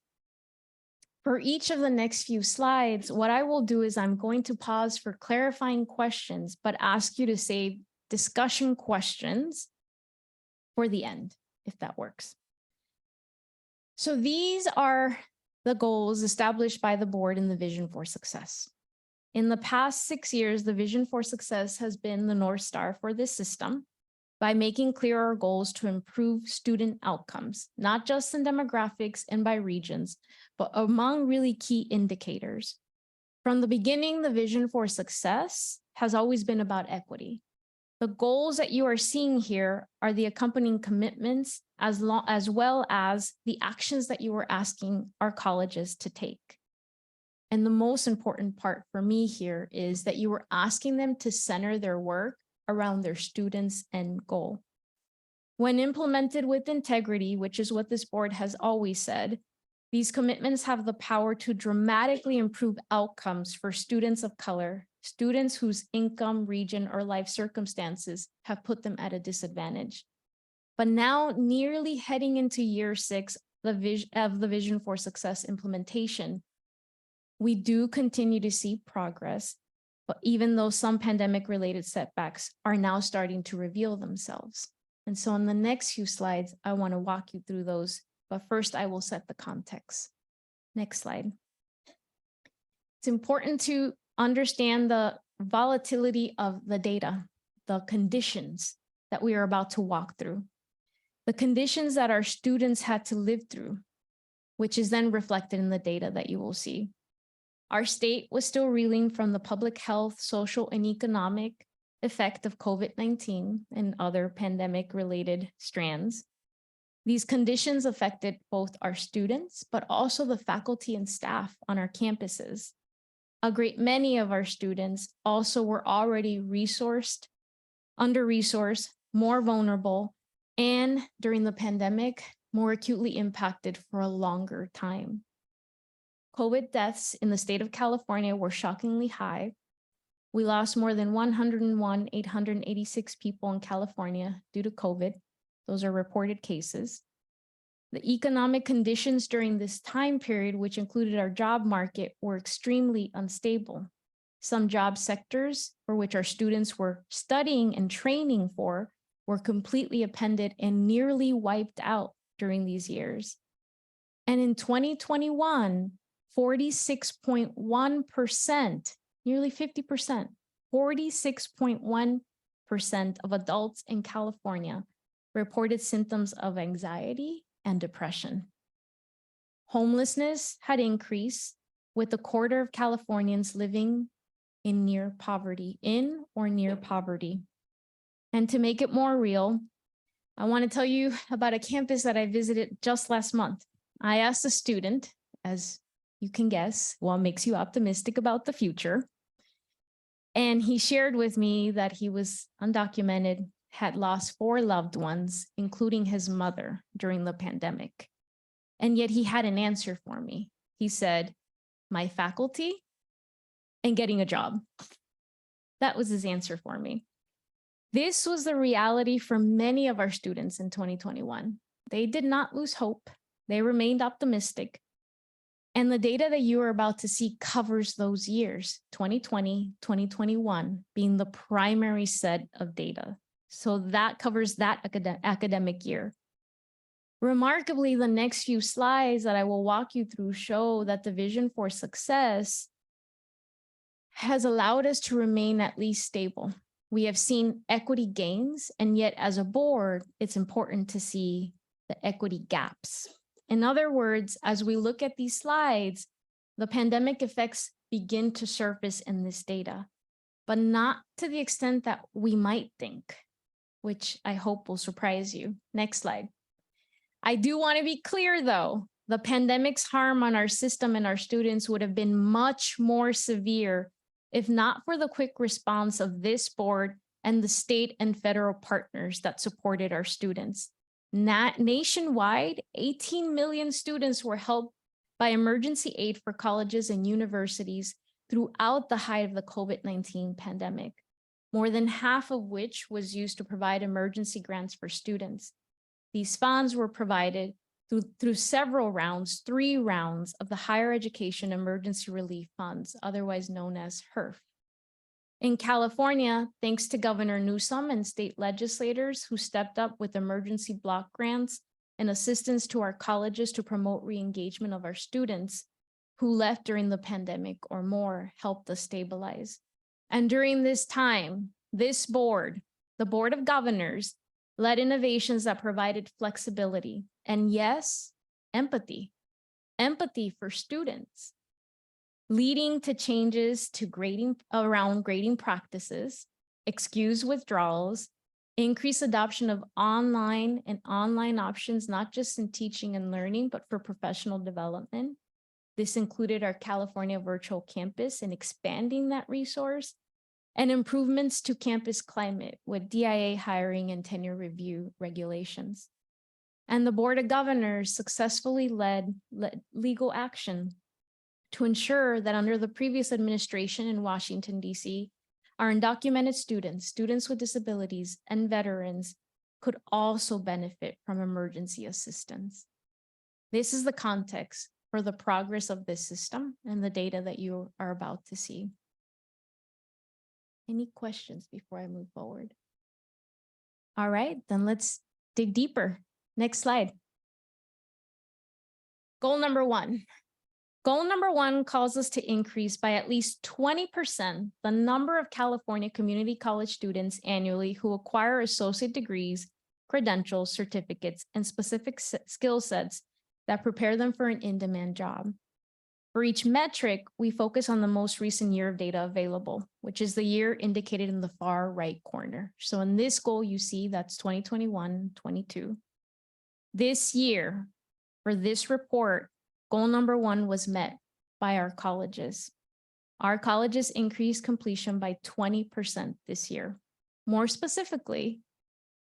For each of the next few slides, what I will do is I'm going to pause for clarifying questions, but ask you to save discussion questions for the end, if that works. So these are the goals established by the board in the Vision for Success. In the past 6 years, the Vision for Success has been the North Star for this system by making clear our goals to improve student outcomes, not just in demographics and by regions, but among really key indicators. From the beginning, the Vision for Success has always been about equity. The goals that you are seeing here are the accompanying commitments as well as the actions that you are asking our colleges to take. And the most important part for me here is that you were asking them to center their work around their students' end goal. When implemented with integrity, which is what this board has always said, These commitments have the power to dramatically improve outcomes for students of color, students whose income, region, or life circumstances have put them at a disadvantage. But now, nearly heading into year 6 of the Vision for Success implementation, we do continue to see progress, but even though some pandemic-related setbacks are now starting to reveal themselves. And so in the next few slides, I want to walk you through those, but first I will set the context. Next slide. It's important to understand the volatility of the data, the conditions that we are about to walk through, the conditions that our students had to live through, which is then reflected in the data that you will see. Our state was still reeling from the public health, social, and economic effect of COVID-19 and other pandemic-related strands. These conditions affected both our students, but also the faculty and staff on our campuses. A great many of our students also were already resourced, under-resourced, more vulnerable, and during the pandemic, more acutely impacted for a longer time. COVID deaths in the state of California were shockingly high. We lost more than 101,886 people in California due to COVID. Those are reported cases. The economic conditions during this time period, which included our job market, were extremely unstable. Some job sectors for which our students were studying and training for were completely upended and nearly wiped out during these years. And in 2021, 46.1%, nearly 50%, 46.1% of adults in California reported symptoms of anxiety and depression. Homelessness had increased, with a quarter of Californians living in or near poverty. And to make it more real, I want to tell you about a campus that I visited just last month. I asked a student, as you can guess, what makes you optimistic about the future. And he shared with me that he was undocumented, had lost 4 loved ones, including his mother, during the pandemic. And yet he had an answer for me. He said, my faculty and getting a job. That was his answer for me. This was the reality for many of our students in 2021. They did not lose hope. They remained optimistic. And the data that you are about to see covers those years, 2020, 2021, being the primary set of data. So that covers that academic year. Remarkably, the next few slides that I will walk you through show that the Vision for Success has allowed us to remain at least stable. We have seen equity gains, and yet as a board, it's important to see the equity gaps. In other words, as we look at these slides, the pandemic effects begin to surface in this data, but not to the extent that we might think, which I hope will surprise you. Next slide. I do want to be clear though, the pandemic's harm on our system and our students would have been much more severe if not for the quick response of this board and the state and federal partners that supported our students. Nationwide, 18 million students were helped by emergency aid for colleges and universities throughout the height of the COVID-19 pandemic, more than half of which was used to provide emergency grants for students. These funds were provided through several rounds, 3 rounds of the Higher Education Emergency Relief Funds, otherwise known as HERF. In California, thanks to Governor Newsom and state legislators who stepped up with emergency block grants and assistance to our colleges to promote re-engagement of our students who left during the pandemic or more, helped us stabilize. And during this time, this board, the Board of Governors, led innovations that provided flexibility and yes, empathy for students, leading to changes to grading practices, excuse withdrawals, increased adoption of online options, not just in teaching and learning, but for professional development. This included our California Virtual Campus and expanding that resource, and improvements to campus climate with DIA hiring and tenure review regulations. And the Board of Governors successfully led legal action to ensure that under the previous administration in Washington, D.C., our undocumented students, students with disabilities, and veterans could also benefit from emergency assistance. This is the context for the progress of this system and the data that you are about to see. Any questions before I move forward? All right, then let's dig deeper. Next slide. Goal number one. Goal number one calls us to increase by at least 20% the number of California community college students annually who acquire associate degrees, credentials, certificates, and specific skill sets that prepare them for an in-demand job. For each metric, we focus on the most recent year of data available, which is the year indicated in the far right corner. So in this goal, you see that's 2021-22. This year, for this report, goal number one was met by our colleges. Our colleges increased completion by 20% this year. More specifically,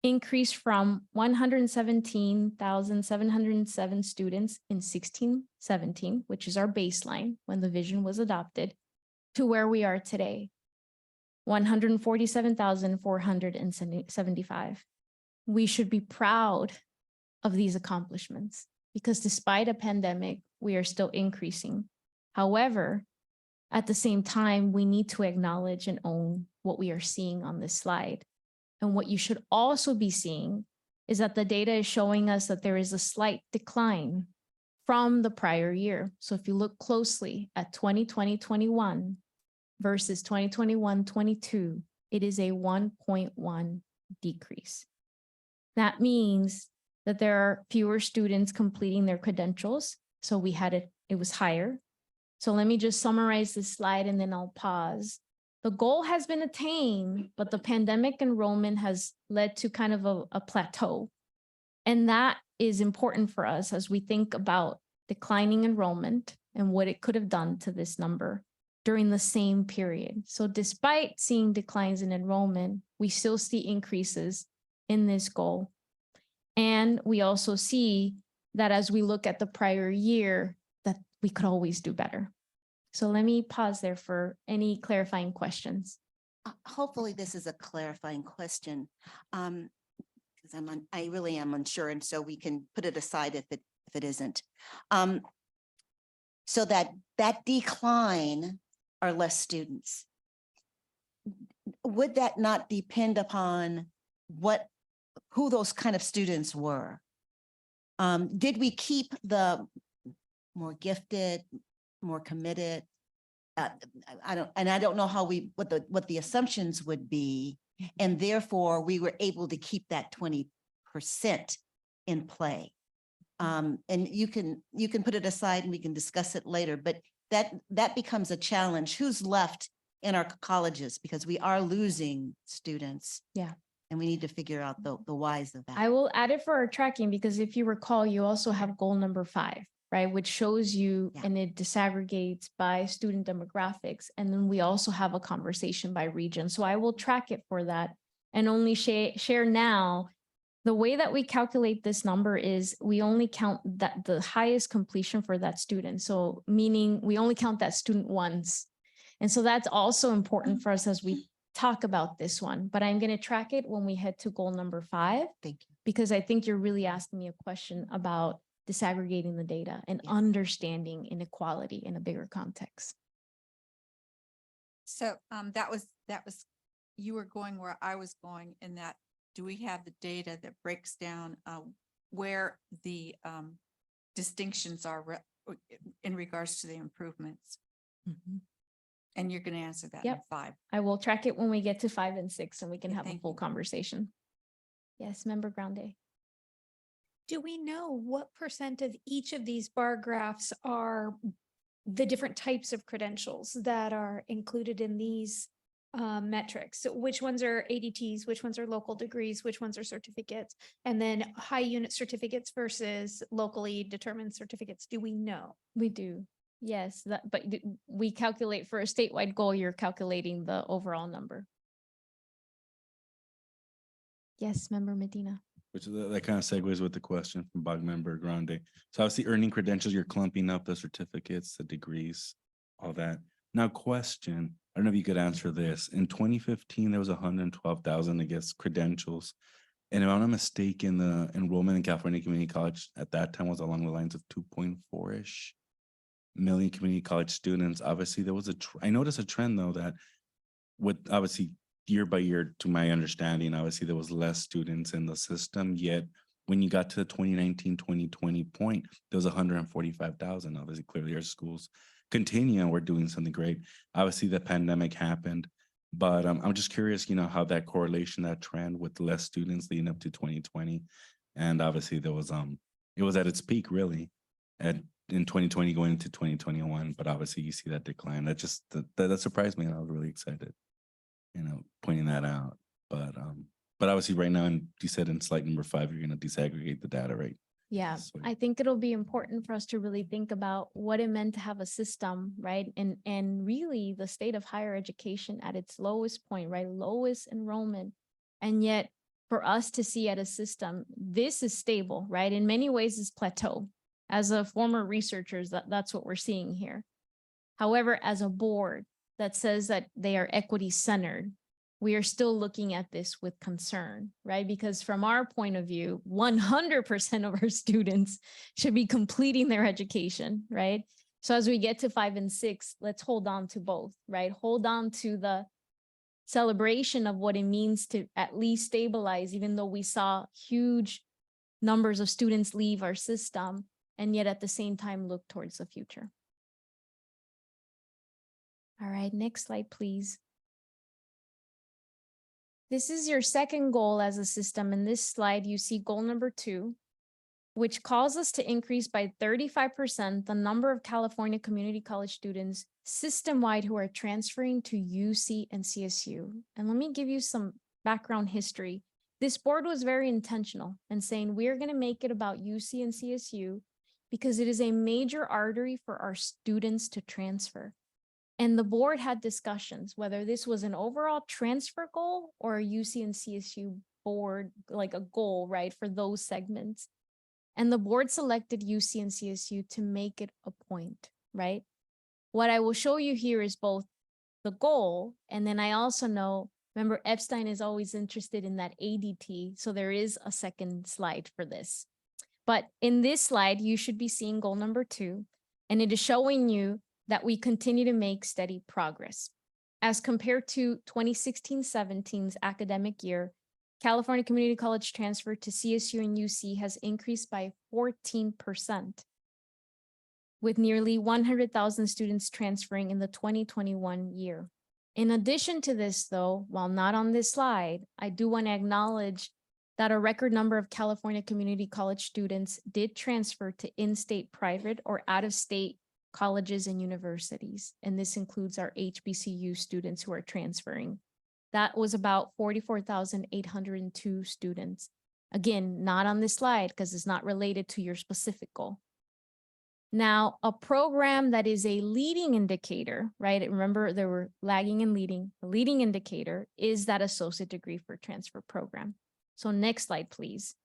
increased from 117,707 students in 16-17, which is our baseline when the vision was adopted, to where we are today, 147,475. We should be proud of these accomplishments because despite a pandemic, we are still increasing. However, at the same time, we need to acknowledge and own what we are seeing on this slide. And what you should also be seeing is that the data is showing us that there is a slight decline from the prior year. So if you look closely at 2020-21 versus 2021-22, it is a 1.1 decrease. That means that there are fewer students completing their credentials. So we had it was higher. So let me just summarize this slide and then I'll pause. The goal has been attained, but the pandemic enrollment has led to kind of a plateau. And that is important for us as we think about declining enrollment and what it could have done to this number during the same period. So despite seeing declines in enrollment, we still see increases in this goal. And we also see that as we look at the prior year, that we could always do better. So let me pause there for any clarifying questions. Hopefully this is a clarifying question. Because I really am unsure, and so we can put it aside if it isn't. So that decline are less students. Would that not depend upon who those kind of students were? Did we keep the more gifted, more committed? I don't know how what the assumptions would be, and therefore we were able to keep that 20% in play. And you can put it aside and we can discuss it later, but that becomes a challenge. Who's left in our colleges? Because we are losing students. Yeah. And we need to figure out the whys of that. I will add it for our tracking because if you recall, you also have goal number 5, right? Which shows you and it disaggregates by student demographics. And then we also have a conversation by region. So I will track it for that and only share now. The way that we calculate this number is we only count that the highest completion for that student. So meaning we only count that student once. And so that's also important for us as we talk about this one, but I'm going to track it when we head to goal number 5. Thank you. Because I think you're really asking me a question about disaggregating the data and understanding inequality in a bigger context. So that was you were going where I was going in that. Do we have the data that breaks down where the distinctions are in regards to the improvements? Mm-hmm. And you're going to answer that in 5. I will track it when we get to 5 and 6 and we can have a full conversation. Yes, Member Grande. Do we know what % of each of these bar graphs are the different types of credentials that are included in these metrics? So which ones are ADTs, which ones are local degrees, which ones are certificates, and then high unit certificates versus locally determined certificates? Do we know? We do. Yes, but we calculate for a statewide goal, you're calculating the overall number. Yes, Member Medina. Which that kind of segues with the question from Board Member Grande. So obviously earning credentials, you're clumping up the certificates, the degrees, all that. Now question, I don't know if you could answer this. In 2015, there was 112,000, I guess, credentials. And if I'm not mistaken, the enrollment in California Community College at that time was along the lines of 2.4-ish million community college students. Obviously, there was I noticed a trend though that with obviously year by year, to my understanding, obviously there was less students in the system, yet when you got to the 2019, 2020 point, there was 145,000. Obviously, clearly our schools continue and we're doing something great. Obviously the pandemic happened, but I'm just curious, you know, how that correlation, that trend with less students leading up to 2020. And obviously there was, it was at its peak really in 2020 going into 2021, but obviously you see that decline. That just, that surprised me and I was really excited, you know, pointing that out. But obviously right now, and you said in slide number 5, you're going to disaggregate the data, right? Yeah, Sweet. I think it'll be important for us to really think about what it meant to have a system, right? And really the state of higher education at its lowest point, right? Lowest enrollment. And yet for us to see at a system, this is stable, right? In many ways it's plateau. As a former researchers, that's what we're seeing here. However, as a board that says that they are equity centered, we are still looking at this with concern, right? Because from our point of view, 100% of our students should be completing their education, right? So as we get to 5 and 6, let's hold on to both, right? Hold on to the celebration of what it means to at least stabilize, even though we saw huge numbers of students leave our system, and yet at the same time look towards the future. All right, next slide, please. This is your second goal as a system. In this slide, you see goal number 2, which calls us to increase by 35% the number of California community college students system-wide who are transferring to UC and CSU. And let me give you some background history. This board was very intentional in saying we're going to make it about UC and CSU because it is a major artery for our students to transfer. And the board had discussions whether this was an overall transfer goal or a UC and CSU board, like a goal, right, for those segments. And the board selected UC and CSU to make it a point, right? What I will show you here is both the goal, and then I also know, remember, Epstein is always interested in that ADT, so there is a second slide for this. But in this slide, you should be seeing goal number 2, and it is showing you that we continue to make steady progress. As compared to 2016-17's academic year, California Community College transfer to CSU and UC has increased by 14%, with nearly 100,000 students transferring in the 2021 year. In addition to this, though, while not on this slide, I do want to acknowledge that a record number of California Community College students did transfer to in-state private or out-of-state colleges and universities. And this includes our HBCU students who are transferring. That was about 44,802 students. Again, not on this slide because it's not related to your specific goal. Now, a program that is a leading indicator, right? Remember, there were lagging and leading. The leading indicator is that associate degree for transfer program. So next slide, please.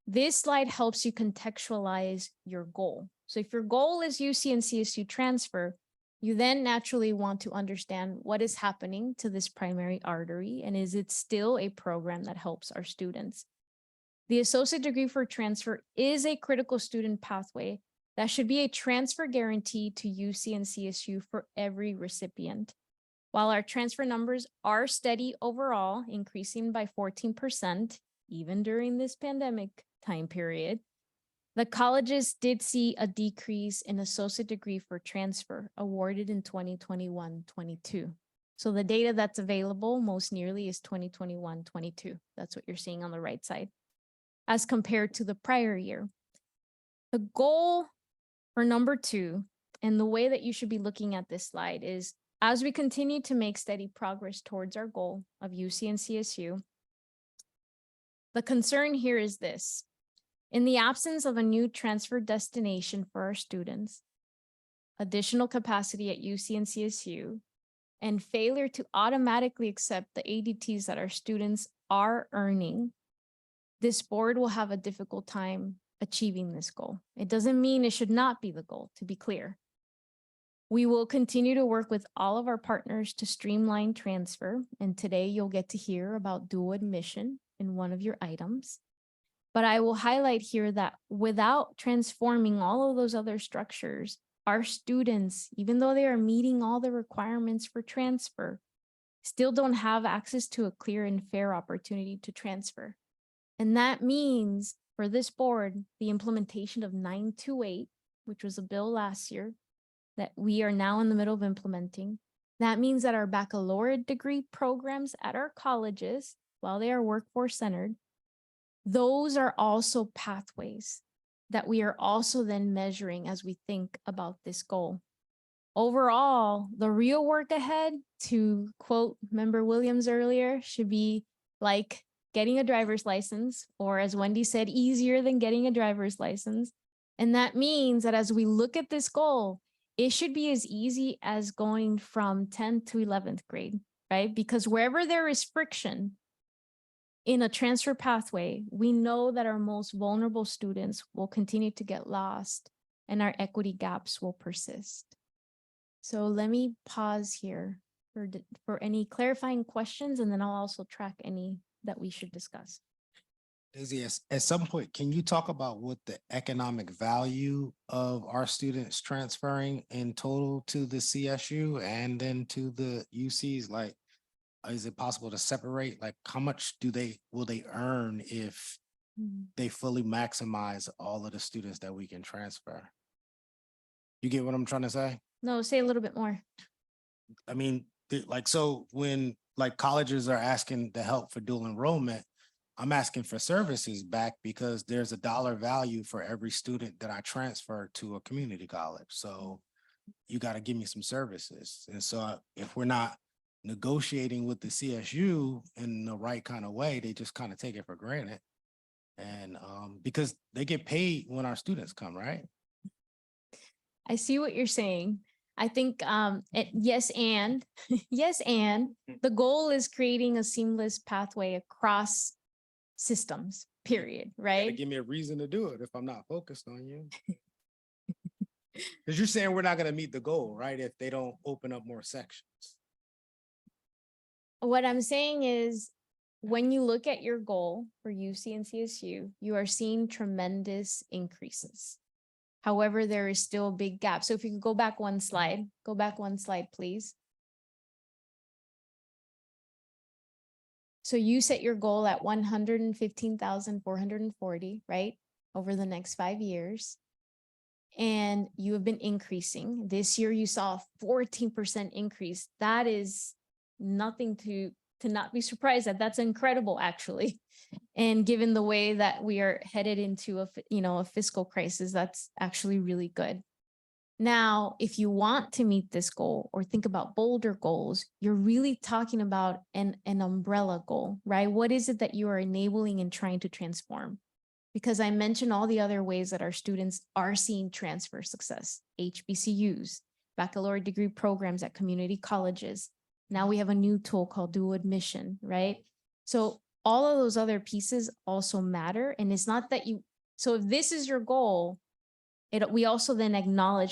This slide helps you contextualize your goal. So if your goal is UC and CSU transfer, you then naturally want to understand what is happening to this primary artery and is it still a program that helps our students? The associate degree for transfer is a critical student pathway that should be a transfer guarantee to UC and CSU for every recipient. While our transfer numbers are steady overall, increasing by 14%, even during this pandemic time period, the colleges did see a decrease in associate degree for transfer awarded in 2021-22. So the data that's available most nearly is 2021-22. That's what you're seeing on the right side, as compared to the prior year. The goal for number 2, and the way that you should be looking at this slide is, as we continue to make steady progress towards our goal of UC and CSU, the concern here is this. In the absence of a new transfer destination for our students, additional capacity at UC and CSU, and failure to automatically accept the ADTs that our students are earning, this board will have a difficult time achieving this goal. It doesn't mean it should not be the goal, to be clear. We will continue to work with all of our partners to streamline transfer, and today you'll get to hear about dual admission in one of your items. But I will highlight here that without transforming all of those other structures, our students, even though they are meeting all the requirements for transfer, still don't have access to a clear and fair opportunity to transfer. And that means for this board, the implementation of 928, which was a bill last year that we are now in the middle of implementing. That means that our baccalaureate degree programs at our colleges, while they are workforce centered, those are also pathways that we are also then measuring as we think about this goal. Overall, the real work ahead, to quote Member Williams earlier, should be like getting a driver's license, or as Wendy said, easier than getting a driver's license. And that means that as we look at this goal, it should be as easy as going from 10th to 11th grade, right? Because wherever there is friction in a transfer pathway, we know that our most vulnerable students will continue to get lost and our equity gaps will persist. So let me pause here for any clarifying questions, and then I'll also track any that we should discuss. Daisy, at some point, can you talk about what the economic value of our students transferring in total to the CSU and then to the UCs? Like, is it possible to separate? Like, how much will they earn if they fully maximize all of the students that we can transfer? You get what I'm trying to say? No, say a little bit more. I mean, so when like colleges are asking the help for dual enrollment, I'm asking for services back because there's a dollar value for every student that I transfer to a community college. So you got to give me some services. And so if we're not negotiating with the CSU in the right kind of way, they just kind of take it for granted. And because they get paid when our students come, right? I see what you're saying. I think yes, and the goal is creating a seamless pathway across systems, period, right? Give me a reason to do it if I'm not focused on you. Because you're saying we're not going to meet the goal, right? If they don't open up more sections. What I'm saying is, when you look at your goal for UC and CSU, you are seeing tremendous increases. However, there is still a big gap. So if you could go back one slide, please. So you set your goal at 115,440, right? Over the next 5 years. And you have been increasing. This year you saw a 14% increase. That is nothing to not be surprised at. That's incredible, actually. And given the way that we are headed into a fiscal crisis, that's actually really good. Now, if you want to meet this goal or think about bolder goals, you're really talking about an umbrella goal, right? What is it that you are enabling and trying to transform? Because I mentioned all the other ways that our students are seeing transfer success: HBCUs, baccalaureate degree programs at community colleges. Now we have a new tool called dual admission, right? So all of those other pieces also matter. And it's not that so if this is your goal, we also then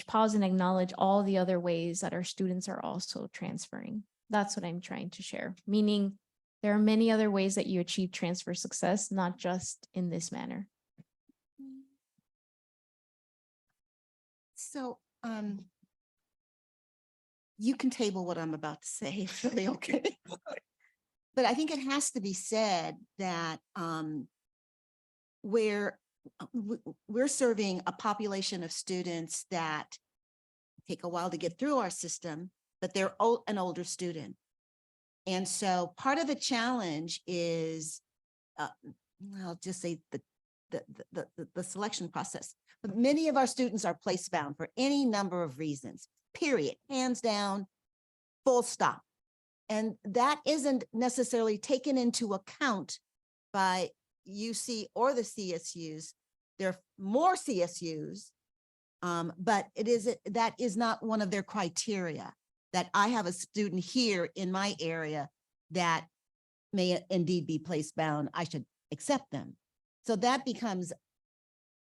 pause and acknowledge all the other ways that our students are also transferring. That's what I'm trying to share, meaning there are many other ways that you achieve transfer success, not just in this manner. So, you can table what I'm about to say, it's really okay. But I think it has to be said that we're serving a population of students that take a while to get through our system, but they're an older student. And so part of the challenge is, I'll just say the selection process. But many of our students are place bound for any number of reasons, period, hands down, full stop. And that isn't necessarily taken into account by UC or the CSUs. There are more CSUs, but that is not one of their criteria, that I have a student here in my area that may indeed be place bound. I should accept them. So that becomes,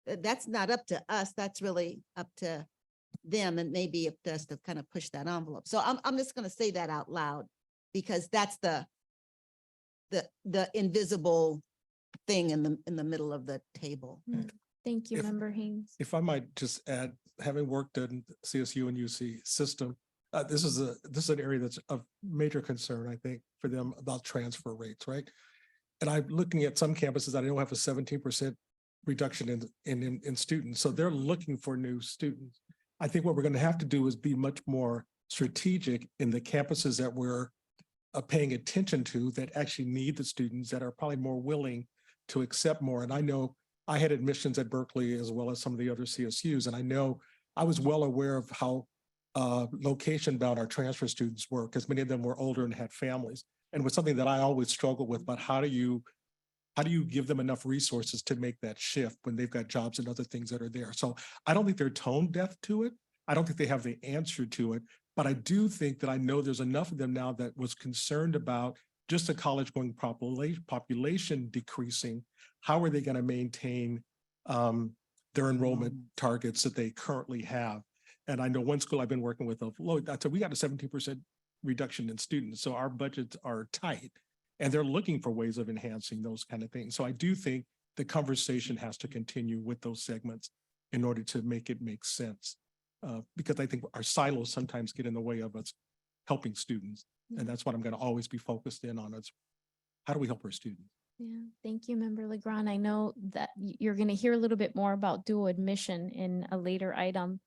that's not up to us. That's really up to them, and maybe up to us to kind of push that envelope. So I'm just going to say that out loud, because that's the invisible thing in the middle of the table. Thank you, If- Member Haynes. If I might just add, having worked in CSU and UC system, this is an area that's of major concern, I think, for them about transfer rates, right? And I'm looking at some campuses that I know have a 17% reduction in students. So they're looking for new students. I think what we're going to have to do is be much more strategic in the campuses that we're paying attention to, that actually need the students, that are probably more willing to accept more. And I know I had admissions at Berkeley as well as some of the other CSUs, and I know I was well aware of how location bound our transfer students were, because many of them were older and had families. And it was something that I always struggled with, but how do you give them enough resources to make that shift when they've got jobs and other things that are there? So I don't think they're tone deaf to it. I don't think they have the answer to it, but I do think that I know there's enough of them now that was concerned about just the college going population decreasing. How are they going to maintain their enrollment targets that they currently have? And I know one school I've been working with, I said, we got a 17% reduction in students, so our budgets are tight, and they're looking for ways of enhancing those kind of things. So I do think the conversation has to continue with those segments in order to make it make sense. Because I think our silos sometimes get in the way of us helping students. And that's what I'm going to always be focused in on, is how do we help our students? Yeah, thank you, Member Legrand. I know that you're going to hear a little bit more about dual admission in a later item.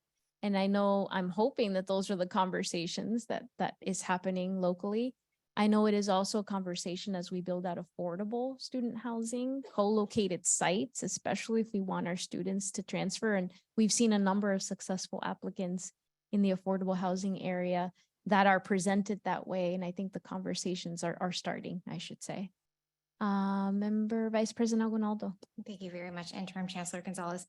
And I know, I'm hoping that those are the conversations that is happening locally. I know it is also a conversation as we build out affordable student housing, co-located sites, especially if we want our students to transfer. And we've seen a number of successful applicants in the affordable housing area that are presented that way. And I think the conversations are starting, I should say. Member Vice President Aguinaldo. Thank you very much, Interim Chancellor Gonzalez.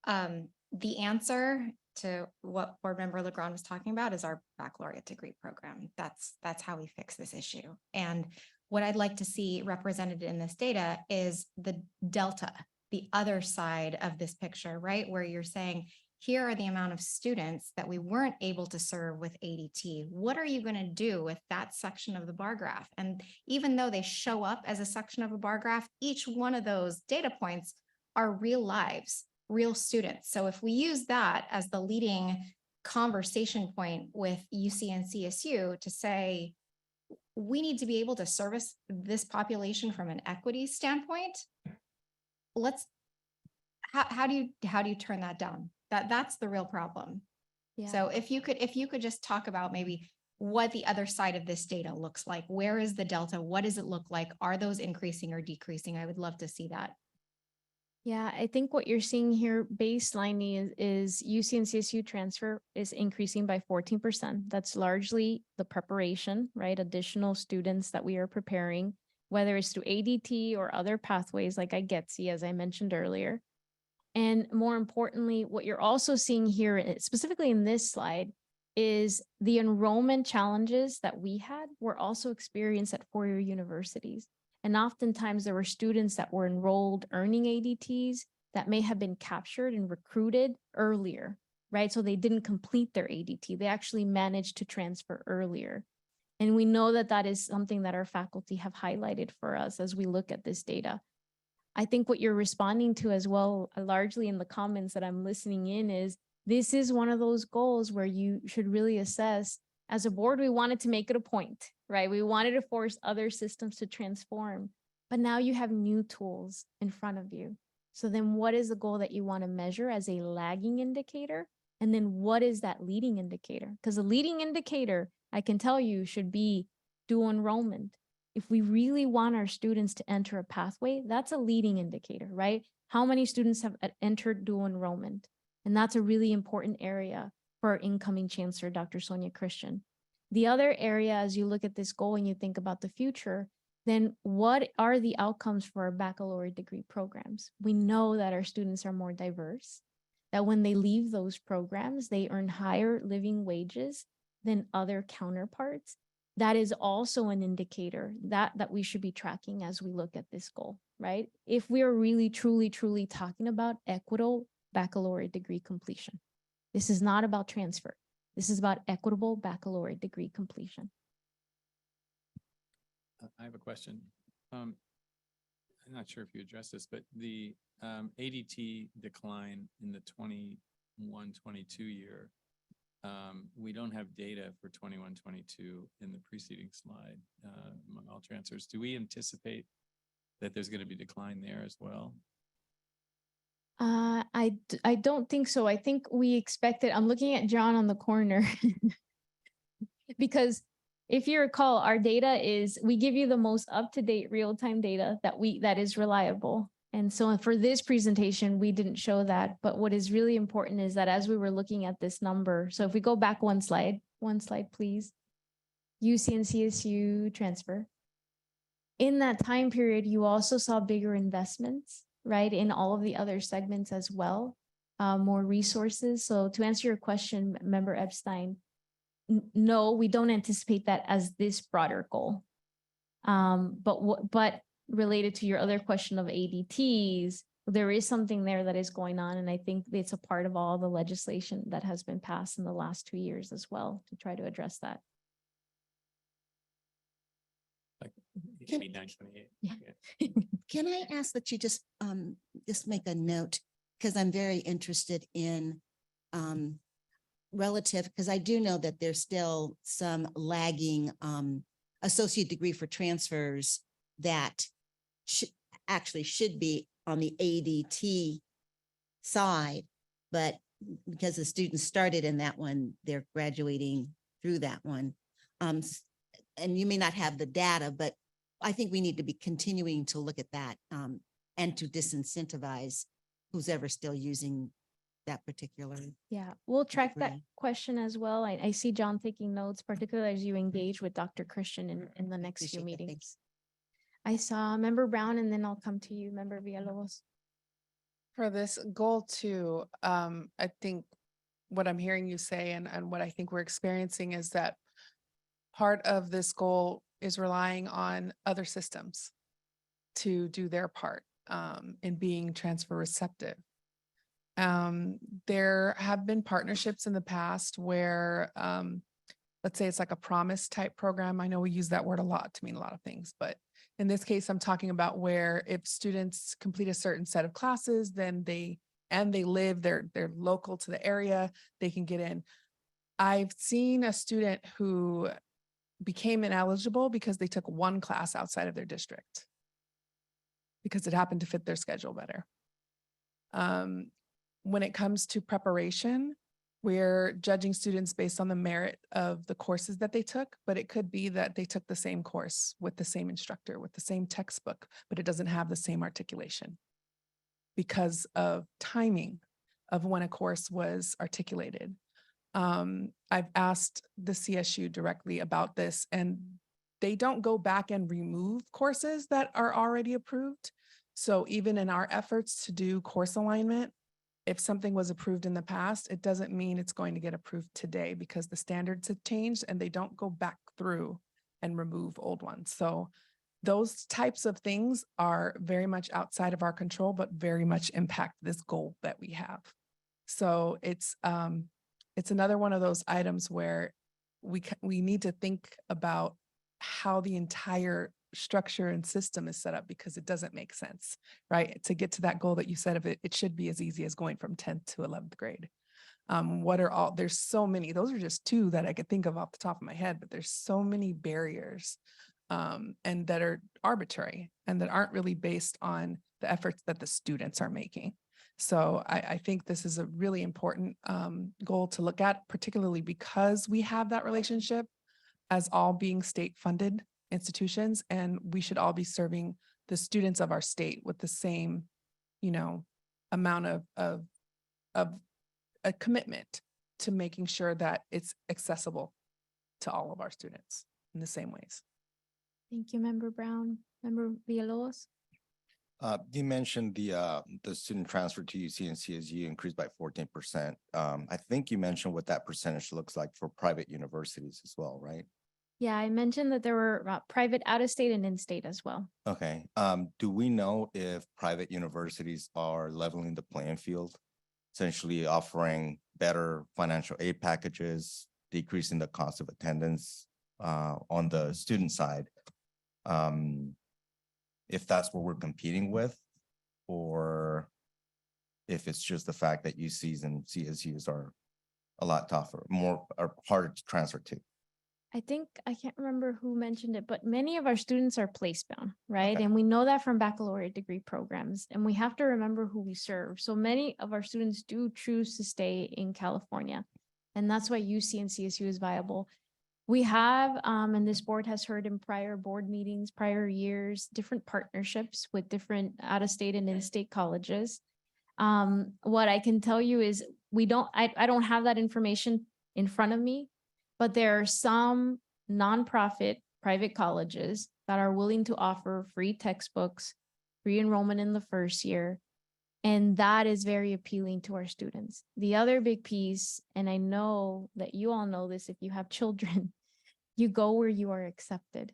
The answer to what Board Member Legrand was talking about is our baccalaureate degree program. That's how we fix this issue. And what I'd like to see represented in this data is the delta, the other side of this picture, right? Where you're saying, here are the amount of students that we weren't able to serve with ADT. What are you going to do with that section of the bar graph? And even though they show up as a section of a bar graph, each one of those data points are real lives, real students. So if we use that as the leading conversation point with UC and CSU to say, we need to be able to service this population from an equity standpoint, how do you turn that down? That's the real problem. Yeah. So if you could just talk about maybe what the other side of this data looks like. Where is the delta? What does it look like? Are those increasing or decreasing? I would love to see that. Yeah, I think what you're seeing here baseline is UC and CSU transfer is increasing by 14%. That's largely the preparation, right? Additional students that we are preparing, whether it's through ADT or other pathways like IGETC, as I mentioned earlier. And more importantly, what you're also seeing here, specifically in this slide, is the enrollment challenges that we had were also experienced at four-year universities. And oftentimes there were students that were enrolled earning ADTs that may have been captured and recruited earlier, right? So they didn't complete their ADT. They actually managed to transfer earlier. And we know that that is something that our faculty have highlighted for us as we look at this data. I think what you're responding to as well, largely in the comments that I'm listening in, is this is one of those goals where you should really assess. As a board, we wanted to make it a point, right? We wanted to force other systems to transform, but now you have new tools in front of you. So then what is the goal that you want to measure as a lagging indicator? And then what is that leading indicator? Because a leading indicator, I can tell you, should be dual enrollment. If we really want our students to enter a pathway, that's a leading indicator, right? How many students have entered dual enrollment? And that's a really important area for our incoming chancellor, Dr. Sonia Christian. The other area, as you look at this goal and you think about the future, then what are the outcomes for our baccalaureate degree programs? We know that our students are more diverse, that when they leave those programs, they earn higher living wages than other counterparts. That is also an indicator that we should be tracking as we look at this goal, right? If we are really, truly, truly talking about equitable baccalaureate degree completion. This is not about transfer. This is about equitable baccalaureate degree completion. I have a question. I'm not sure if you addressed this, but the ADT decline in the 21-22 year, we don't have data for 21-22 in the preceding slide among all transfers. Do we anticipate that there's going to be decline there as well? I don't think so. I think we expected, I'm looking at John on the corner. Because if you recall, our data is, we give you the most up-to-date real-time data that is reliable. And so for this presentation, we didn't show that. But what is really important is that as we were looking at this number, so if we go back one slide, please. UC and CSU transfer. In that time period, you also saw bigger investments, right, in all of the other segments as well, more resources. So to answer your question, Member Epstein, no, we don't anticipate that as this broader goal. But related to your other question of ADTs, there is something there that is going on. And I think it's a part of all the legislation that has been passed in the last 2 years as well to try to address that. Like Can- 89-28. Yeah. Can I ask that you just make a note, because I'm very interested in relative, because I do know that there's still some lagging associate degree for transfers that should be on the ADT side, but because the students started in that one, they're graduating through that one. And you may not have the data, but I think we need to be continuing to look at that and to disincentivize who's ever still using that particular. Yeah, we'll track that degree. question as well. I see John taking notes, particularly as you engage with Dr. Christian in the next few Appreciate that. meetings. I saw Member Brown, and then I'll come to you, Member Villalobos. For this goal too, I think what I'm hearing you say and what I think we're experiencing is that part of this goal is relying on other systems to do their part in being transfer receptive. There have been partnerships in the past where, let's say it's like a promise type program. I know we use that word a lot to mean a lot of things, but in this case, I'm talking about where if students complete a certain set of classes, then they live, they're local to the area, they can get in. I've seen a student who became ineligible because they took one class outside of their district because it happened to fit their schedule better. When it comes to preparation, we're judging students based on the merit of the courses that they took, but it could be that they took the same course with the same instructor, with the same textbook, but it doesn't have the same articulation because of timing of when a course was articulated. I've asked the CSU directly about this, and they don't go back and remove courses that are already approved. So even in our efforts to do course alignment, if something was approved in the past, it doesn't mean it's going to get approved today because the standards have changed and they don't go back through and remove old ones. So those types of things are very much outside of our control, but very much impact this goal that we have. So it's another one of those items where we need to think about how the entire structure and system is set up because it doesn't make sense, right? To get to that goal that you said of it should be as easy as going from 10th to 11th grade. There's so many, those are just two that I could think of off the top of my head, but there's so many barriers and that are arbitrary and that aren't really based on the efforts that the students are making. So I think this is a really important goal to look at, particularly because we have that relationship as all being state funded institutions, and we should all be serving the students of our state with the same, amount of a commitment to making sure that it's accessible to all of our students in the same ways. Thank you, Member Brown. Member Villalobos? You mentioned the student transfer to UC and CSU increased by 14%. I think you mentioned what that percentage looks like for private universities as well, right? Yeah, I mentioned that there were private out-of-state and in-state as well. Okay, do we know if private universities are leveling the playing field? Essentially offering better financial aid packages, decreasing the cost of attendance on the student side. If that's what we're competing with, or if it's just the fact that UCs and CSUs are a lot tougher, more or harder to transfer to. I think, I can't remember who mentioned it, but many of our students are place-bound, right? Okay. And we know that from baccalaureate degree programs, and we have to remember who we serve. So many of our students do choose to stay in California, and that's why UC and CSU is viable. We have, and this board has heard in prior board meetings, prior years, different partnerships with different out-of-state and in-state colleges. What I can tell you is I don't have that information in front of me, but there are some nonprofit private colleges that are willing to offer free textbooks, free enrollment in the first year. And that is very appealing to our students. The other big piece, and I know that you all know this if you have children, you go where you are accepted.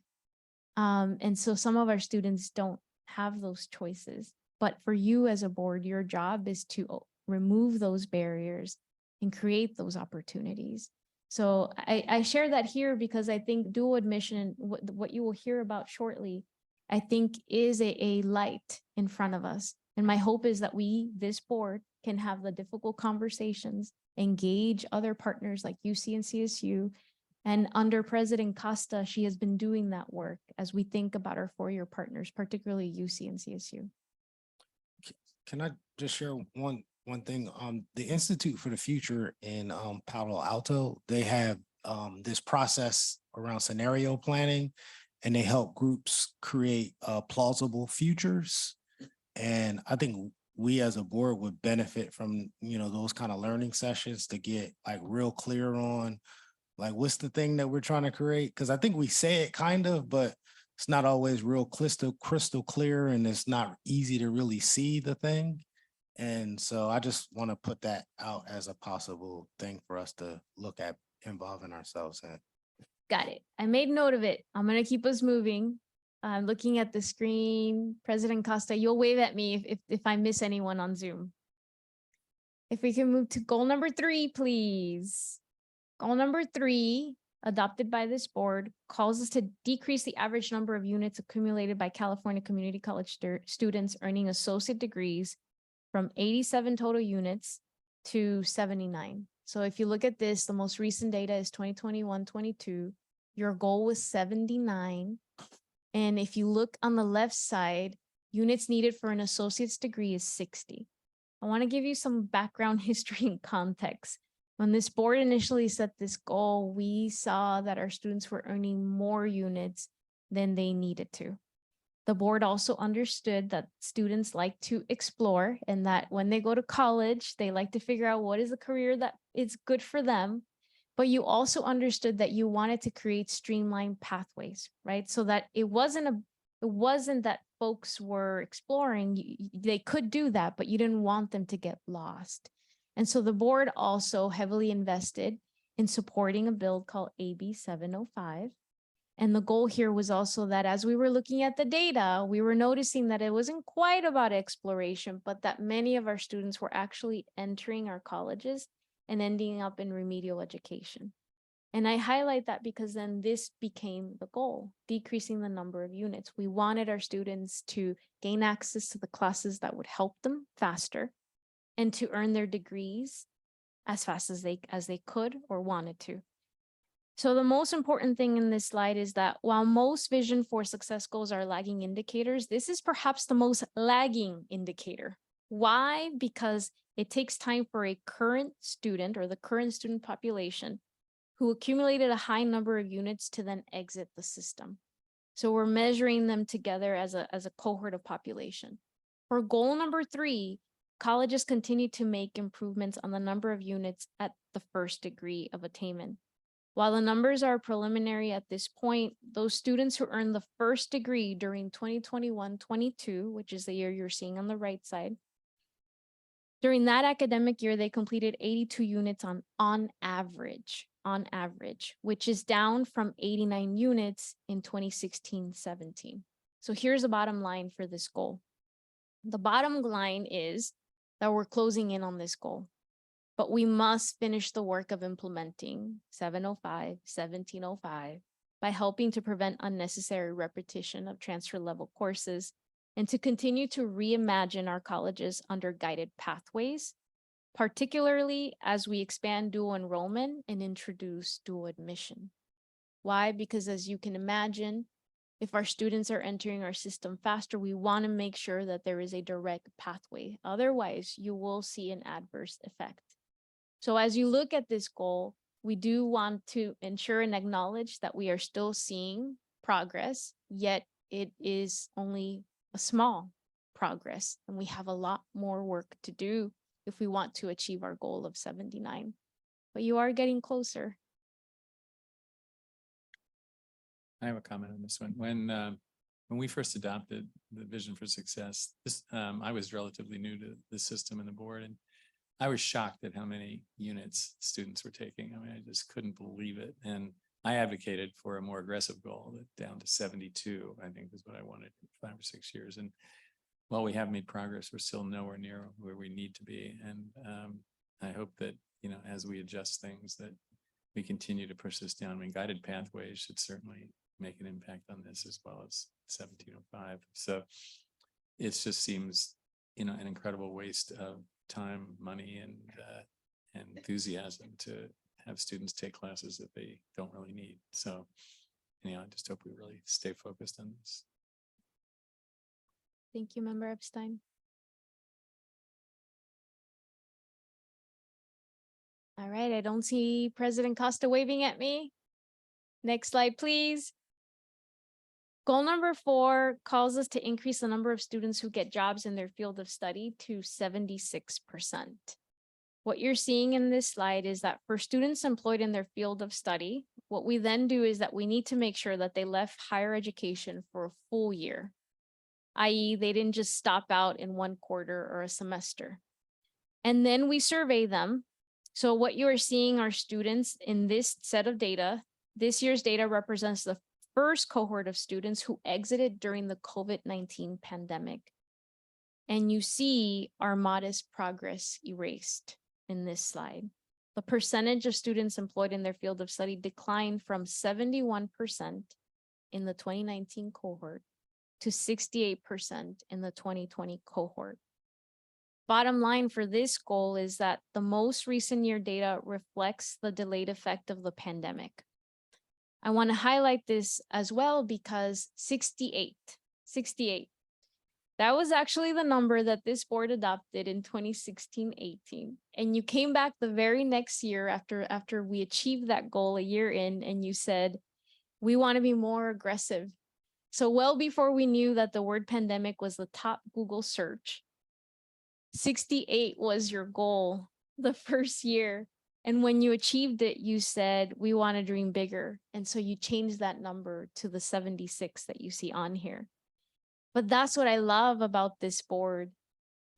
And so some of our students don't have those choices. But for you as a board, your job is to remove those barriers and create those opportunities. So I share that here because I think dual admission, what you will hear about shortly, I think is a light in front of us. And my hope is that we, this board, can have the difficult conversations, engage other partners like UC and CSU. And under President Costa, she has been doing that work as we think about our four-year partners, particularly UC and CSU. Can I just share one thing? The Institute for the Future in Palo Alto, they have this process around scenario planning, and they help groups create plausible futures. And I think we as a board would benefit from, those kind of learning sessions to get like real clear on like what's the thing that we're trying to create. Because I think we say it kind of, but it's not always real crystal clear, and it's not easy to really see the thing. And so I just want to put that out as a possible thing for us to look at involving ourselves in. Got it. I made note of it. I'm going to keep us moving. I'm looking at the screen. President Costa, you'll wave at me if I miss anyone on Zoom. If we can move to goal number 3, please. Goal number 3, adopted by this board, calls us to decrease the average number of units accumulated by California community college students earning associate degrees from 87 total units to 79. So if you look at this, the most recent data is 2021-22. Your goal was 79. And if you look on the left side, units needed for an associate's degree is 60. I want to give you some background history and context. When this board initially set this goal, we saw that our students were earning more units than they needed to. The board also understood that students like to explore, and that when they go to college, they like to figure out what is a career that is good for them. But you also understood that you wanted to create streamlined pathways, right? So that it wasn't that folks were exploring, they could do that, but you didn't want them to get lost. And so the board also heavily invested in supporting a bill called AB 705. And the goal here was also that as we were looking at the data, we were noticing that it wasn't quite about exploration, but that many of our students were actually entering our colleges and ending up in remedial education. And I highlight that because then this became the goal, decreasing the number of units. We wanted our students to gain access to the classes that would help them faster and to earn their degrees as fast as they could or wanted to. So the most important thing in this slide is that while most Vision for Success goals are lagging indicators, this is perhaps the most lagging indicator. Why? Because it takes time for a current student or the current student population who accumulated a high number of units to then exit the system. So we're measuring them together as a cohort of population. For goal number 3, colleges continue to make improvements on the number of units at the first degree of attainment. While the numbers are preliminary at this point, those students who earned the first degree during 2021-22, which is the year you're seeing on the right side, during that academic year, they completed 82 units on average. on average, which is down from 89 units in 2016-17. So here's the bottom line for this goal. The bottom line is that we're closing in on this goal, but we must finish the work of implementing 705, 1705 by helping to prevent unnecessary repetition of transfer level courses and to continue to reimagine our colleges under guided pathways, particularly as we expand dual enrollment and introduce dual admission. Why? Because as you can imagine, if our students are entering our system faster, we want to make sure that there is a direct pathway. Otherwise, you will see an adverse effect. So as you look at this goal, we do want to ensure and acknowledge that we are still seeing progress, yet it is only a small progress, and we have a lot more work to do if we want to achieve our goal of 79. But you are getting closer. I have a comment on this one. When we first adopted the Vision for Success, this I was relatively new to the system and the board, and I was shocked at how many units students were taking. I mean, I just couldn't believe it. And I advocated for a more aggressive goal, that down to 72, I think was what I wanted 5 or 6 years. And while we have made progress, we're still nowhere near where we need to be. And I hope that, you know, as we adjust things, that we continue to push this down. I mean, guided pathways should certainly make an impact on this, as well as 1705. So it just seems, you know, an incredible waste of time, money, and enthusiasm to have students take classes that they don't really need. So, you know, I just hope we really stay focused on this. Thank you, Member Epstein. All right, I don't see President Costa waving at me. Next slide, please. Goal number 4 calls us to increase the number of students who get jobs in their field of study to 76%. What you're seeing in this slide is that for students employed in their field of study, what we then do is that we need to make sure that they left higher education for a full year, i.e. they didn't just stop out in 1 quarter or a semester. And then we survey them. So what you are seeing are students in this set of data. This year's data represents the first cohort of students who exited during the COVID-19 pandemic. And you see our modest progress erased in this slide. The percentage of students employed in their field of study declined from 71% in the 2019 cohort to 68% in the 2020 cohort. Bottom line for this goal is that the most recent year data reflects the delayed effect of the pandemic. I want to highlight this as well because 68, that was actually the number that this board adopted in 2016-18. And you came back the very next year after we achieved that goal a year in, and you said, we want to be more aggressive. So well before we knew that the word pandemic was the top Google search, 68 was your goal the first year. And when you achieved it, you said, we want to dream bigger. And so you changed that number to the 76 that you see on here. But that's what I love about this board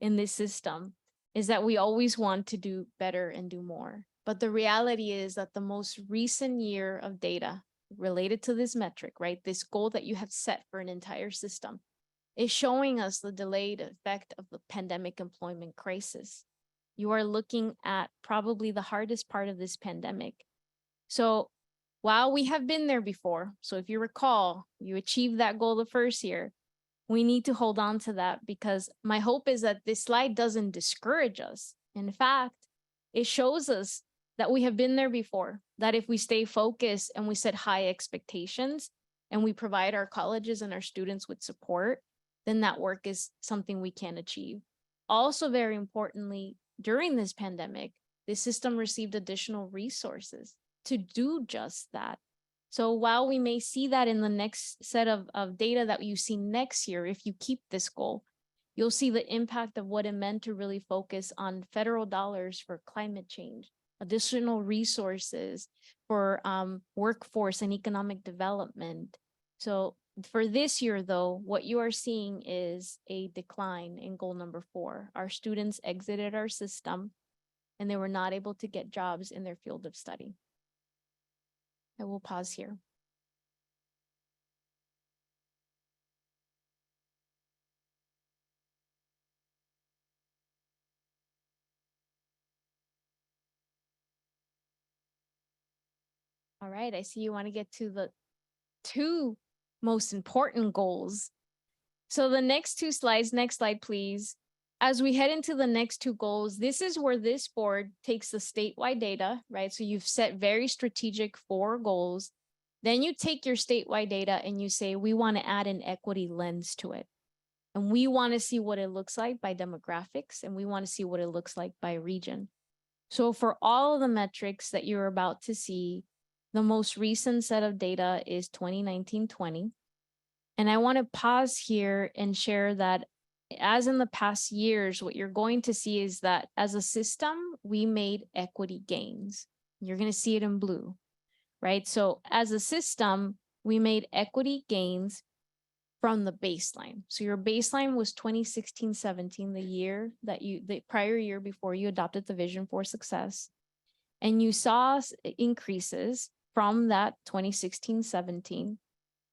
in this system, is that we always want to do better and do more. But the reality is that the most recent year of data related to this metric, right, this goal that you have set for an entire system, is showing us the delayed effect of the pandemic employment crisis. You are looking at probably the hardest part of this pandemic. So while we have been there before, so if you recall, you achieved that goal the first year, we need to hold on to that, because my hope is that this slide doesn't discourage us. In fact, it shows us that we have been there before, that if we stay focused and we set high expectations and we provide our colleges and our students with support, then that work is something we can achieve. Also, very importantly, during this pandemic, the system received additional resources to do just that. So while we may see that in the next set of data that you see next year, if you keep this goal, you'll see the impact of what it meant to really focus on federal dollars for climate change, additional resources for workforce and economic development. So for this year, though, what you are seeing is a decline in goal number 4. Our students exited our system and they were not able to get jobs in their field of study. I will pause here. All right, I see you want to get to the two most important goals. So the next two slides, next slide, please. As we head into the next two goals, this is where this board takes the statewide data, right? So you've set very strategic 4 goals. Then you take your statewide data and you say, we want to add an equity lens to it. And we want to see what it looks like by demographics, and we want to see what it looks like by region. So for all of the metrics that you're about to see, the most recent set of data is 2019-20. And I want to pause here and share that as in the past years, what you're going to see is that as a system, we made equity gains. You're going to see it in blue, right? So as a system, we made equity gains from the baseline. So your baseline was 2016-17, the prior year before you adopted the Vision for Success. And you saw increases from that 2016-17.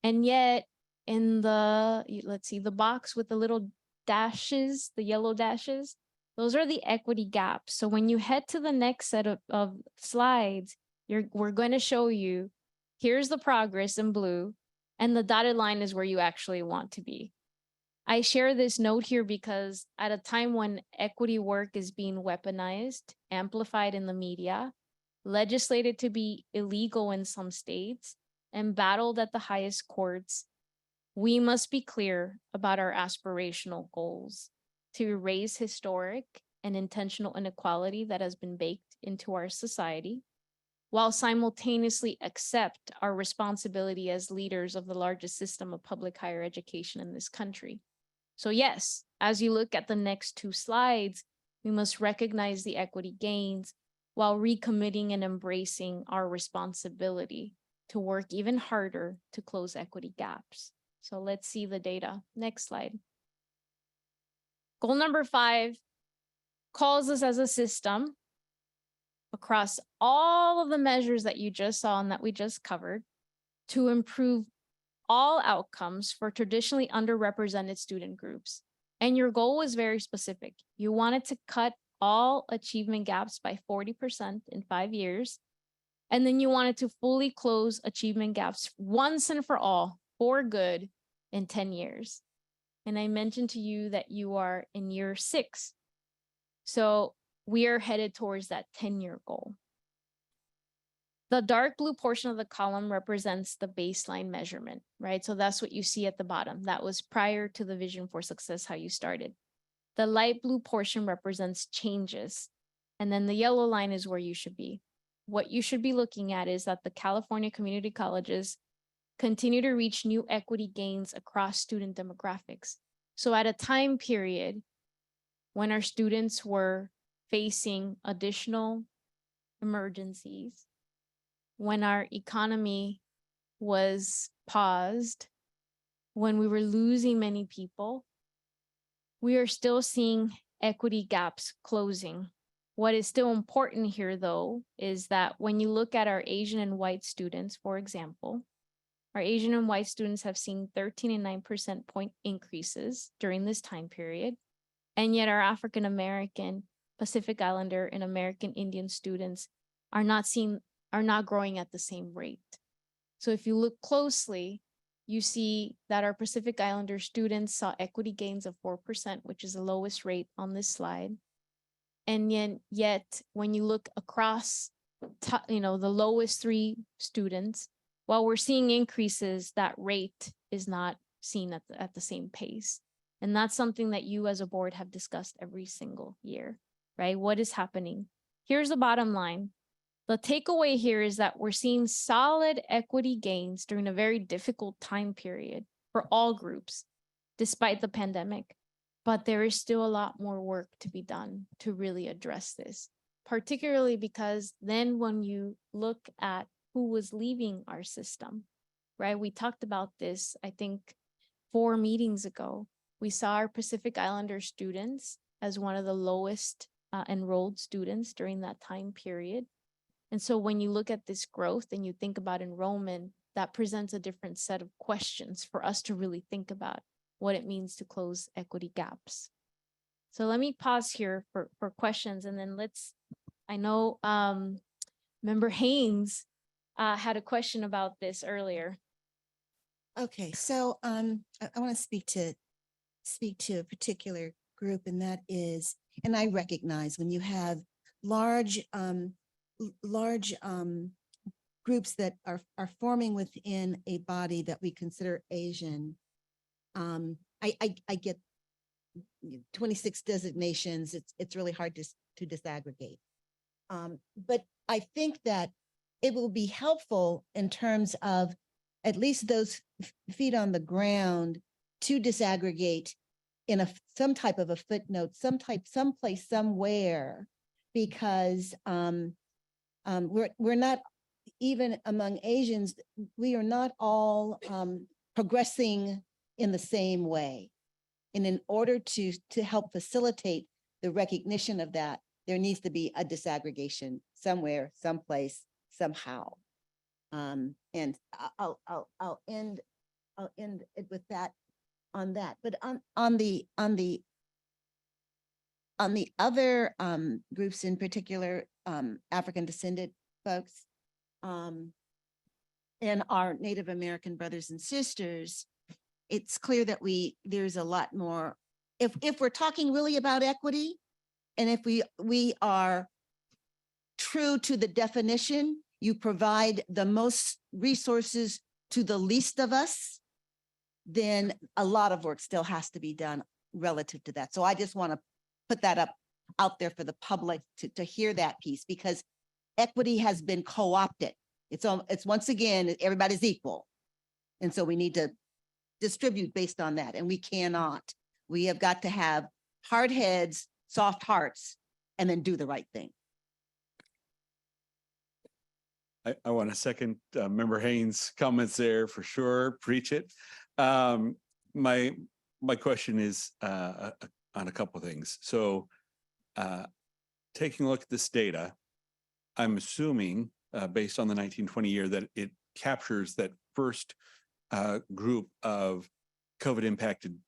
And yet in the, let's see, the box with the little dashes, the yellow dashes, those are the equity gaps. So when you head to the next set of slides, we're going to show you, here's the progress in blue, and the dotted line is where you actually want to be. I share this note here because at a time when equity work is being weaponized, amplified in the media, legislated to be illegal in some states, and battled at the highest courts, we must be clear about our aspirational goals to erase historic and intentional inequality that has been baked into our society, while simultaneously accept our responsibility as leaders of the largest system of public higher education in this country. So yes, as you look at the next 2 slides, we must recognize the equity gains while recommitting and embracing our responsibility to work even harder to close equity gaps. So let's see the data. Next slide. Goal number 5 calls us as a system across all of the measures that you just saw and that we just covered to improve all outcomes for traditionally underrepresented student groups. And your goal was very specific. You wanted to cut all achievement gaps by 40% in 5 years. And then you wanted to fully close achievement gaps once and for all for good in 10 years. And I mentioned to you that you are in year 6. So we are headed towards that 10-year goal. The dark blue portion of the column represents the baseline measurement, right? So that's what you see at the bottom. That was prior to the Vision for Success, how you started. The light blue portion represents changes. And then the yellow line is where you should be. What you should be looking at is that the California community colleges continue to reach new equity gains across student demographics. So at a time period when our students were facing additional emergencies, when our economy was paused, when we were losing many people, we are still seeing equity gaps closing. What is still important here, though, is that when you look at our Asian and white students, for example, our Asian and white students have seen 13 and 9% point increases during this time period. And yet our African American, Pacific Islander, and American Indian students are not growing at the same rate. So if you look closely, you see that our Pacific Islander students saw equity gains of 4%, which is the lowest rate on this slide. And yet when you look across, the lowest 3 students, while we're seeing increases, that rate is not seen at the same pace. And that's something that you as a board have discussed every single year, right? What is happening? Here's the bottom line. The takeaway here is that we're seeing solid equity gains during a very difficult time period for all groups, despite the pandemic. But there is still a lot more work to be done to really address this, particularly because then when you look at who was leaving our system, right? We talked about this, I think, 4 meetings ago. We saw our Pacific Islander students as one of the lowest enrolled students during that time period. And so when you look at this growth and you think about enrollment, that presents a different set of questions for us to really think about what it means to close equity gaps. So let me pause here for questions, and then I know Member Haynes had a question about this earlier. Okay, so I want to speak to a particular group, and that is, and I recognize when you have large groups that are forming within a body that we consider Asian. I get 26 designations. It's really hard to disaggregate. But I think that it will be helpful in terms of at least those feet on the ground to disaggregate in some type of a footnote, someplace, somewhere, because we're not, even among Asians, we are not all progressing in the same way. And in order to help facilitate the recognition of that, there needs to be a disaggregation somewhere, someplace, somehow. And I'll end it with that on that. But on the other groups, in particular, African descended folks, and our Native American brothers and sisters, it's clear that there's a lot more. If we're talking really about equity, and if we are true to the definition, you provide the most resources to the least of us, then a lot of work still has to be done relative to that. So I just want to put that out there for the public to hear that piece, because equity has been co-opted. It's once again, everybody's equal. And so we need to distribute based on that. And we cannot. We have got to have hard heads, soft hearts, and then do the right thing. I want to second Member Haynes' comments there for sure. Preach it. My question is on a couple of things. So taking a look at this data, I'm assuming based on the 1920 year that it captures that first group of COVID impacted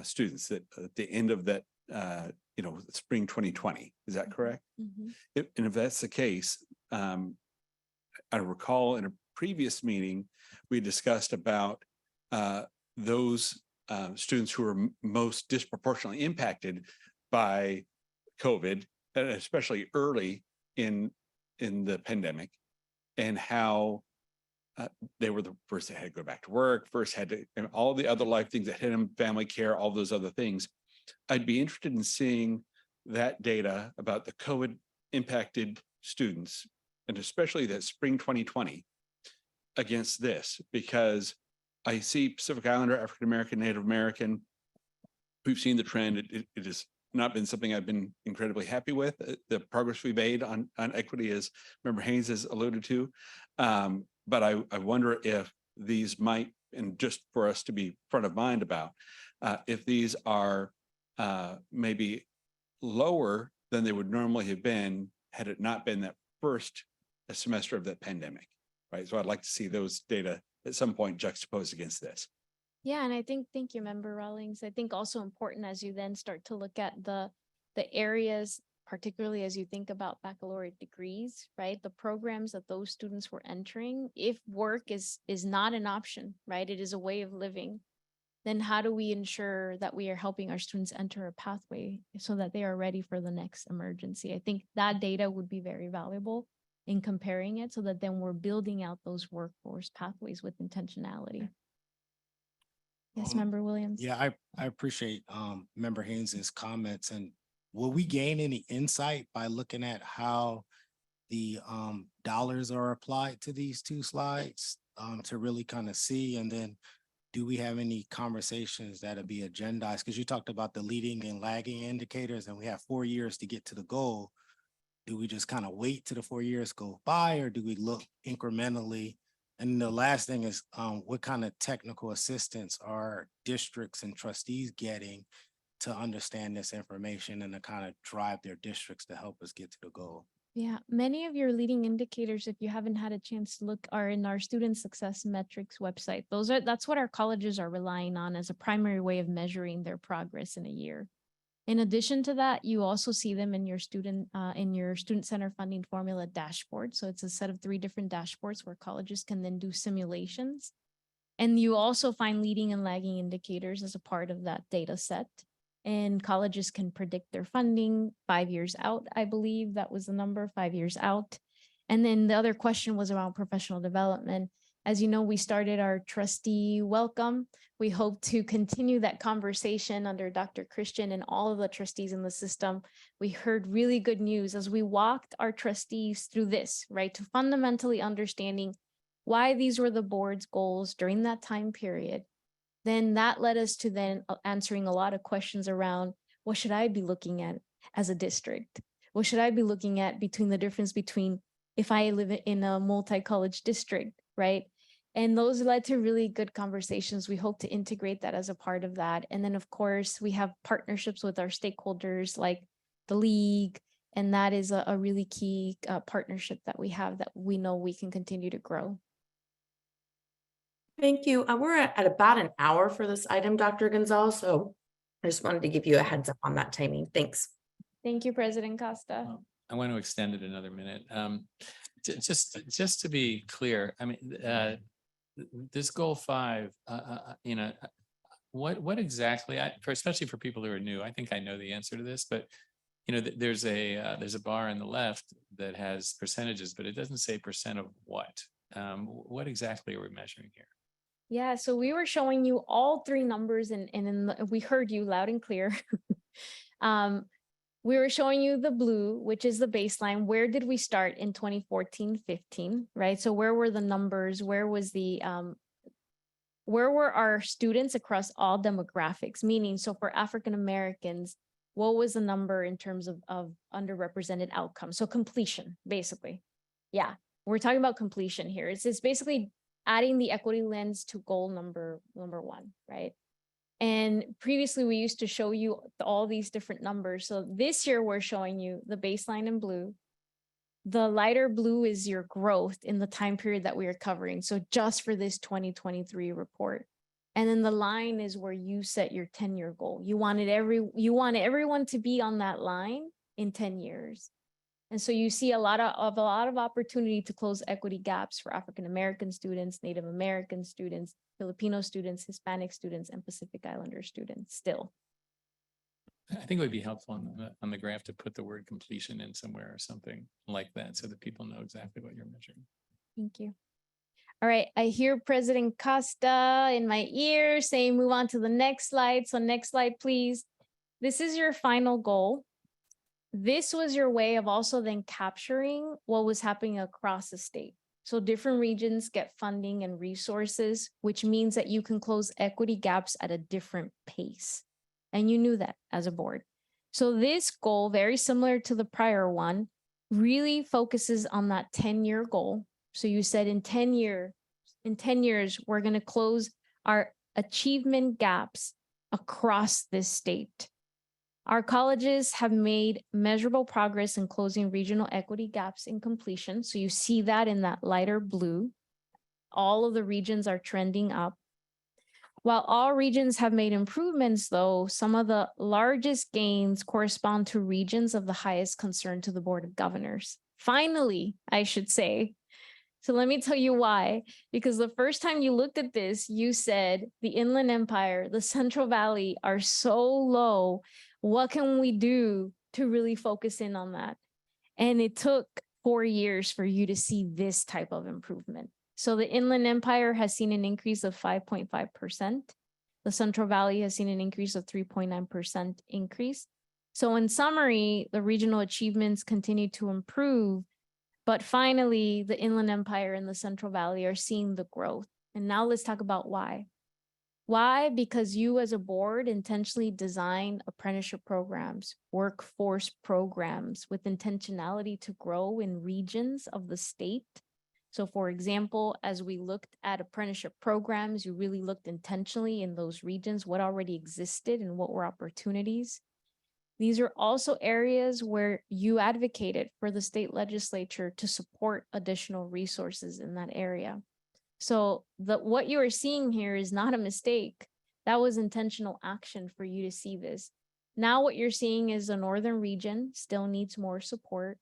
students at the end of that, spring 2020. Is that correct? Mm-hmm. And if that's the case, I recall in a previous meeting, we discussed about those students who are most disproportionately impacted by COVID, and especially early in the pandemic, and how they were the first that had to go back to work, first had to, and all the other life things that hit them, family care, all those other things. I'd be interested in seeing that data about the COVID impacted students, and especially that spring 2020 against this, because I see Pacific Islander, African-American, Native American, we've seen the trend. It has not been something I've been incredibly happy with. The progress we made on equity, as Member Haynes has alluded to. But I wonder if these might, and just for us to be front of mind about, if these are maybe lower than they would normally have been had it not been that first semester of that pandemic, right? So I'd like to see those data at some point juxtaposed against this. Yeah, and I think, thank you, Member Rawlings. I think also important as you then start to look at the areas, particularly as you think about baccalaureate degrees, right? The programs that those students were entering, if work is not an option, right? It is a way of living. Then how do we ensure that we are helping our students enter a pathway so that they are ready for the next emergency? I think that data would be very valuable in comparing it, so that then we're building out those workforce pathways with intentionality. Yes, Member Williams. Yeah, I appreciate Member Haynes's comments. And will we gain any insight by looking at how the dollars are applied to these two slides to really kind of see? And then do we have any conversations that'll be agendized? Because you talked about the leading and lagging indicators, and we have 4 years to get to the goal. Do we just kind of wait till the 4 years go by, or do we look incrementally? And the last thing is, what kind of technical assistance are districts and trustees getting to understand this information and to kind of drive their districts to help us get to the goal? Yeah, many of your leading indicators, if you haven't had a chance to look, are in our student success metrics website. That's what our colleges are relying on as a primary way of measuring their progress in a year. In addition to that, you also see them in your student center funding formula dashboard. So it's a set of 3 different dashboards where colleges can then do simulations. And you also find leading and lagging indicators as a part of that data set. And colleges can predict their funding 5 years out, I believe that was the number, 5 years out. And then the other question was around professional development. As you know, we started our trustee welcome. We hope to continue that conversation under Dr. Christian and all of the trustees in the system. We heard really good news as we walked our trustees through this, right? To fundamentally understanding why these were the board's goals during that time period. Then that led us to then answering a lot of questions around what should I be looking at as a district? What should I be looking at between the difference between if I live in a multi-college district, right? And those led to really good conversations. We hope to integrate that as a part of that. And then of course, we have partnerships with our stakeholders like the league. And that is a really key partnership that we have that we know we can continue to grow. Thank you. We're at about an hour for this item, Dr. Gonzalez. So I just wanted to give you a heads up on that timing. Thanks. Thank you, President Costa. I want to extend it another minute. Just to be clear, I mean, this goal 5, what exactly, especially for people who are new, I think I know the answer to this, but there's a bar on the left that has percentages, but it doesn't say percent of what. What exactly are we measuring here? Yeah, so we were showing you all 3 numbers and we heard you loud and clear. We were showing you the blue, which is the baseline. Where did we start in 2014-15, right? So where were the numbers? Where were our students across all demographics? Meaning, so for African Americans, what was the number in terms of underrepresented outcomes? So completion, basically. Yeah, we're talking about completion here. It's basically adding the equity lens to goal number 1, right? And previously we used to show you all these different numbers. So this year we're showing you the baseline in blue. The lighter blue is your growth in the time period that we are covering. So just for this 2023 report. And then the line is where you set your 10-year goal. You wanted everyone to be on that line in 10 years. And so you see a lot of opportunity to close equity gaps for African-American students, Native American students, Filipino students, Hispanic students, and Pacific Islander students still. I think it would be helpful on the graph to put the word completion in somewhere or something like that so that people know exactly what you're measuring. Thank you. All right, I hear President Costa in my ear saying move on to the next slide. So next slide, please. This is your final goal. This was your way of also then capturing what was happening across the state. So different regions get funding and resources, which means that you can close equity gaps at a different pace. And you knew that as a board. So this goal, very similar to the prior one, really focuses on that 10-year goal. So you said in 10 years, we're going to close our achievement gaps across this state. Our colleges have made measurable progress in closing regional equity gaps in completion. So you see that in that lighter blue. All of the regions are trending up. While all regions have made improvements, though, some of the largest gains correspond to regions of the highest concern to the Board of Governors. Finally, I should say. So let me tell you why. Because the first time you looked at this, you said the Inland Empire, the Central Valley are so low. What can we do to really focus in on that? And it took 4 years for you to see this type of improvement. So the Inland Empire has seen an increase of 5.5%. The Central Valley has seen an increase of 3.9% increase. So in summary, the regional achievements continue to improve, but finally the Inland Empire and the Central Valley are seeing the growth. And now let's talk about why. Why? Because you as a board intentionally designed apprenticeship programs, workforce programs with intentionality to grow in regions of the state. So for example, as we looked at apprenticeship programs, you really looked intentionally in those regions, what already existed and what were opportunities. These are also areas where you advocated for the state legislature to support additional resources in that area. So what you are seeing here is not a mistake. That was intentional action for you to see this. Now what you're seeing is the northern region still needs more support.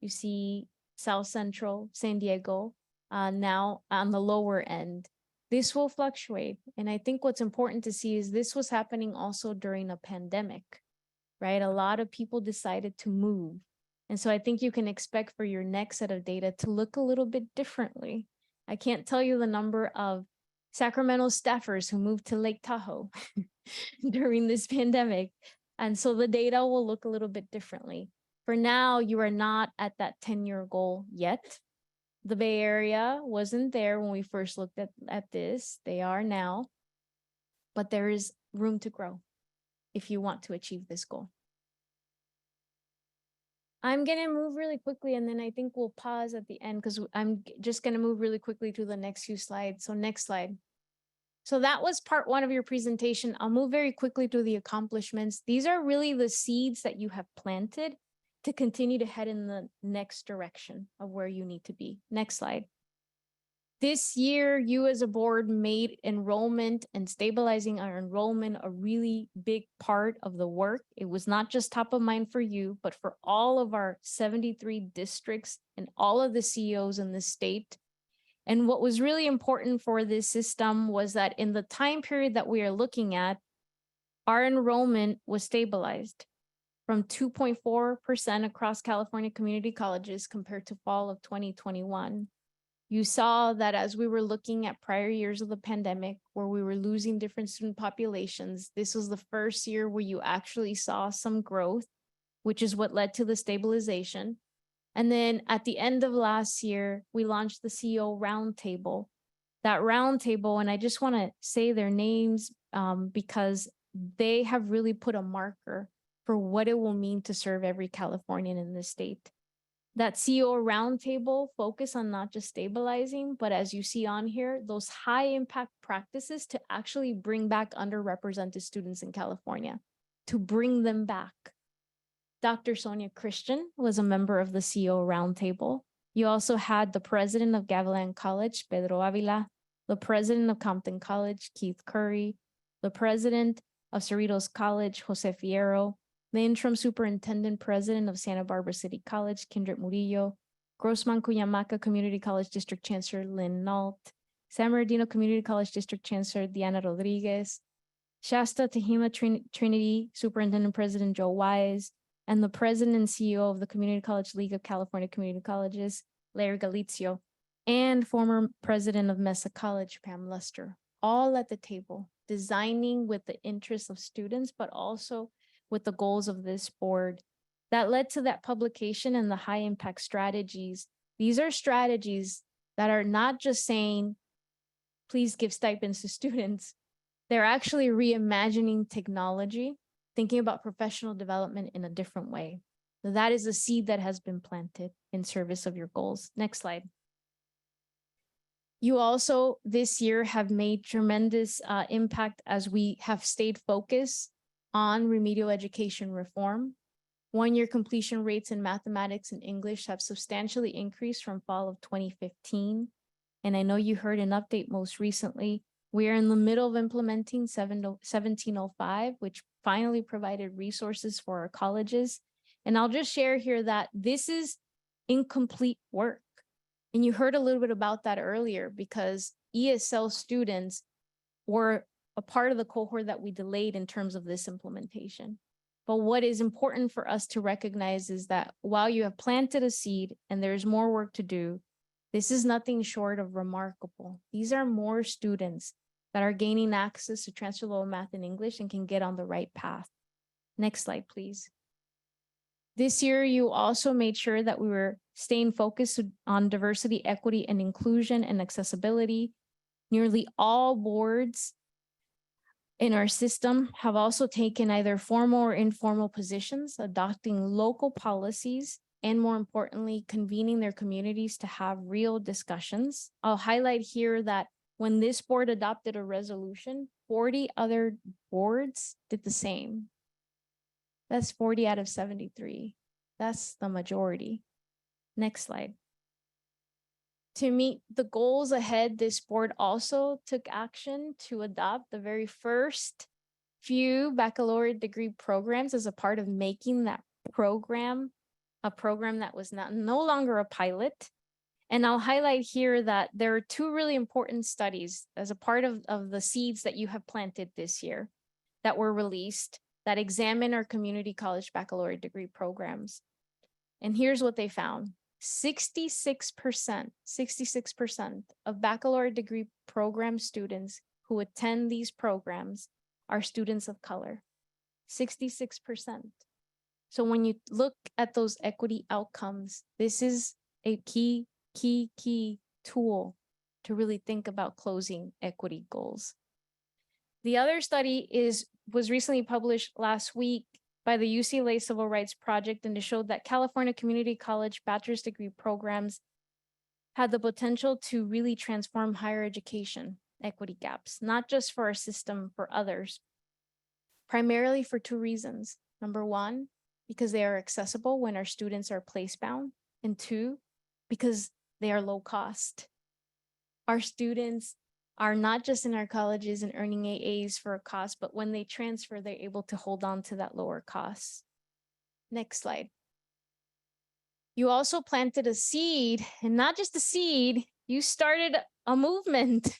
You see South Central, San Diego, now on the lower end. This will fluctuate. And I think what's important to see is this was happening also during a pandemic, right? A lot of people decided to move. And so I think you can expect for your next set of data to look a little bit differently. I can't tell you the number of Sacramento staffers who moved to Lake Tahoe during this pandemic. And so the data will look a little bit differently. For now, you are not at that 10-year goal yet. The Bay Area wasn't there when we first looked at this. They are now, but there is room to grow if you want to achieve this goal. I'm going to move really quickly, and then I think we'll pause at the end because I'm just going to move really quickly through the next few slides. So next slide. So that was part one of your presentation. I'll move very quickly through the accomplishments. These are really the seeds that you have planted to continue to head in the next direction of where you need to be. Next slide. This year, you as a board made enrollment and stabilizing our enrollment a really big part of the work. It was not just top of mind for you, but for all of our 73 districts and all of the CEOs in the state. And what was really important for this system was that in the time period that we are looking at, our enrollment was stabilized from 2.4% across California community colleges compared to fall of 2021. You saw that as we were looking at prior years of the pandemic, where we were losing different student populations, this was the first year where you actually saw some growth, which is what led to the stabilization. And then at the end of last year, we launched the CEO Roundtable. That roundtable, and I just want to say their names because they have really put a marker for what it will mean to serve every Californian in this state. That CEO Roundtable focus on not just stabilizing, but as you see on here, those high impact practices to actually bring back underrepresented students in California, to bring them back. Dr. Sonia Christian was a member of the CEO Roundtable. You also had the president of Gavilan College, Pedro Avila, the president of Compton College, Keith Curry, the president of Cerritos College, Jose Fierro, the interim superintendent president of Santa Barbara City College, Kindred Murillo, Grossman Cuyamaca Community College District Chancellor Lynn Nault, San Bernardino Community College District Chancellor Diana Rodriguez, Shasta Tehima Trinity Superintendent President Joe Wise, and the president and CEO of the Community College League of California Community Colleges, Larry Galizio, and former president of Mesa College, Pam Luster, all at the table, designing with the interests of students, but also with the goals of this board. That led to that publication and the high impact strategies. These are strategies that are not just saying, please give stipends to students. They're actually reimagining technology, thinking about professional development in a different way. So that is a seed that has been planted in service of your goals. Next slide. You also this year have made tremendous impact as we have stayed focused on remedial education reform. One-year completion rates in mathematics and English have substantially increased from fall of 2015. And I know you heard an update most recently. We are in the middle of implementing 1705, which finally provided resources for our colleges. And I'll just share here that this is incomplete work. And you heard a little bit about that earlier because ESL students were a part of the cohort that we delayed in terms of this implementation. But what is important for us to recognize is that while you have planted a seed and there's more work to do, this is nothing short of remarkable. These are more students that are gaining access to transfer level math and English and can get on the right path. Next slide, please. This year, you also made sure that we were staying focused on diversity, equity, and inclusion and accessibility. Nearly all boards in our system have also taken either formal or informal positions, adopting local policies, and more importantly, convening their communities to have real discussions. I'll highlight here that when this board adopted a resolution, 40 other boards did the same. That's 40 out of 73. That's the majority. Next slide. To meet the goals ahead, this board also took action to adopt the very first few baccalaureate degree programs as a part of making that program a program that was no longer a pilot. And I'll highlight here that there are two really important studies as a part of the seeds that you have planted this year that were released that examine our community college baccalaureate degree programs. And here's what they found. 66% of baccalaureate degree program students who attend these programs are students of color. 66%. So when you look at those equity outcomes, this is a key tool to really think about closing equity goals. The other study was recently published last week by the UCLA Civil Rights Project, and it showed that California Community College bachelor's degree programs had the potential to really transform higher education equity gaps, not just for our system, for others, primarily for two reasons. Number one, because they are accessible when our students are place-bound, and two, because they are low cost. Our students are not just in our colleges and earning AAs for a cost, but when they transfer, they're able to hold on to that lower cost. Next slide. You also planted a seed, and not just a seed, you started a movement.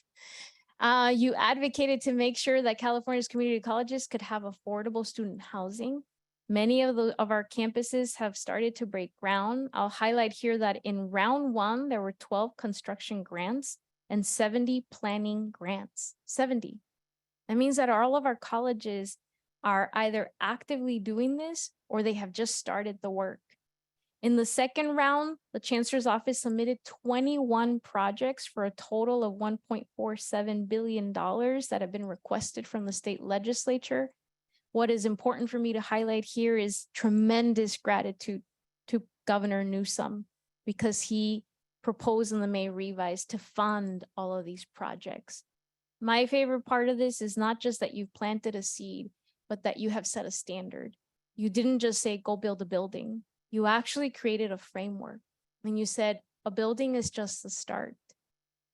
You advocated to make sure that California's community colleges could have affordable student housing. Many of our campuses have started to break ground. I'll highlight here that in round one, there were 12 construction grants and 70 planning grants, 70. That means that all of our colleges are either actively doing this or they have just started the work. In the second round, the Chancellor's Office submitted 21 projects for a total of $1.47 billion that have been requested from the state legislature. What is important for me to highlight here is tremendous gratitude to Governor Newsom, because he proposed in the May revise to fund all of these projects. My favorite part of this is not just that you've planted a seed, but that you have set a standard. You didn't just say, go build a building. You actually created a framework. And you said, a building is just the start.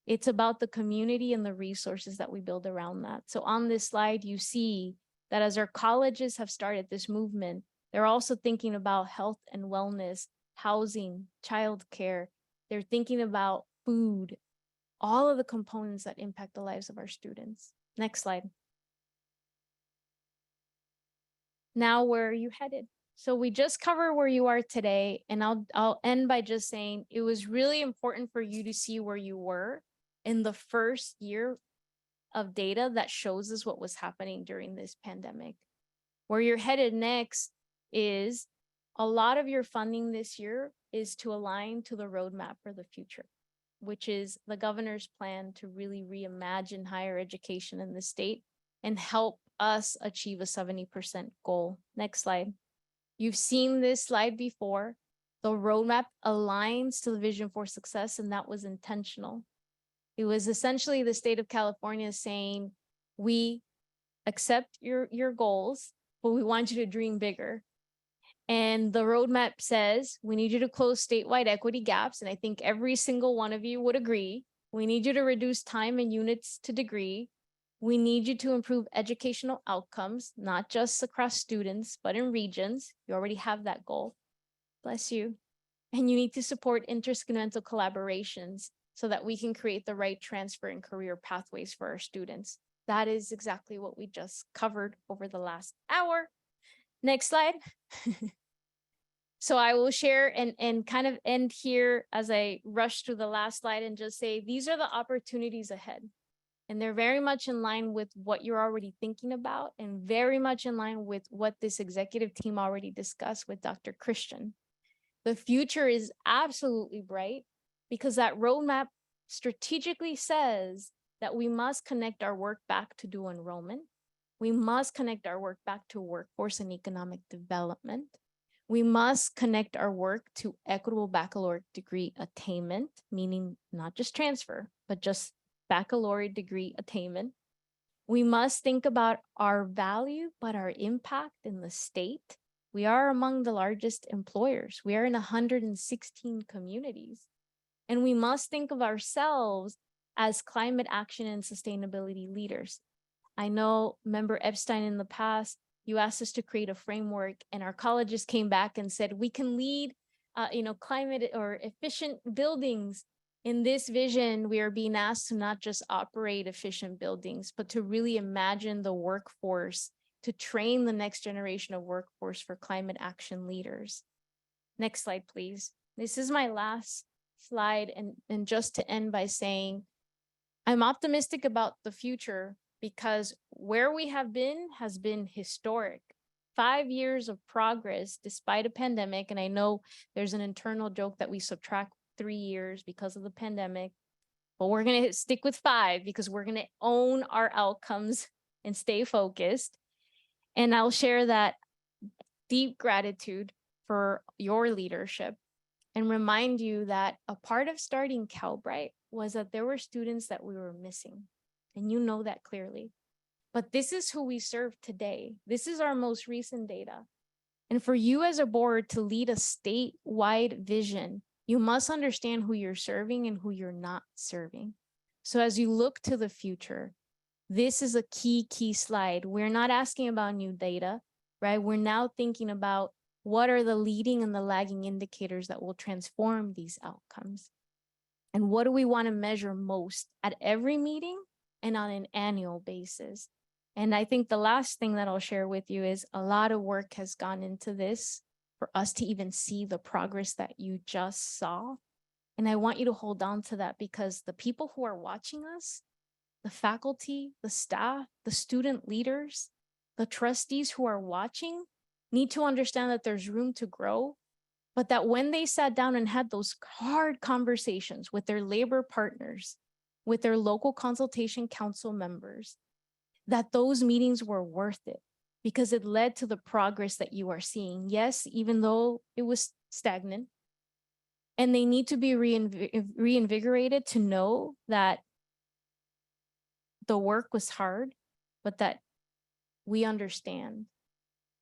It's about the community and the resources that we build around that. So on this slide, you see that as our colleges have started this movement, they're also thinking about health and wellness, housing, childcare. They're thinking about food, all of the components that impact the lives of our students. Next slide. Now, where are you headed? So we just covered where you are today, and I'll end by just saying it was really important for you to see where you were in the first year of data that shows us what was happening during this pandemic. Where you're headed next is a lot of your funding this year is to align to the roadmap for the future, which is the governor's plan to really reimagine higher education in the state and help us achieve a 70% goal. Next slide. You've seen this slide before. The roadmap aligns to the vision for success, and that was intentional. It was essentially the state of California saying, we accept your goals, but we want you to dream bigger. And the roadmap says, we need you to close statewide equity gaps. And I think every single one of you would agree. We need you to reduce time and units to degree. We need you to improve educational outcomes, not just across students, but in regions. You already have that goal. Bless you. And you need to support intersegmental collaborations so that we can create the right transfer and career pathways for our students. That is exactly what we just covered over the last hour. Next slide. So I will share and kind of end here as I rush through the last slide and just say, these are the opportunities ahead. And they're very much in line with what you're already thinking about and very much in line with what this executive team already discussed with Dr. Christian. The future is absolutely bright because that roadmap strategically says that we must connect our work back to dual enrollment. We must connect our work back to workforce and economic development. We must connect our work to equitable baccalaureate degree attainment, meaning not just transfer, but just baccalaureate degree attainment. We must think about our value, but our impact in the state. We are among the largest employers. We are in 116 communities. And we must think of ourselves as climate action and sustainability leaders. I know Member Epstein in the past, you asked us to create a framework and our colleges came back and said, we can lead climate or efficient buildings. In this vision, we are being asked to not just operate efficient buildings, but to really imagine the workforce, to train the next generation of workforce for climate action leaders. Next slide, please. This is my last slide. And just to end by saying, I'm optimistic about the future because where we have been has been historic. 5 years of progress despite a pandemic. And I know there's an internal joke that we subtract 3 years because of the pandemic, but we're going to stick with 5 because we're going to own our outcomes and stay focused. And I'll share that deep gratitude for your leadership and remind you that a part of starting Calbright was that there were students that we were missing. And you know that clearly. But this is who we serve today. This is our most recent data. And for you as a board to lead a statewide vision, you must understand who you're serving and who you're not serving. So as you look to the future, this is a key slide. We're not asking about new data, right? We're now thinking about what are the leading and the lagging indicators that will transform these outcomes. And what do we want to measure most at every meeting and on an annual basis? And I think the last thing that I'll share with you is a lot of work has gone into this for us to even see the progress that you just saw. And I want you to hold on to that because the people who are watching us, the faculty, the staff, the student leaders, the trustees who are watching need to understand that there's room to grow, but that when they sat down and had those hard conversations with their labor partners, with their local consultation council members, that those meetings were worth it because it led to the progress that you are seeing. Yes, even though it was stagnant, and they need to be reinvigorated to know that the work was hard, but that we understand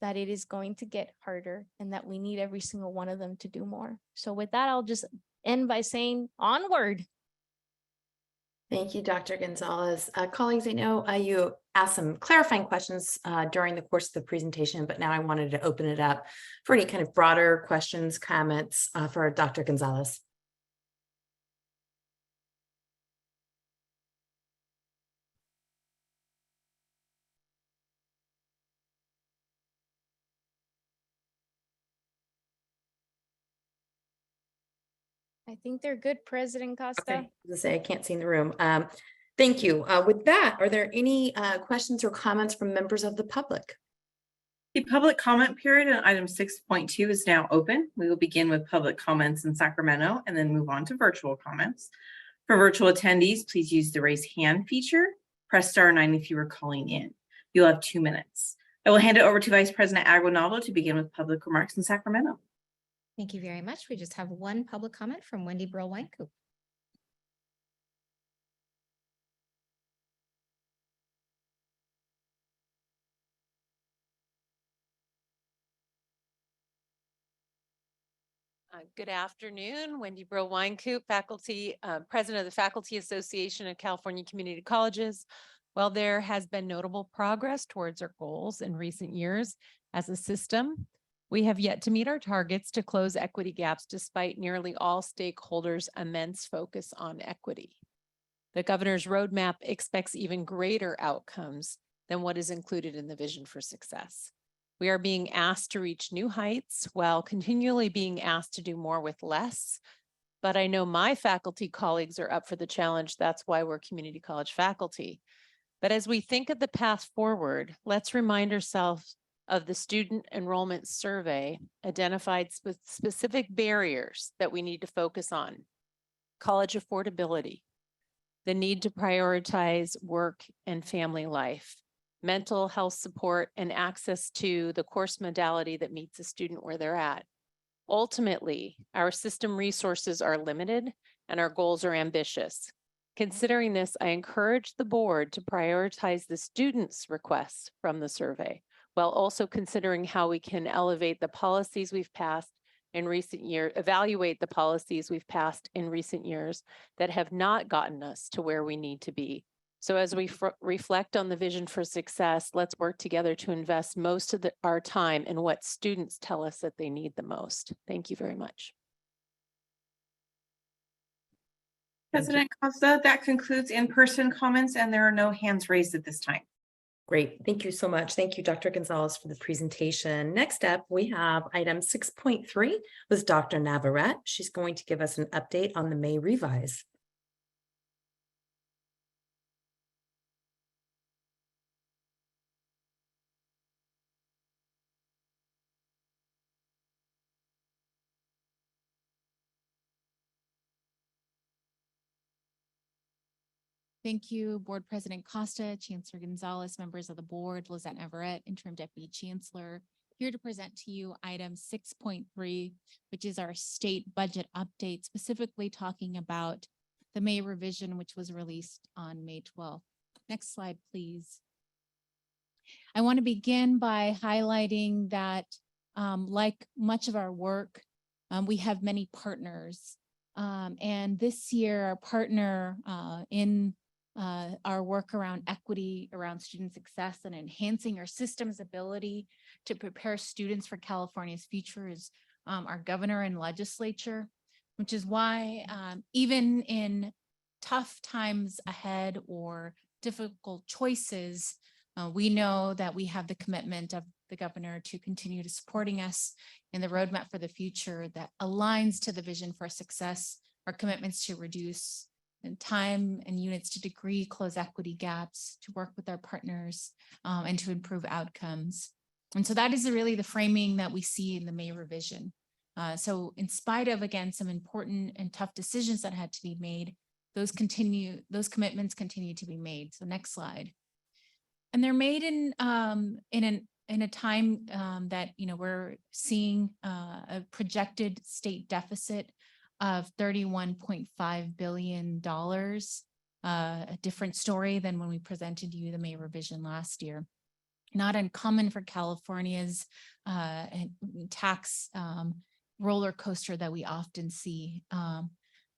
that it is going to get harder and that we need every single one of them to do more. So with that, I'll just end by saying onward. Thank you, Dr. Gonzalez. Colleagues, I know you asked some clarifying questions during the course of the presentation, but now I wanted to open it up for any kind of broader questions, comments for Dr. Gonzalez. I think they're good, President Costa. Okay, as I say, I can't see in the room. Thank you. With that, are there any questions or comments from members of the public? The public comment period on item 6.2 is now open. We will begin with public comments in Sacramento and then move on to virtual comments. For virtual attendees, please use the raise hand feature. Press *9 if you are calling in. You'll have 2 minutes. I will hand it over to Vice President Aguinaldo to begin with public remarks in Sacramento. Thank you very much. We just have one public comment from Wendy Brill Wynkoop. Good afternoon, Wendy Brill Wynkoop, faculty, president of the Faculty Association of California Community Colleges. While there has been notable progress towards our goals in recent years as a system, we have yet to meet our targets to close equity gaps despite nearly all stakeholders' immense focus on equity. The governor's roadmap expects even greater outcomes than what is included in the Vision for Success. We are being asked to reach new heights while continually being asked to do more with less. But I know my faculty colleagues are up for the challenge. That's why we're community college faculty. But as we think of the path forward, let's remind ourselves of the student enrollment survey identified with specific barriers that we need to focus on. College affordability, the need to prioritize work and family life, mental health support, and access to the course modality that meets a student where they're at. Ultimately, our system resources are limited and our goals are ambitious. Considering this, I encourage the board to prioritize the students' requests from the survey while also considering how we can elevate the policies we've passed in recent years, evaluate the policies we've passed in recent years that have not gotten us to where we need to be. So as we reflect on the vision for success, let's work together to invest most of our time in what students tell us that they need the most. Thank you very much. President Costa, that concludes in-person comments and there are no hands raised at this time. Great. Thank you so much. Thank you, Dr. Gonzalez, for the presentation. Next up, we have item 6.3 with Dr. Navarrete. She's going to give us an update on the May revise. Thank you, Board President Costa, Chancellor Gonzalez, members of the board, Lizette Navarrete, Interim Deputy Chancellor, here to present to you item 6.3, which is our state budget update, specifically talking about the May revision, which was released on May 12th. Next slide, please. I want to begin by highlighting that, like much of our work, we have many partners. And this year, our partner in our work around equity, around student success, and enhancing our system's ability to prepare students for California's future is our governor and legislature, which is why even in tough times ahead or difficult choices, we know that we have the commitment of the governor to continue to supporting us in the roadmap for the future that aligns to the vision for success, our commitments to reduce and time and units to degree, close equity gaps, to work with our partners, and to improve outcomes. And so that is really the framing that we see in the May revision. So in spite of, again, some important and tough decisions that had to be made, those commitments continue to be made. So next slide. And they're made in a time that, we're seeing a projected state deficit of $31.5 billion, a different story than when we presented you the May revision last year. Not uncommon for California's tax roller coaster that we often see.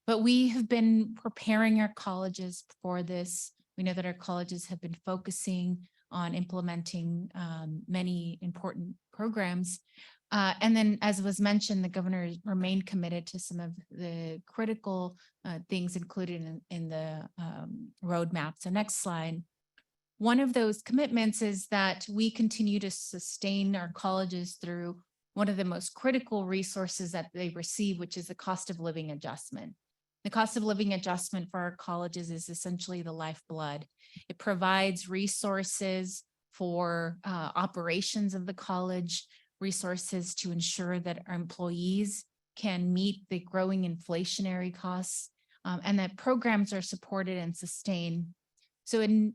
But we have been preparing our colleges for this. We know that our colleges have been focusing on implementing many important programs. And then, as was mentioned, the governor remained committed to some of the critical things included in the roadmap. So next slide. One of those commitments is that we continue to sustain our colleges through one of the most critical resources that they receive, which is the cost of living adjustment. The cost of living adjustment for our colleges is essentially the lifeblood. It provides resources for operations of the college, resources to ensure that our employees can meet the growing inflationary costs, and that programs are supported and sustained. So in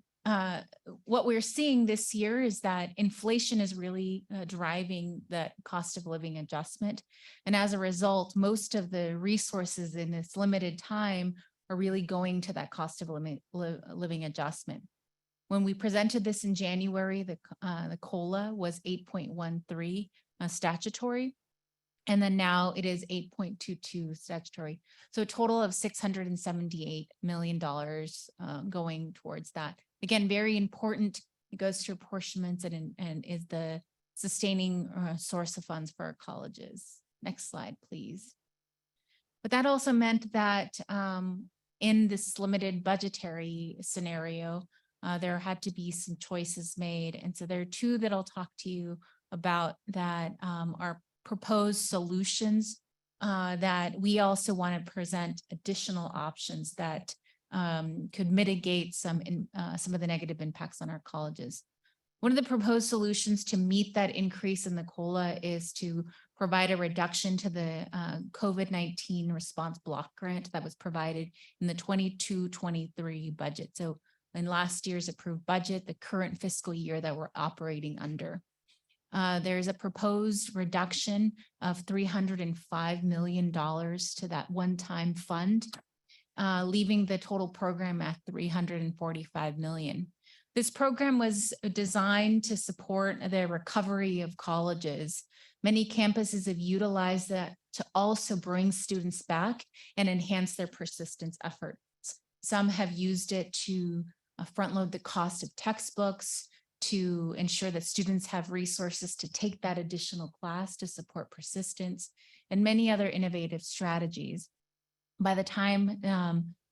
what we're seeing this year is that inflation is really driving that cost of living adjustment. And as a result, most of the resources in this limited time are really going to that cost of living adjustment. When we presented this in January, the COLA was 8.13 statutory, and then now it is 8.22 statutory. So a total of $678 million going towards that. Again, very important. It goes to apportionments and is the sustaining source of funds for our colleges. Next slide, please. But that also meant that in this limited budgetary scenario, there had to be some choices made. And so there are two that I'll talk to you about that are proposed solutions that we also want to present additional options that could mitigate some of the negative impacts on our colleges. One of the proposed solutions to meet that increase in the COLA is to provide a reduction to the COVID-19 response block grant that was provided in the 22-23 budget. So in last year's approved budget, the current fiscal year that we're operating under. There's a proposed reduction of $305 million to that one-time fund, leaving the total program at $345 million. This program was designed to support the recovery of colleges. Many campuses have utilized that to also bring students back and enhance their persistence efforts. Some have used it to front load the cost of textbooks, to ensure that students have resources to take that additional class to support persistence, and many other innovative strategies. By the time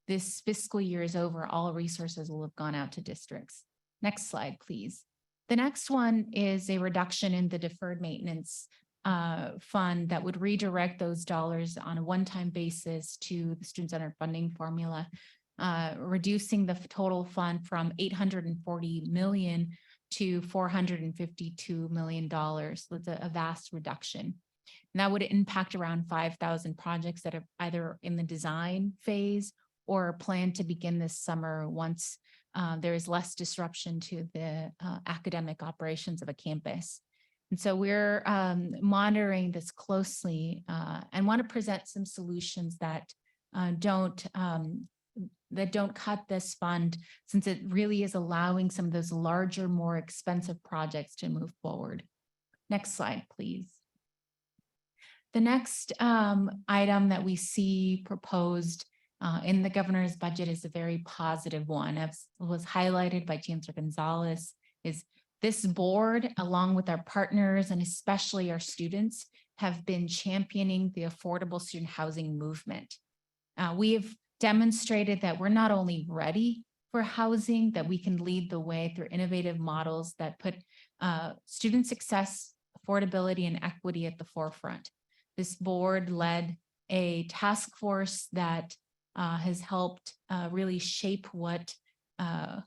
this fiscal year is over, all resources will have gone out to districts. Next slide, please. The next one is a reduction in the deferred maintenance fund that would redirect those dollars on a one-time basis to the student-centered funding formula, reducing the total fund from $840 million to $452 million. That's a vast reduction. And that would impact around 5,000 projects that are either in the design phase or planned to begin this summer once there is less disruption to the academic operations of a campus. And so we're monitoring this closely and want to present some solutions that don't cut this fund, since it really is allowing some of those larger, more expensive projects to move forward. Next slide, please. The next item that we see proposed in the governor's budget is a very positive one, as was highlighted by Chancellor Gonzalez. Is this board, along with our partners and especially our students, have been championing the affordable student housing movement. We have demonstrated that we're not only ready for housing, that we can lead the way through innovative models that put student success, affordability, and equity at the forefront. This board led a task force that has helped really shape what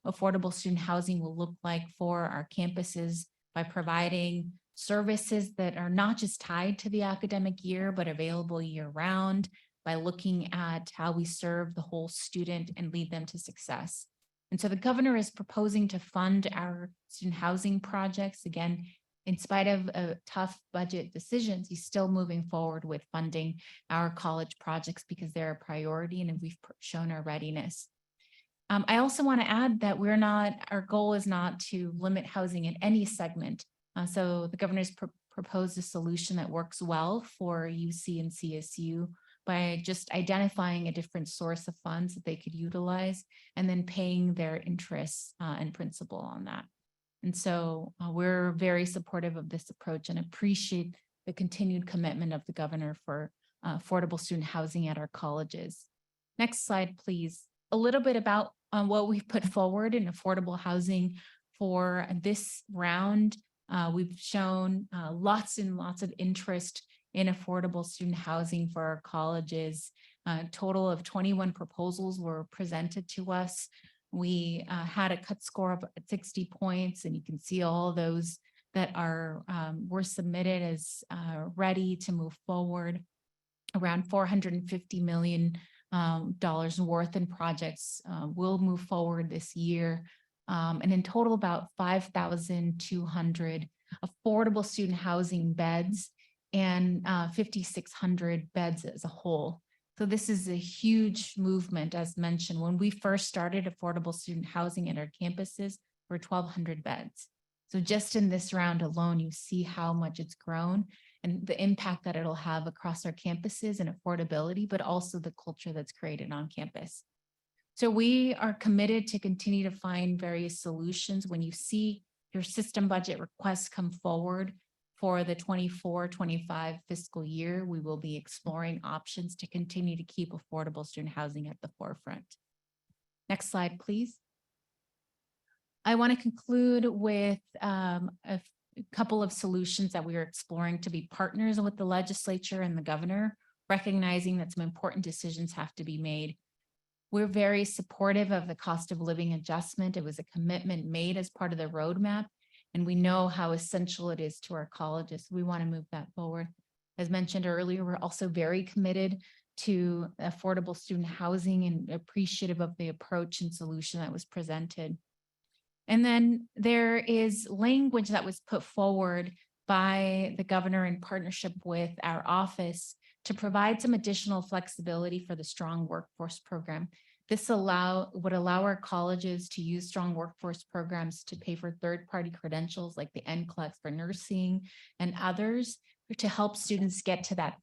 affordable student housing will look like for our campuses by providing services that are not just tied to the academic year, but available year-round, by looking at how we serve the whole student and lead them to success. And so the governor is proposing to fund our student housing projects. Again, in spite of tough budget decisions, he's still moving forward with funding our college projects because they're a priority and we've shown our readiness. I also want to add that our goal is not to limit housing in any segment. So the governor's proposed a solution that works well for UC and CSU by just identifying a different source of funds that they could utilize and then paying their interests and principal on that. And so we're very supportive of this approach and appreciate the continued commitment of the governor for affordable student housing at our colleges. Next slide, please. A little bit about what we've put forward in affordable housing for this round. We've shown lots and lots of interest in affordable student housing for our colleges. A total of 21 proposals were presented to us. We had a cut score of 60 points, and you can see all those that were submitted as ready to move forward. Around $450 million worth in projects will move forward this year. And in total, about 5,200 affordable student housing beds and 5,600 beds as a whole. So this is a huge movement, as mentioned. When we first started affordable student housing at our campuses, were 1,200 beds. So just in this round alone, you see how much it's grown and the impact that it'll have across our campuses and affordability, but also the culture that's created on campus. So we are committed to continue to find various solutions. When you see your system budget requests come forward for the 24-25 fiscal year, we will be exploring options to continue to keep affordable student housing at the forefront. Next slide, please. I want to conclude with a couple of solutions that we are exploring to be partners with the legislature and the governor, recognizing that some important decisions have to be made. We're very supportive of the cost of living adjustment. It was a commitment made as part of the roadmap, and we know how essential it is to our colleges. We want to move that forward. As mentioned earlier, we're also very committed to affordable student housing and appreciative of the approach and solution that was presented. And then there is language that was put forward by the governor in partnership with our office to provide some additional flexibility for the Strong Workforce Program. This would allow our colleges to use strong workforce programs to pay for third-party credentials like the NCLEX for nursing and others to help students get to that